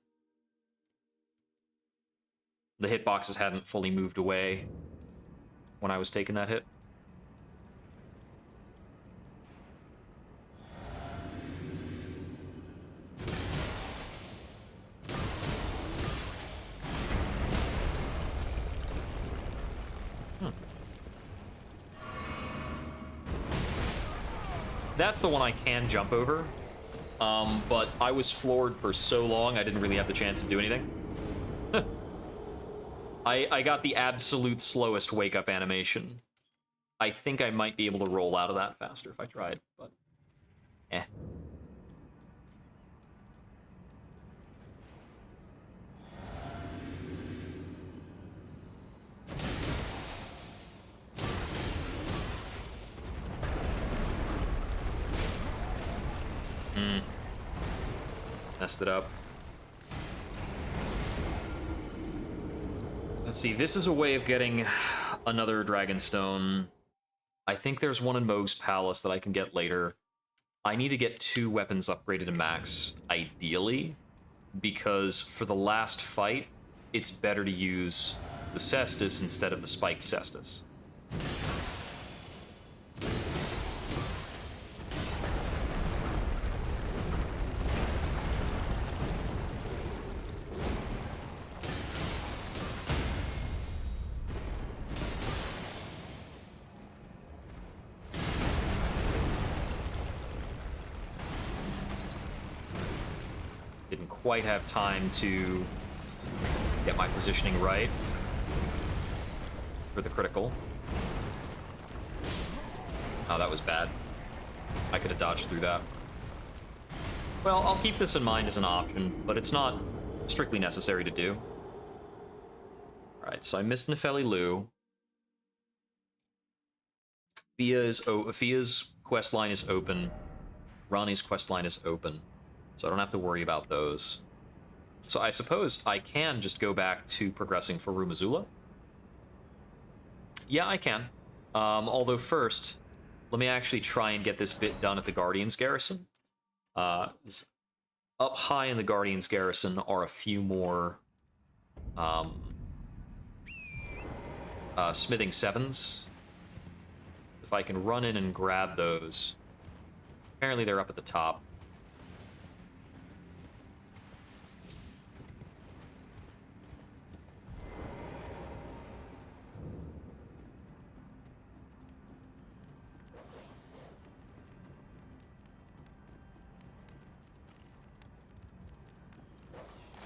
The hitboxes hadn't fully moved away when I was taking that hit. That's the one I can jump over, but I was floored for so long I didn't really have the chance to do anything. I got the absolute slowest wake-up animation. I think I might be able to roll out of that faster if I tried, but eh. Messed it up. Let's see, this is a way of getting another Dragonstone. I think there's one in Moog's Palace that I can get later. I need to get 2 weapons upgraded to max, ideally, because for the last fight, it's better to use the Cestus instead of the spiked Cestus. Didn't quite have time to get my positioning right for the critical. Oh, that was bad. I could have dodged through that. Well, I'll keep this in mind as an option, but it's not strictly necessary to do. Alright, so I missed Nefeli Lu. Fia's quest line is open. Ronnie's quest line is open. So I don't have to worry about those. So I suppose I can just go back to progressing for Rumazula. Yeah, I can. Although first, let me actually try and get this bit done at the Guardian's Garrison. Up high in the Guardian's Garrison are a few more smithing 7s. If I can run in and grab those. Apparently they're up at the top.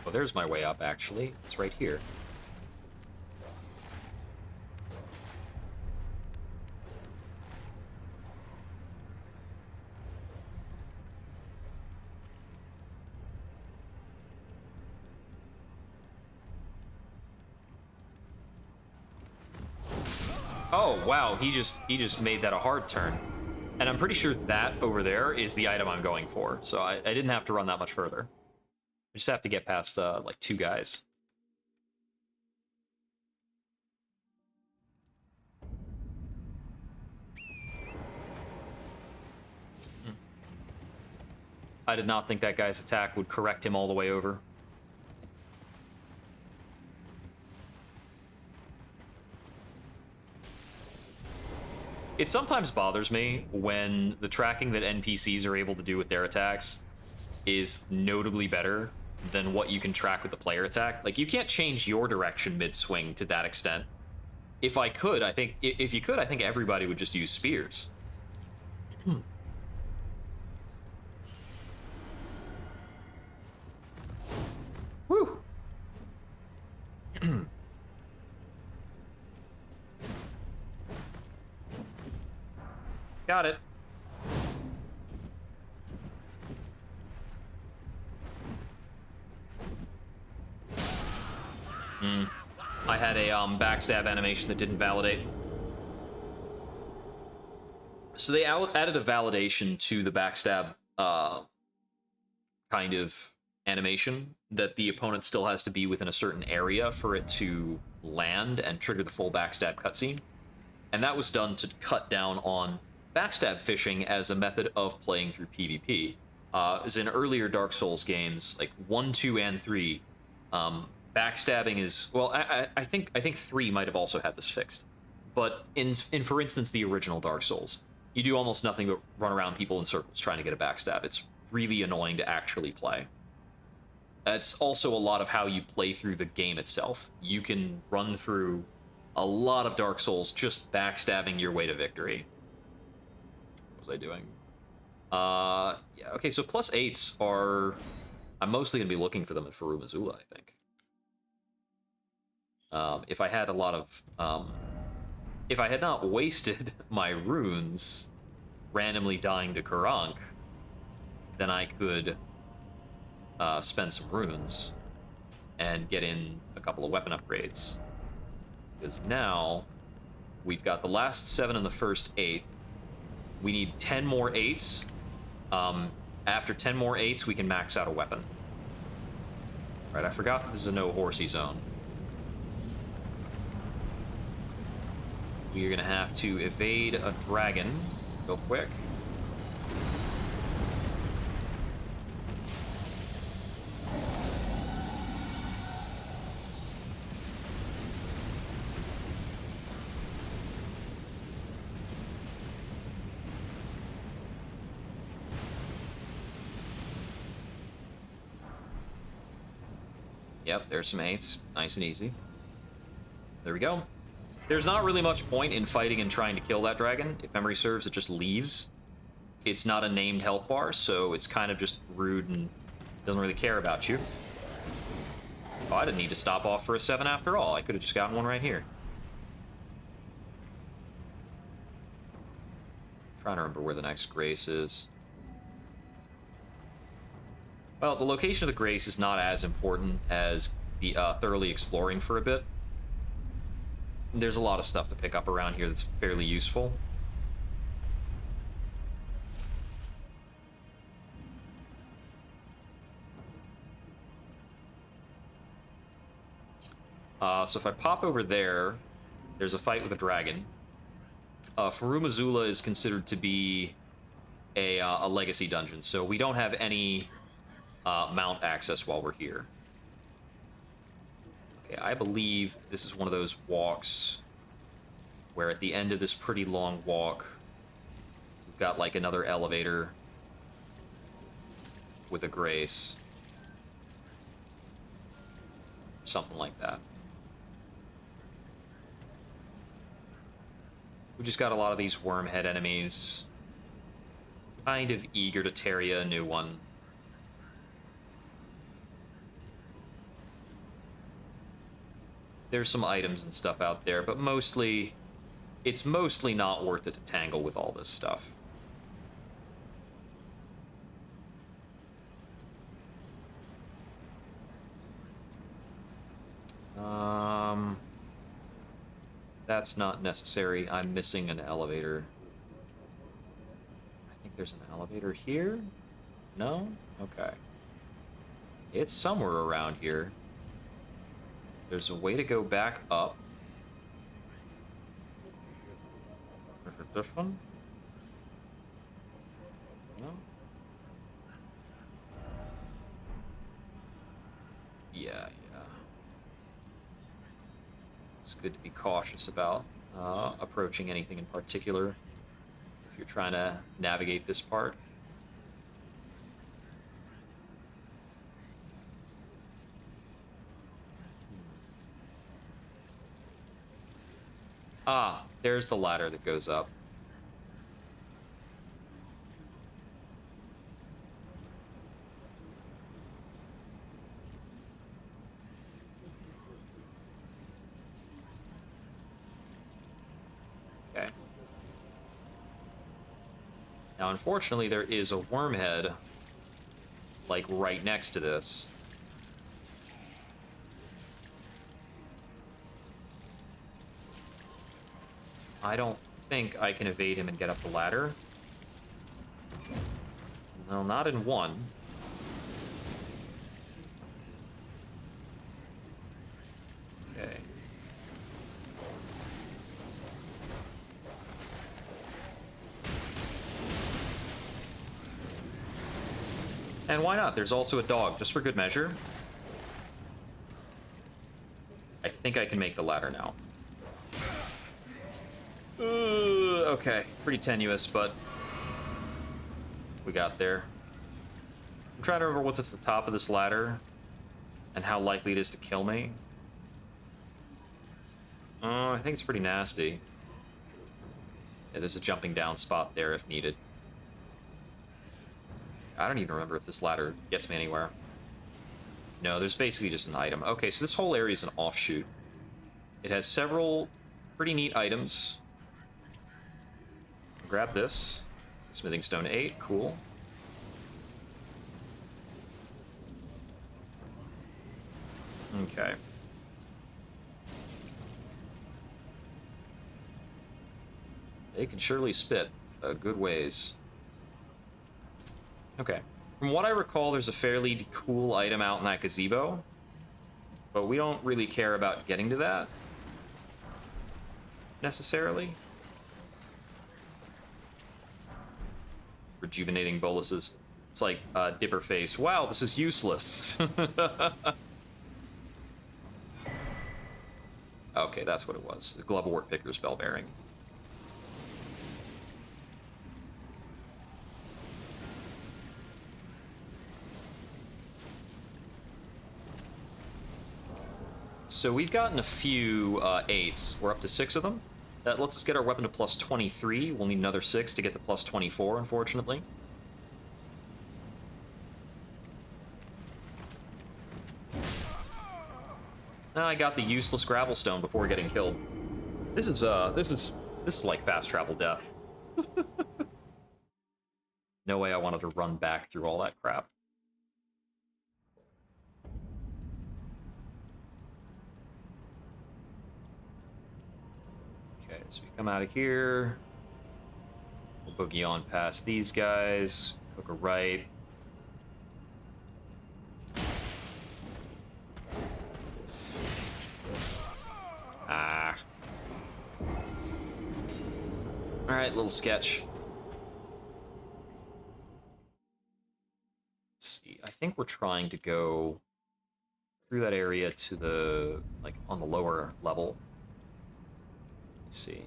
Oh, there's my way up, actually. It's right here. Oh, wow, he just made that a hard turn. And I'm pretty sure that over there is the item I'm going for, so I didn't have to run that much further. I just have to get past, like, 2 guys. I did not think that guy's attack would correct him all the way over. It sometimes bothers me when the tracking that NPCs are able to do with their attacks is notably better than what you can track with the player attack. Like, you can't change your direction mid-swing to that extent. If I could, I think... If you could, I think everybody would just use spears. Woo! Got it. I had a backstab animation that didn't validate. So they added a validation to the backstab kind of animation that the opponent still has to be within a certain area for it to land and trigger the full backstab cutscene. And that was done to cut down on backstab fishing as a method of playing through PvP. As in earlier Dark Souls games, like 1, 2, and 3, backstabbing is... Well, I think 3 might have also had this fixed. But in for instance, the original Dark Souls, you do almost nothing but run around people in circles trying to get a backstab. It's really annoying to actually play. It's also a lot of how you play through the game itself. You can run through a lot of Dark Souls just backstabbing your way to victory. What was I doing? Yeah, okay, so plus 8s are... I'm mostly going to be looking for them in Farum Azula, I think. If I had a lot of... if I had not wasted my runes randomly dying to Karank, then I could spend some runes and get in a couple of weapon upgrades. Because now we've got the last 7 and the first 8. We need 10 more 8s. After 10 more 8s, we can max out a weapon. Right, I forgot that this is a no horsey zone. We're gonna have to evade a dragon real quick. Yep, there's some 8s. Nice and easy. There we go. There's not really much point in fighting and trying to kill that dragon. If memory serves, it just leaves. It's not a named health bar, so it's kind of just rude and doesn't really care about you. Oh, I didn't need to stop off for a 7 after all. I could have just gotten one right here. Trying to remember where the next Grace is. Well, the location of the Grace is not as important as the thoroughly exploring for a bit. There's a lot of stuff to pick up around here that's fairly useful. So if I pop over there, there's a fight with a dragon. Farum Azula is considered to be a legacy dungeon, so we don't have any mount access while we're here. Okay, I believe this is one of those walks where at the end of this pretty long walk, we've got like another elevator with a Grace. Something like that. We just got a lot of these wormhead enemies. Kind of eager to tear you a new one. There's some items and stuff out there, but mostly, it's mostly not worth it to tangle with all this stuff. That's not necessary. I'm missing an elevator. I think there's an elevator here? No? Okay. It's somewhere around here. There's a way to go back up. Is it this one? No? Yeah. It's good to be cautious about approaching anything in particular if you're trying to navigate this part. Ah, there's the ladder that goes up. Okay. Now, unfortunately, there is a wormhead, like, right next to this. I don't think I can evade him and get up the ladder. No, not in one. Okay. And why not? There's also a dog, just for good measure. I think I can make the ladder now. Okay, pretty tenuous, but we got there. I'm trying to remember what's at the top of this ladder and how likely it is to kill me. I think it's pretty nasty. Yeah, there's a jumping down spot there if needed. I don't even remember if this ladder gets me anywhere. No, there's basically just an item. Okay, so this whole area is an offshoot. It has several pretty neat items. Grab this. Smithing stone 8, cool. Okay. They can surely spit a good ways. Okay. From what I recall, there's a fairly cool item out in that gazebo, but we don't really care about getting to that necessarily. Rejuvenating boluses. It's like Dipper face. Wow, this is useless. Okay, that's what it was. The Glovewort Picker's Bell Bearing. So we've gotten a few 8s. We're up to 6 of them. That lets us get our weapon to plus 23. We'll need another 6 to get to plus 24, unfortunately. I got the useless gravel stone before getting killed. This is like fast travel death. No way I wanted to run back through all that crap. Okay, so we come out of here. We'll boogie on past these guys. Hook a right. Ah. Alright, little sketch. Let's see. I think we're trying to go through that area to the, like, on the lower level. Let's see.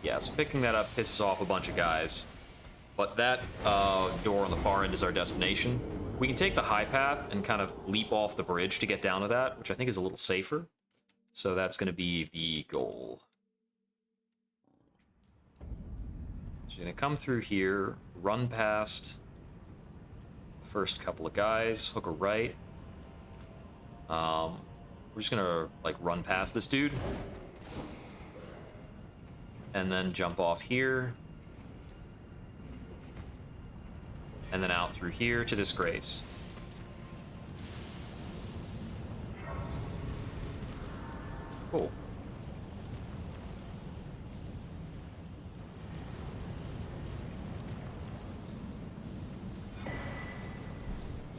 Yeah, so picking that up pisses off a bunch of guys. But that door on the far end is our destination. We can take the high path and kind of leap off the bridge to get down to that, which I think is a little safer. So that's going to be the goal. gonna come through here, run past the first couple of guys, hook a right. We're just gonna like run past this dude. And then jump off here. And then out through here to this grace. Cool.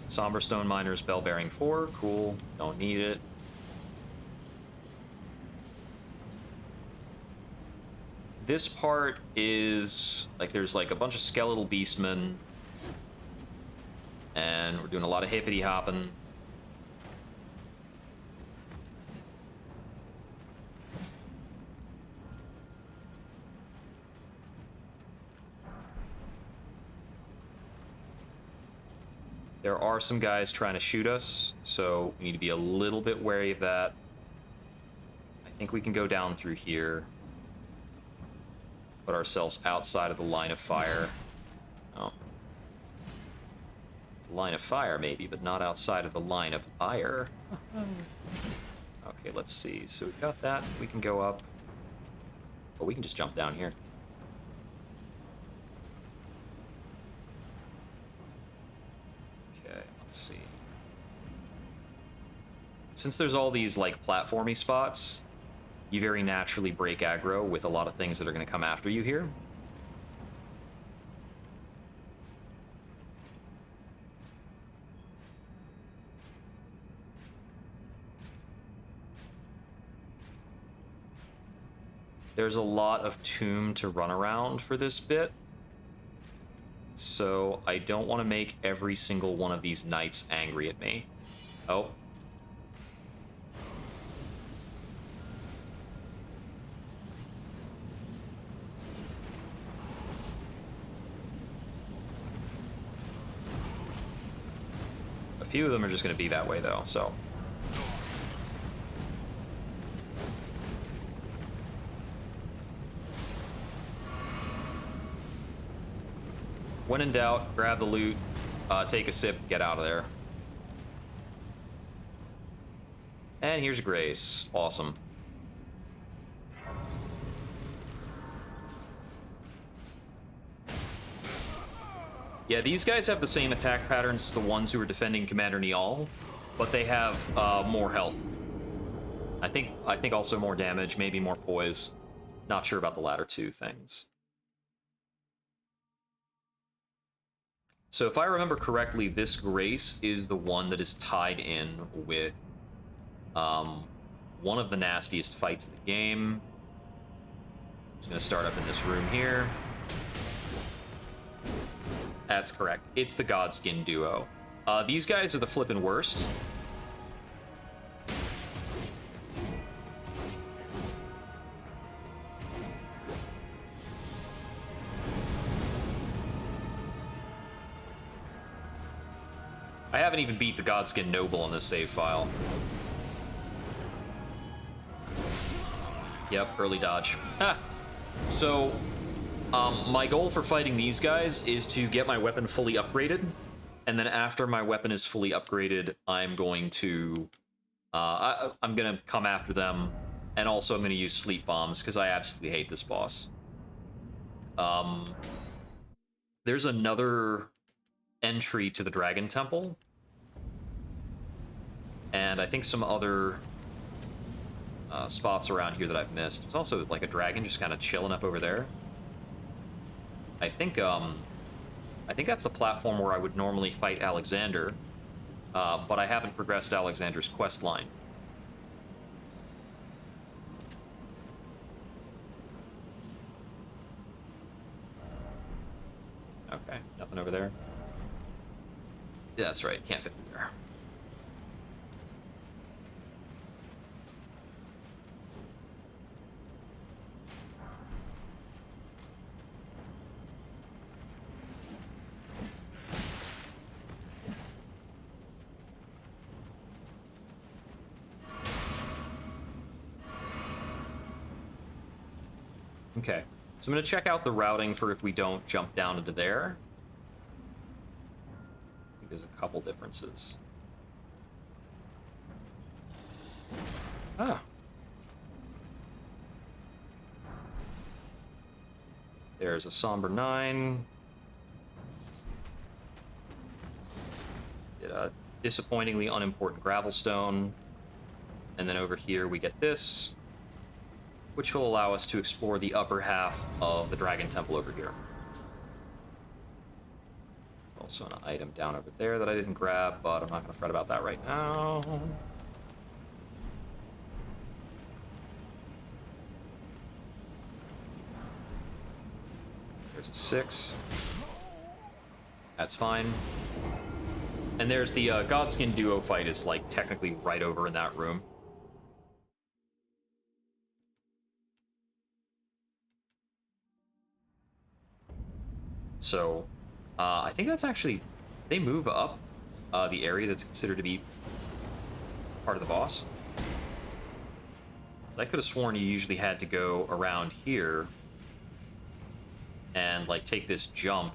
Somber Stone Miners, Bell Bearing 4. Cool. Don't need it. This part is like there's like a bunch of skeletal beastmen. And we're doing a lot of hippity hopping. There are some guys trying to shoot us, so we need to be a little bit wary of that. I think we can go down through here. Put ourselves outside of the line of fire. Oh. The line of fire, maybe, but not outside of the line of fire. Okay, let's see. So we've got that. We can go up. Oh, we can just jump down here. Let's see. Since there's all these like platformy spots, you very naturally break aggro with a lot of things that are going to come after you here. There's a lot of tomb to run around for this bit. So I don't want to make every single one of these knights angry at me. Oh. A few of them are just going to be that way, though, so... When in doubt, grab the loot, take a sip, get out of there. And here's Grace. Awesome. Yeah, these guys have the same attack patterns as the ones who are defending Commander Niall, but they have more health. I think also more damage, maybe more poise. Not sure about the latter two things. So if I remember correctly, this Grace is the one that is tied in with one of the nastiest fights in the game. Just gonna start up in this room here. That's correct. It's the Godskin duo. These guys are the flippin' worst. I haven't even beat the Godskin Noble in this save file. Yep, early dodge. Ah. So, my goal for fighting these guys is to get my weapon fully upgraded, and then after my weapon is fully upgraded, I'm going to... I'm gonna come after them, and also I'm gonna use sleep bombs, because I absolutely hate this boss. There's another entry to the Dragon Temple, and I think some other spots around here that I've missed. There's also like a dragon just kind of chilling up over there. I think that's the platform where I would normally fight Alexander, but I haven't progressed Alexander's quest line. Okay, nothing over there. Yeah, that's right, can't fit through there. Okay. So I'm going to check out the routing for if we don't jump down into there. I think there's a couple differences. Ah. There's a Somber 9. A disappointingly unimportant Gravelstone. And then over here we get this, which will allow us to explore the upper half of the Dragon Temple over here. There's also an item down over there that I didn't grab, but I'm not going to fret about that right now. There's a 6. That's fine. And there's the Godskin duo fight is, like, technically right over in that room. So, I think that's actually... They move up the area that's considered to be part of the boss. I could have sworn you usually had to go around here and, like, take this jump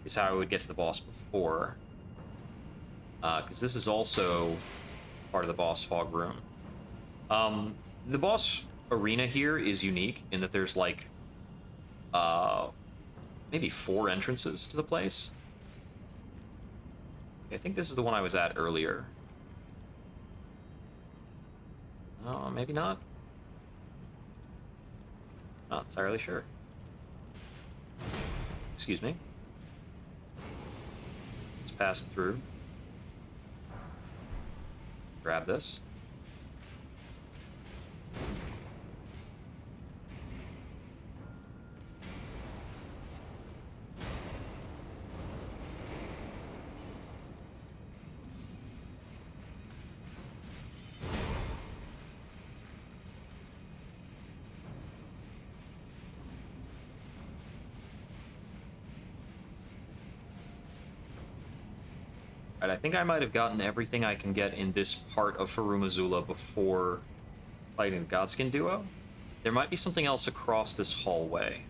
is how I would get to the boss before. Because this is also part of the boss fog room. The boss arena here is unique in that there's, like, maybe 4 entrances to the place. I think this is the one I was at earlier. Oh, maybe not. Not entirely sure. Excuse me. Let's pass through. Grab this. Alright, I think I might have gotten everything I can get in this part of Farumazula before fighting the Godskin duo. There might be something else across this hallway.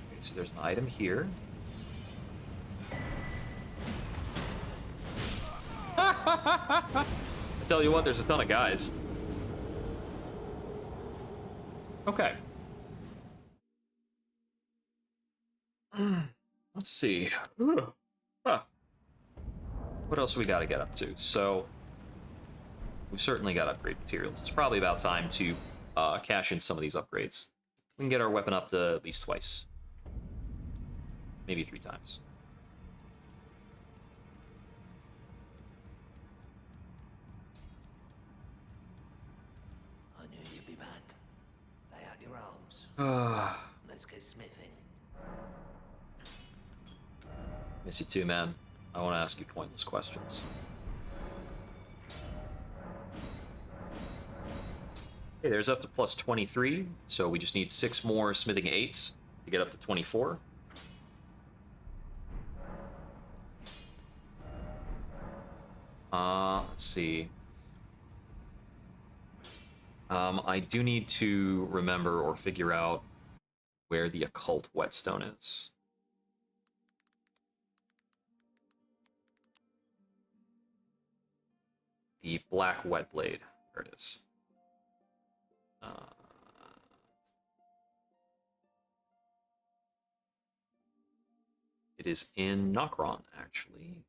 Okay, so there's an item here. I tell you what, there's a ton of guys. Okay. Let's see. Huh. What else we got to get up to? So, we've certainly got upgrade materials. It's probably about time to cash in some of these upgrades. We can get our weapon up to at least twice. Maybe 3 times. I knew you'd be back. Lay out your arms. Let's get smithing. Miss you too, man. I want to ask you pointless questions. Okay, there's up to plus 23, so we just need 6 more smithing 8s to get up to 24. Let's see. I do need to remember or figure out where the occult whetstone is. The black wet blade. There it is. It is in Nokron, actually.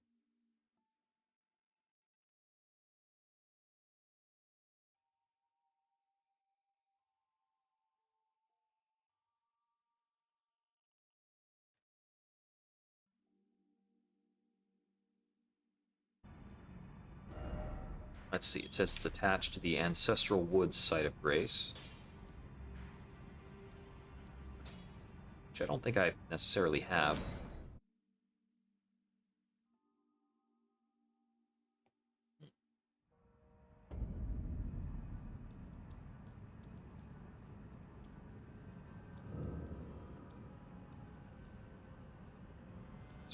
Let's see, it says it's attached to the Ancestral Woods Site of Grace. Which I don't think I necessarily have.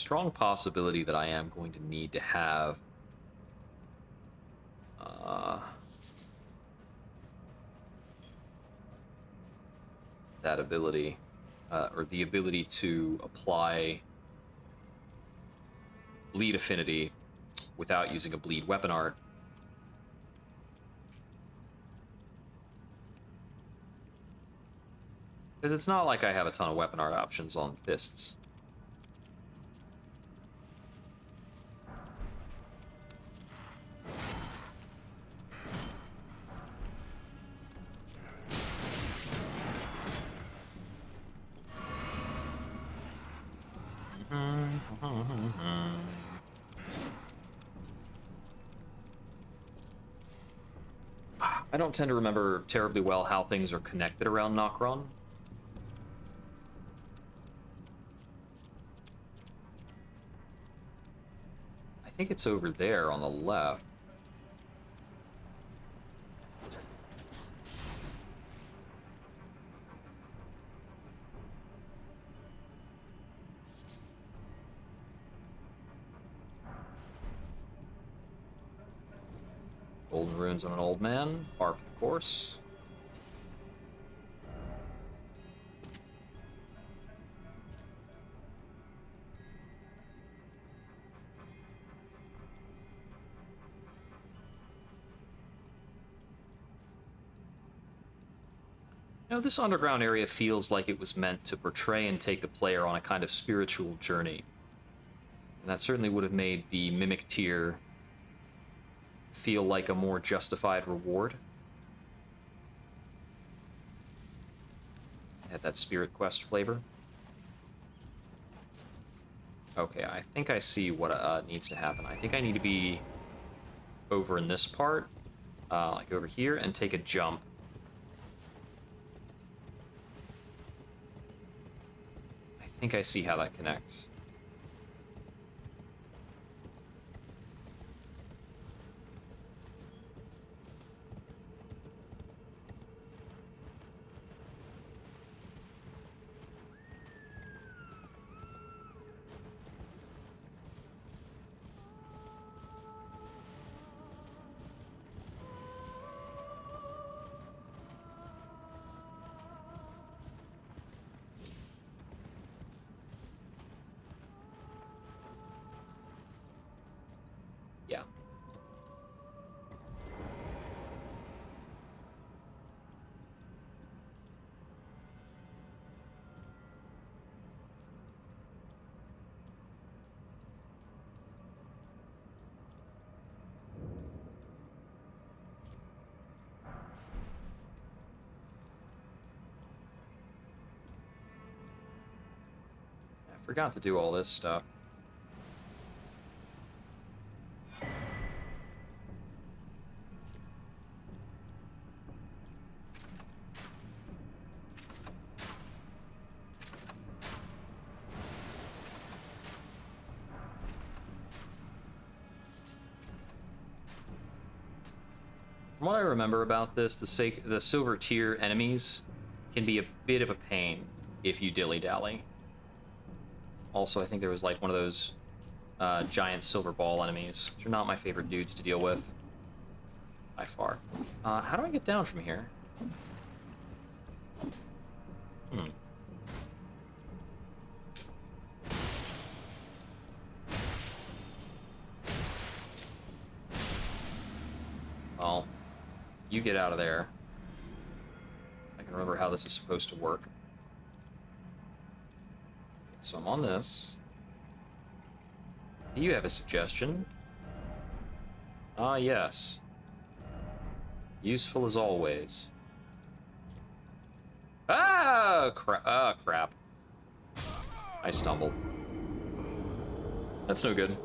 strong possibility that I am going to need to have that ability, or the ability to apply bleed affinity without using a bleed weapon art. Because it's not like I have a ton of weapon art options on fists. I don't tend to remember terribly well how things are connected around Nokron. I think it's over there on the left. Golden runes on an old man. Barf, of course. You know, this underground area feels like it was meant to portray and take the player on a kind of spiritual journey. And that certainly would have made the Mimic tier feel like a more justified reward. Had that Spirit Quest flavor. Okay, I think I see what needs to happen. I think I need to be over in this part, like over here, and take a jump. I think I see how that connects. Yeah. I forgot to do all this stuff. From what I remember about this, the silver tier enemies can be a bit of a pain if you dilly-dally. Also, I think there was like one of those giant silver ball enemies, which are not my favorite dudes to deal with, by far. How do I get down from here? Well, you get out of there. I can remember how this is supposed to work. So I'm on this. Do you have a suggestion? Ah, yes. Useful as always. Ah, crap. I stumbled. That's no good.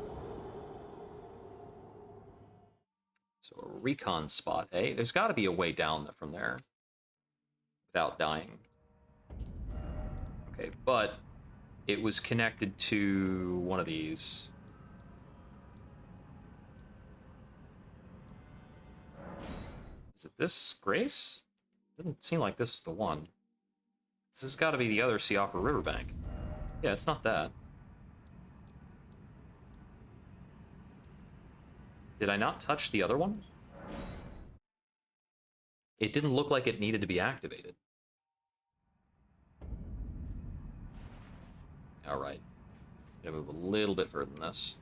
So a recon spot, eh? There's got to be a way down from there without dying. Okay, but it was connected to one of these. Is it this Grace? Doesn't seem like this is the one. This has got to be the other Siofra Riverbank. Yeah, it's not that. Did I not touch the other one? It didn't look like it needed to be activated. All right. Gonna move a little bit further than this.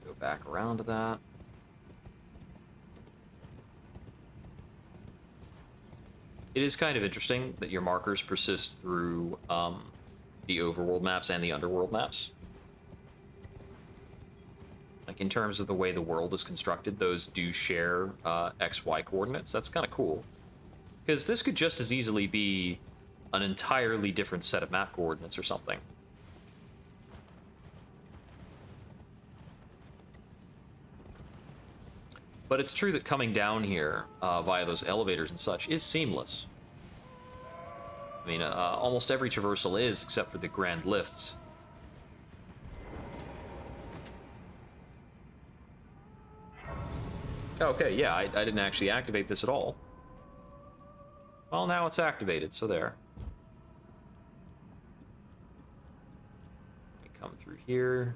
Go back around to that. It is kind of interesting that your markers persist through the overworld maps and the underworld maps. Like, in terms of the way the world is constructed, those do share XY coordinates. That's kind of cool. Because this could just as easily be an entirely different set of map coordinates or something. But it's true that coming down here via those elevators and such is seamless. I mean, almost every traversal is, except for the grand lifts. Okay, yeah, I didn't actually activate this at all. Well, now it's activated, so there. Let me come through here.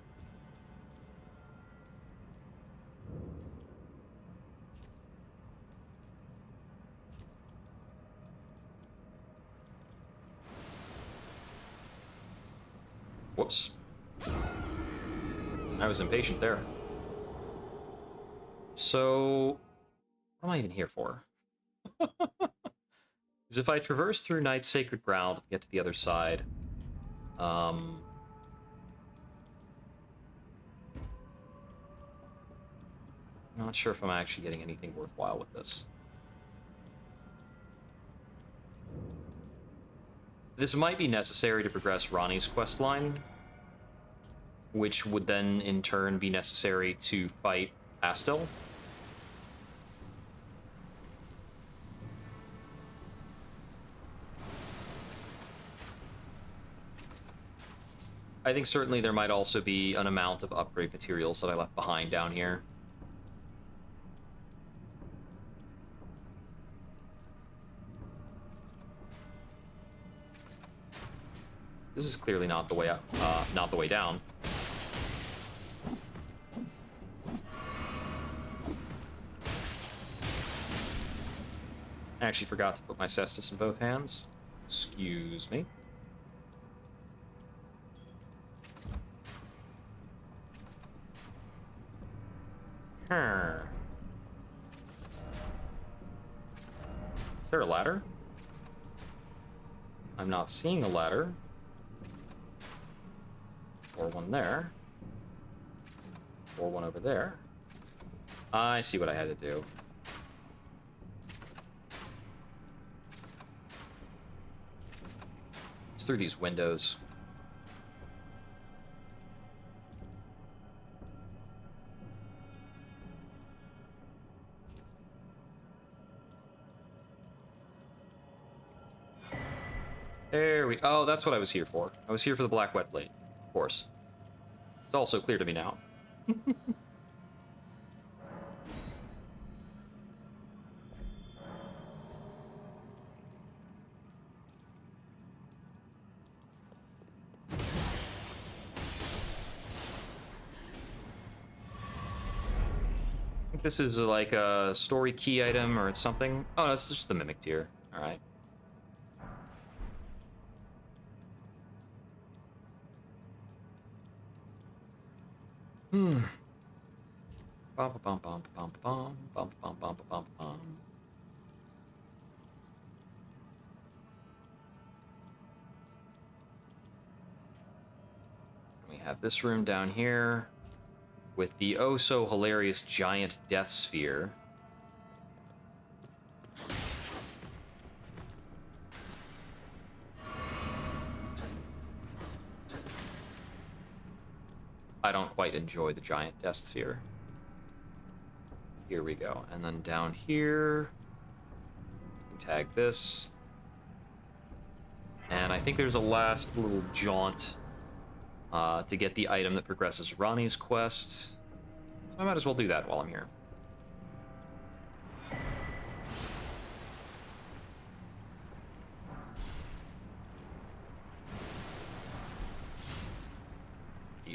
Whoops. I was impatient there. So, what am I even here for? Because if I traverse through Night's Sacred Ground to get to the other side, not sure if I'm actually getting anything worthwhile with this. This might be necessary to progress Ronnie's questline, which would then in turn be necessary to fight Astel. I think certainly there might also be an amount of upgrade materials that I left behind down here. This is clearly not the way up, not the way down. I actually forgot to put my cestus in both hands. Excuse me. Is there a ladder? I'm not seeing a ladder. Or one there. Or one over there. I see what I had to do. It's through these windows. There we... Oh, that's what I was here for. I was here for the Black Wet Blade, of course. It's also clear to me now. I think this is like a story key item or it's something. Oh, that's just the Mimic Tear. All right. Hmm. Bum bum bum bum bum bum bum bum bum bum. We have this room down here with the oh so hilarious giant death sphere. I don't quite enjoy the giant death sphere. Here we go. And then down here, we can tag this. And I think there's a last little jaunt to get the item that progresses Ronnie's quest. I might as well do that while I'm here.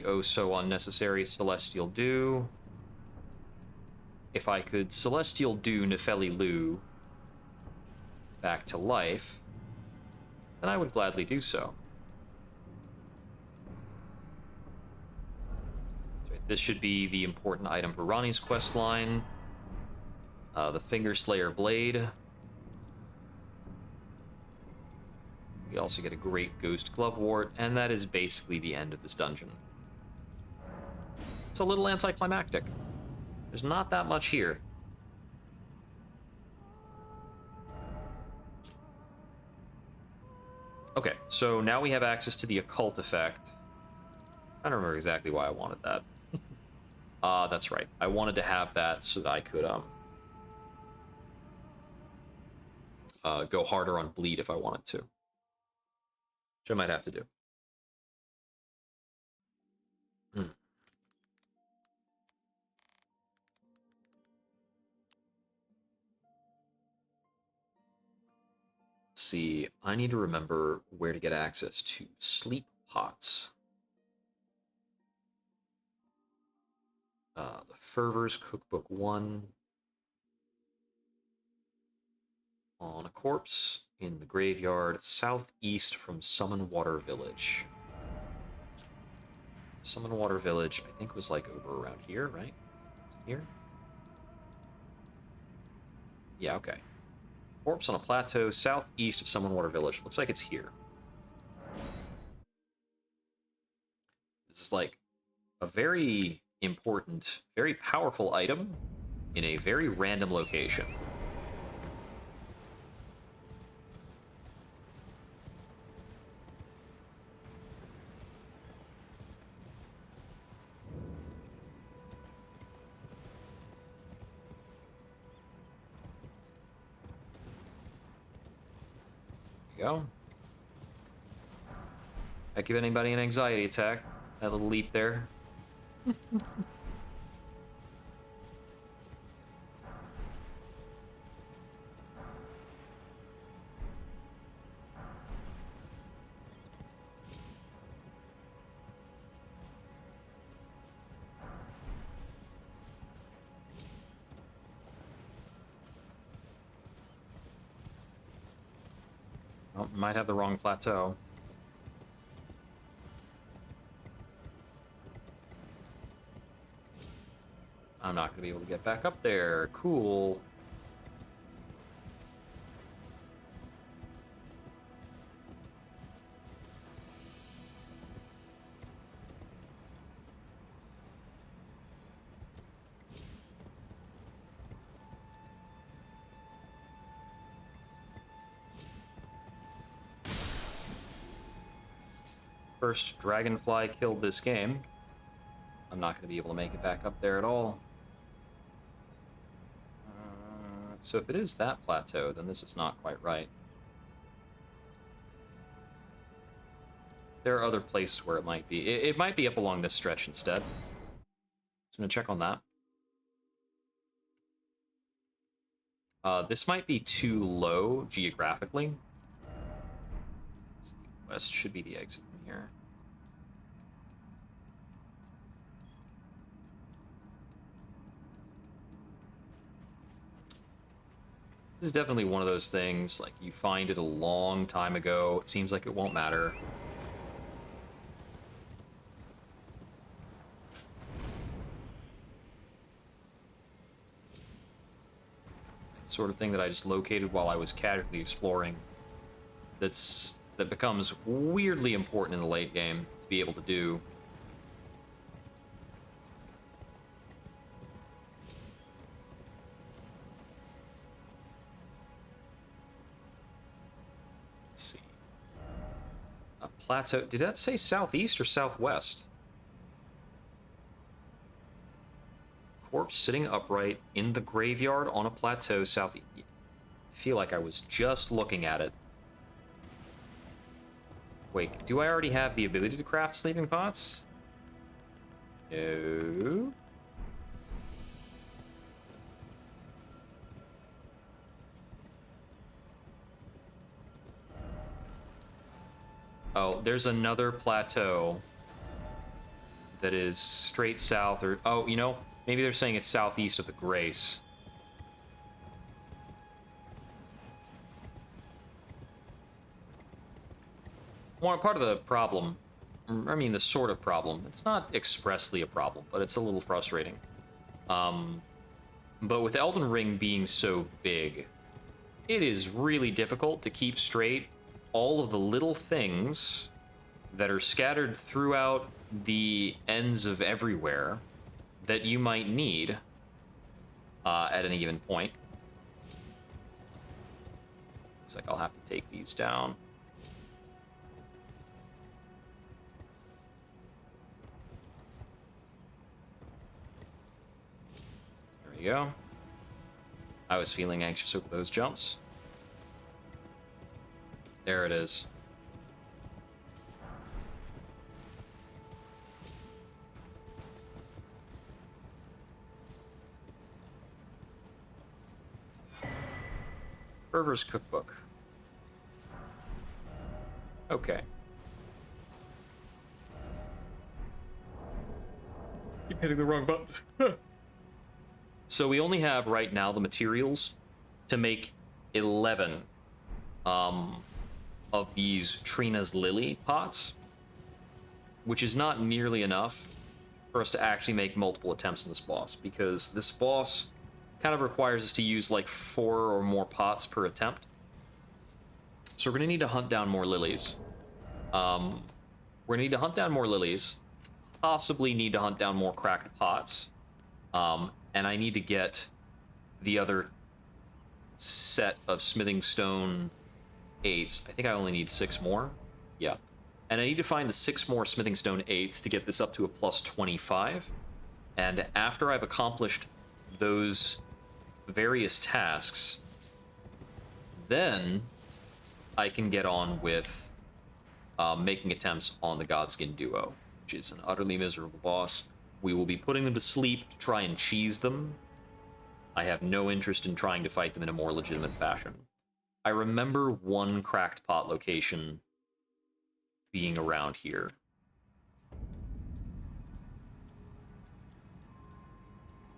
oh so unnecessary Celestial Dew. If I could Celestial Dew Nefeli Lu back to life, then I would gladly do so. This should be the important item for Ronnie's quest line. The Finger Slayer Blade. We also get a great Ghost Glovewort, and that is basically the end of this dungeon. It's a little anticlimactic. There's not that much here. Okay, so now we have access to the occult effect. I don't remember exactly why I wanted that. That's right. I wanted to have that so that I could go harder on bleed if I wanted to. Which I might have to do. Let's see. I need to remember where to get access to sleep pots. The Fervor's Cookbook 1. On a corpse in the graveyard southeast from Summonwater Village. Summonwater Village, I think, was like over around here, right? Here? Yeah, okay. Corpse on a plateau southeast of Summonwater Village. Looks like it's here. This is like a very important, very powerful item in a very random location. Go. That give anybody an anxiety attack. That little leap there. Oh, might have the wrong plateau. I'm not going to be able to get back up there. Cool. First dragonfly killed this game. I'm not going to be able to make it back up there at all. So if it is that plateau, then this is not quite right. There are other places where it might be. It might be up along this stretch instead. So I'm going to check on that. This might be too low geographically. West should be the exit from here. This is definitely one of those things, like, you find it a long time ago, it seems like it won't matter. Sort of thing that I just located while I was casually exploring. That becomes weirdly important in the late game to be able to do. Let's see. A plateau. Did that say southeast or southwest? Corpse sitting upright in the graveyard on a plateau southeast. I feel like I was just looking at it. Wait, do I already have the ability to craft sleeping pots? No. Oh, there's another plateau that is straight south, or... Oh, you know, maybe they're saying it's southeast of the Grace. Well, part of the problem, I mean, the sort of problem, it's not expressly a problem, but it's a little frustrating. But with Elden Ring being so big, it is really difficult to keep straight all of the little things that are scattered throughout the ends of everywhere that you might need at any given point. Looks like I'll have to take these down. There we go. I was feeling anxious over those jumps. There it is. Fervor's Cookbook. Okay. Keep hitting the wrong buttons. So we only have right now the materials to make 11 of these Trina's Lily pots, which is not nearly enough for us to actually make multiple attempts on this boss, because this boss kind of requires us to use like 4 or more pots per attempt. So we're gonna need to hunt down more lilies. We're gonna need to hunt down more lilies, possibly need to hunt down more cracked pots, and I need to get the other set of smithing stone 8s. I think I only need 6 more. Yeah. And I need to find the 6 more smithing stone 8s to get this up to a plus 25. And after I've accomplished those various tasks, then I can get on with making attempts on the Godskin duo, which is an utterly miserable boss. We will be putting them to sleep to try and cheese them. I have no interest in trying to fight them in a more legitimate fashion. I remember one cracked pot location being around here.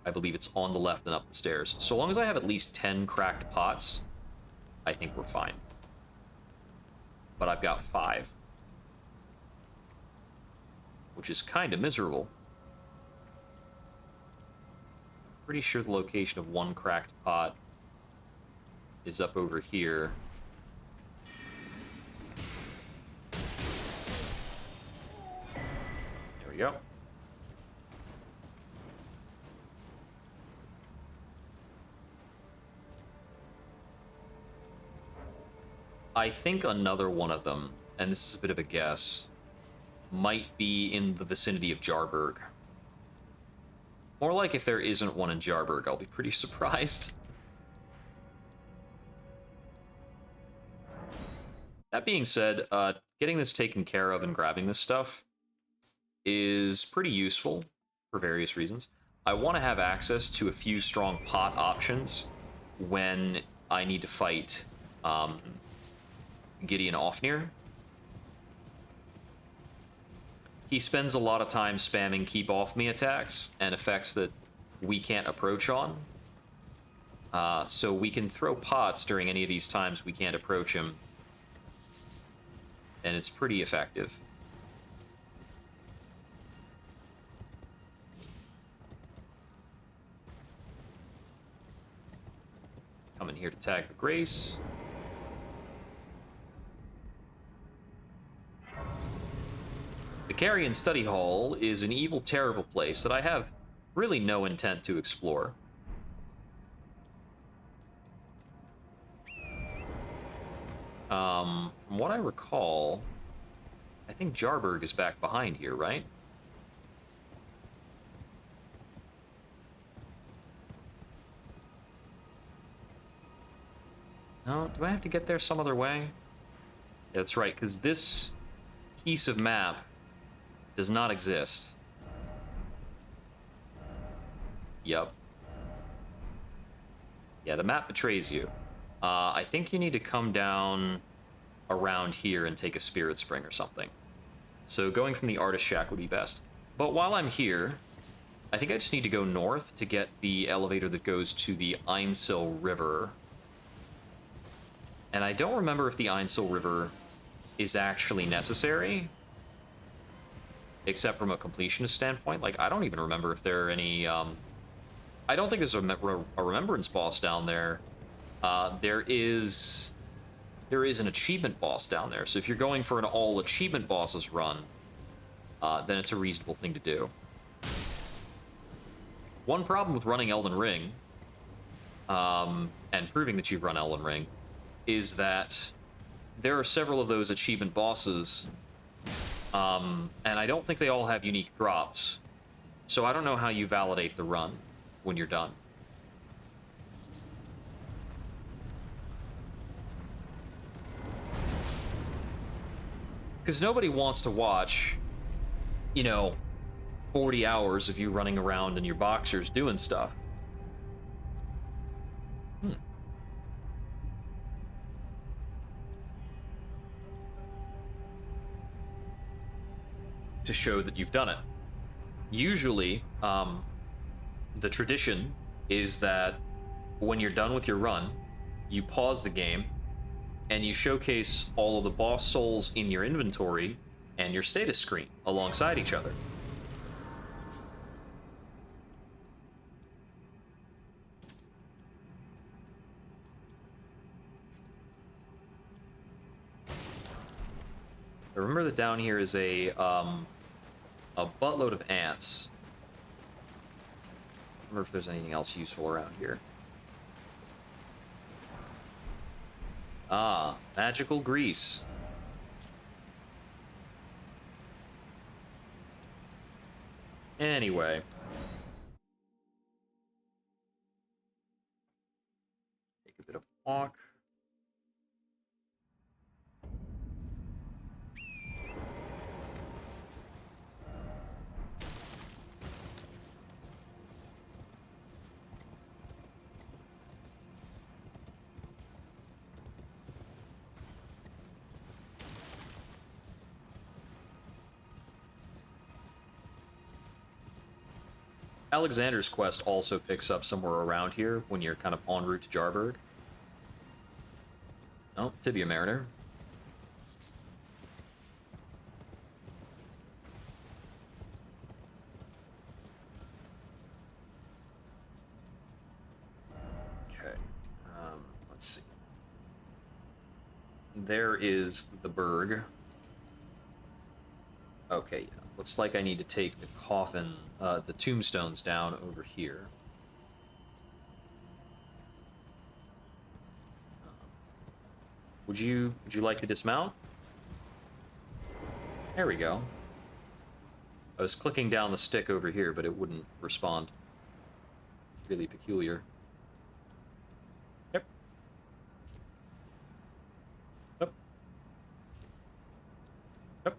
I believe it's on the left and up the stairs. So long as I have at least 10 cracked pots, I think we're fine. But I've got 5. Which is kind of miserable. Pretty sure the location of one cracked pot is up over here. There we go. I think another one of them, and this is a bit of a guess, might be in the vicinity of Jarburg. More like if there isn't one in Jarburg, I'll be pretty surprised. That being said, getting this taken care of and grabbing this stuff is pretty useful for various reasons. I want to have access to a few strong pot options when I need to fight Gideon Ofnir. He spends a lot of time spamming keep off me attacks and effects that we can't approach on. So we can throw pots during any of these times we can't approach him. And it's pretty effective. Come in here to tag the Grace. The Carrion Study Hall is an evil, terrible place that I have really no intent to explore. From what I recall, I think Jarburg is back behind here, right? No, do I have to get there some other way? Yeah, that's right, because this piece of map does not exist. Yep. Yeah, the map betrays you. I think you need to come down around here and take a Spirit Spring or something. So going from the Artist Shack would be best. But while I'm here, I think I just need to go north to get the elevator that goes to the Einsil River. And I don't remember if the Einsil River is actually necessary, except from a completionist standpoint. Like, I don't even remember if there are any, I don't think there's a remembrance boss down there. There is an achievement boss down there, so if you're going for an all achievement bosses run, then it's a reasonable thing to do. One problem with running Elden Ring, and proving that you've run Elden Ring, is that there are several of those achievement bosses, and I don't think they all have unique drops, so I don't know how you validate the run when you're done. Because nobody wants to watch, you know, 40 hours of you running around in your boxers doing stuff. To show that you've done it. Usually, the tradition is that when you're done with your run, you pause the game and you showcase all of the boss souls in your inventory and your status screen alongside each other. Remember that down here is a buttload of ants. I wonder if there's anything else useful around here. Ah, magical grease. Anyway. Take a bit of a walk. Alexander's quest also picks up somewhere around here when you're kind of en route to Jarburg. Oh, Tibia Mariner. Okay. Let's see. There is the Berg. Okay, yeah. Looks like I need to take the coffin, the tombstones down over here. Would you like to dismount? There we go. I was clicking down the stick over here, but it wouldn't respond. Really peculiar. Yep. Yep. Yep.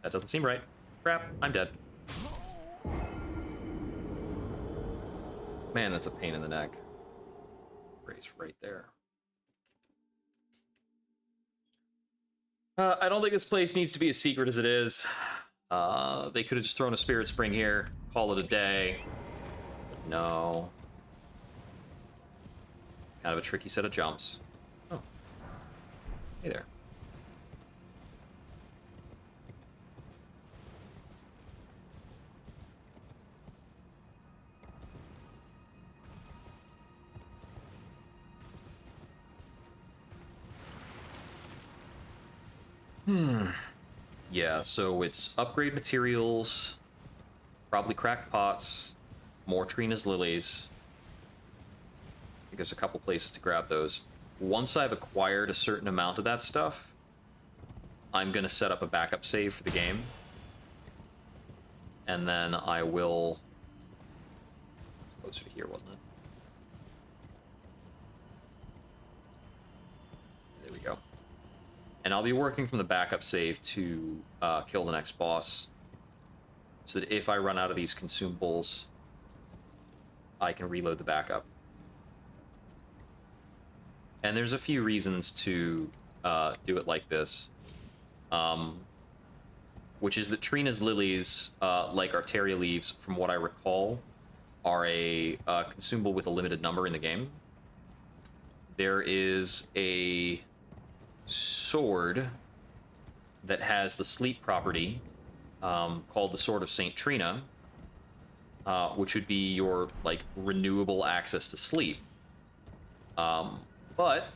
That doesn't seem right. Crap, I'm dead. Man, that's a pain in the neck. Race right there. I don't think this place needs to be as secret as it is. They could have just thrown a spirit spring here, call it a day. But no. It's kind of a tricky set of jumps. Oh. Hey there. Yeah, so it's upgrade materials, probably cracked pots, more Trina's lilies. I think there's a couple places to grab those. Once I've acquired a certain amount of that stuff, I'm going to set up a backup save for the game. And then I will... Closer to here, wasn't it? There we go. And I'll be working from the backup save to kill the next boss, so that if I run out of these consumables, I can reload the backup. And there's a few reasons to do it like this. which is that Trina's lilies, like Arteria leaves, from what I recall, are a consumable with a limited number in the game. There is a sword that has the sleep property called the Sword of Saint Trina, which would be your like renewable access to sleep. But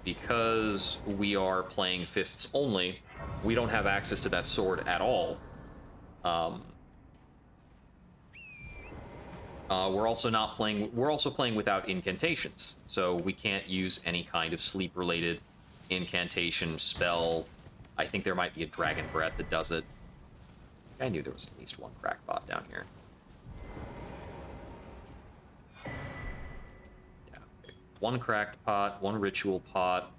because we are playing fists only, we don't have access to that sword at all. We're also not playing. We're also playing without incantations, so we can't use any kind of sleep-related incantation spell. I think there might be a dragon breath that does it. I knew there was at least one crackpot down here. Yeah, okay. One cracked pot, one ritual pot.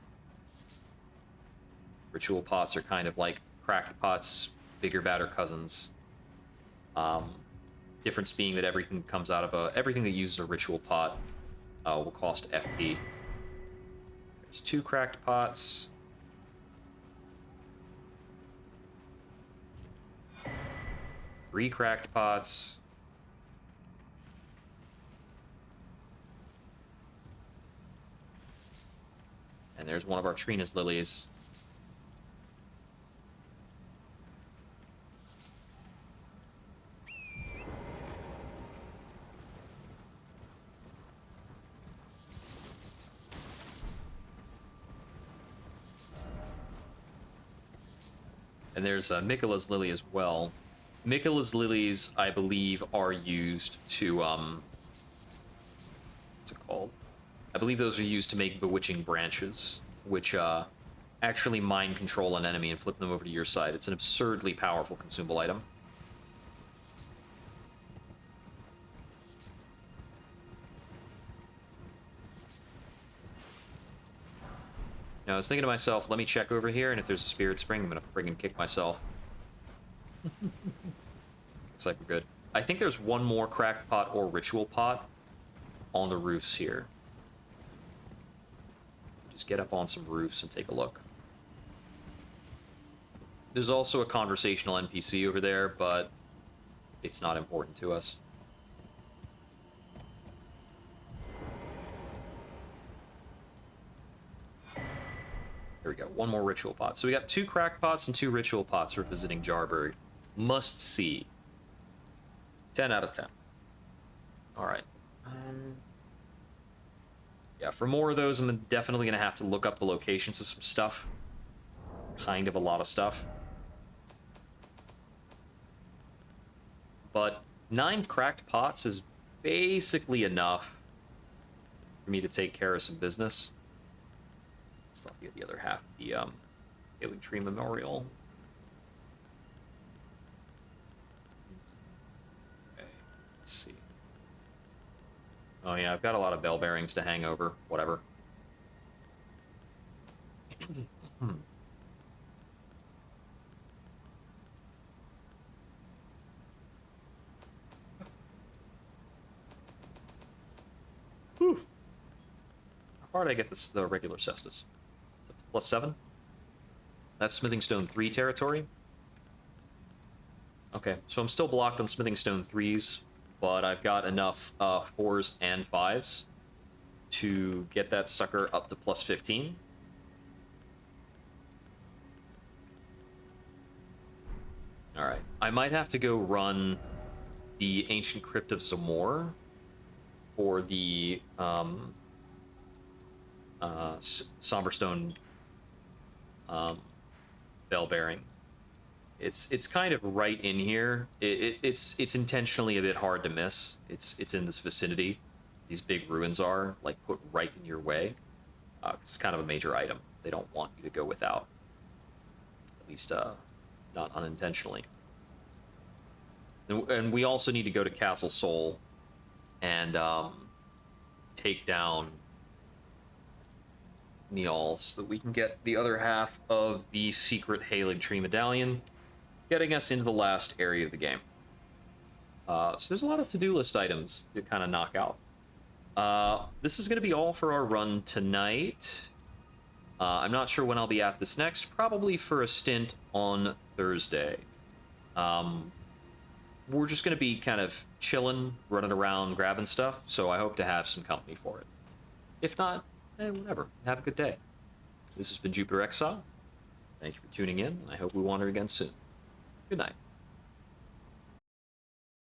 Ritual pots are kind of like cracked pots, bigger, badder cousins. Difference being that everything comes out of everything that uses a ritual pot will cost FP. There's 2 cracked pots. 3 cracked pots. And there's one of our Trina's lilies. And there's Mikola's lily as well. Mikola's lilies, I believe, are used to, what's it called? I believe those are used to make bewitching branches, which actually mind control an enemy and flip them over to your side. It's an absurdly powerful consumable item. Now, I was thinking to myself, let me check over here, and if there's a spirit spring, I'm gonna friggin' kick myself. Looks like we're good. I think there's one more cracked pot or ritual pot on the roofs here. Just get up on some roofs and take a look. There's also a conversational NPC over there, but it's not important to us. There we go, one more ritual pot. So we got 2 crack pots and 2 ritual pots for visiting Jarberg. Must see. 10 out of 10. All right. Yeah, for more of those, I'm definitely going to have to look up the locations of some stuff. Kind of a lot of stuff. But 9 cracked pots is basically enough for me to take care of some business. Still have to get the other half of the Healing Tree Memorial. Okay, let's see. Oh yeah, I've got a lot of bell bearings to hang over. Whatever. Whew. How far did I get this, the regular cestus? +7? That's Smithing Stone 3 territory. Okay, so I'm still blocked on Smithing Stone 3s, but I've got enough 4s and 5s to get that sucker up to +15. Alright, I might have to go run the Ancient Crypt of Zamor for the Somberstone bell bearing. It's kind of right in here. It's intentionally a bit hard to miss. It's in this vicinity. These big ruins are like put right in your way. It's kind of a major item. They don't want you to go without. At least not unintentionally. And we also need to go to Castle Sol and take down Niall so that we can get the other half of the secret Halig Tree Medallion, getting us into the last area of the game. So there's a lot of to-do list items to kind of knock out. This is going to be all for our run tonight. I'm not sure when I'll be at this next. Probably for a stint on Thursday. We're just going to be kind of chilling, running around, grabbing stuff, so I hope to have some company for it. If not, whatever. Have a good day. This has been Jupiter Exile. Thank you for tuning in, and I hope we wander again soon. Good night.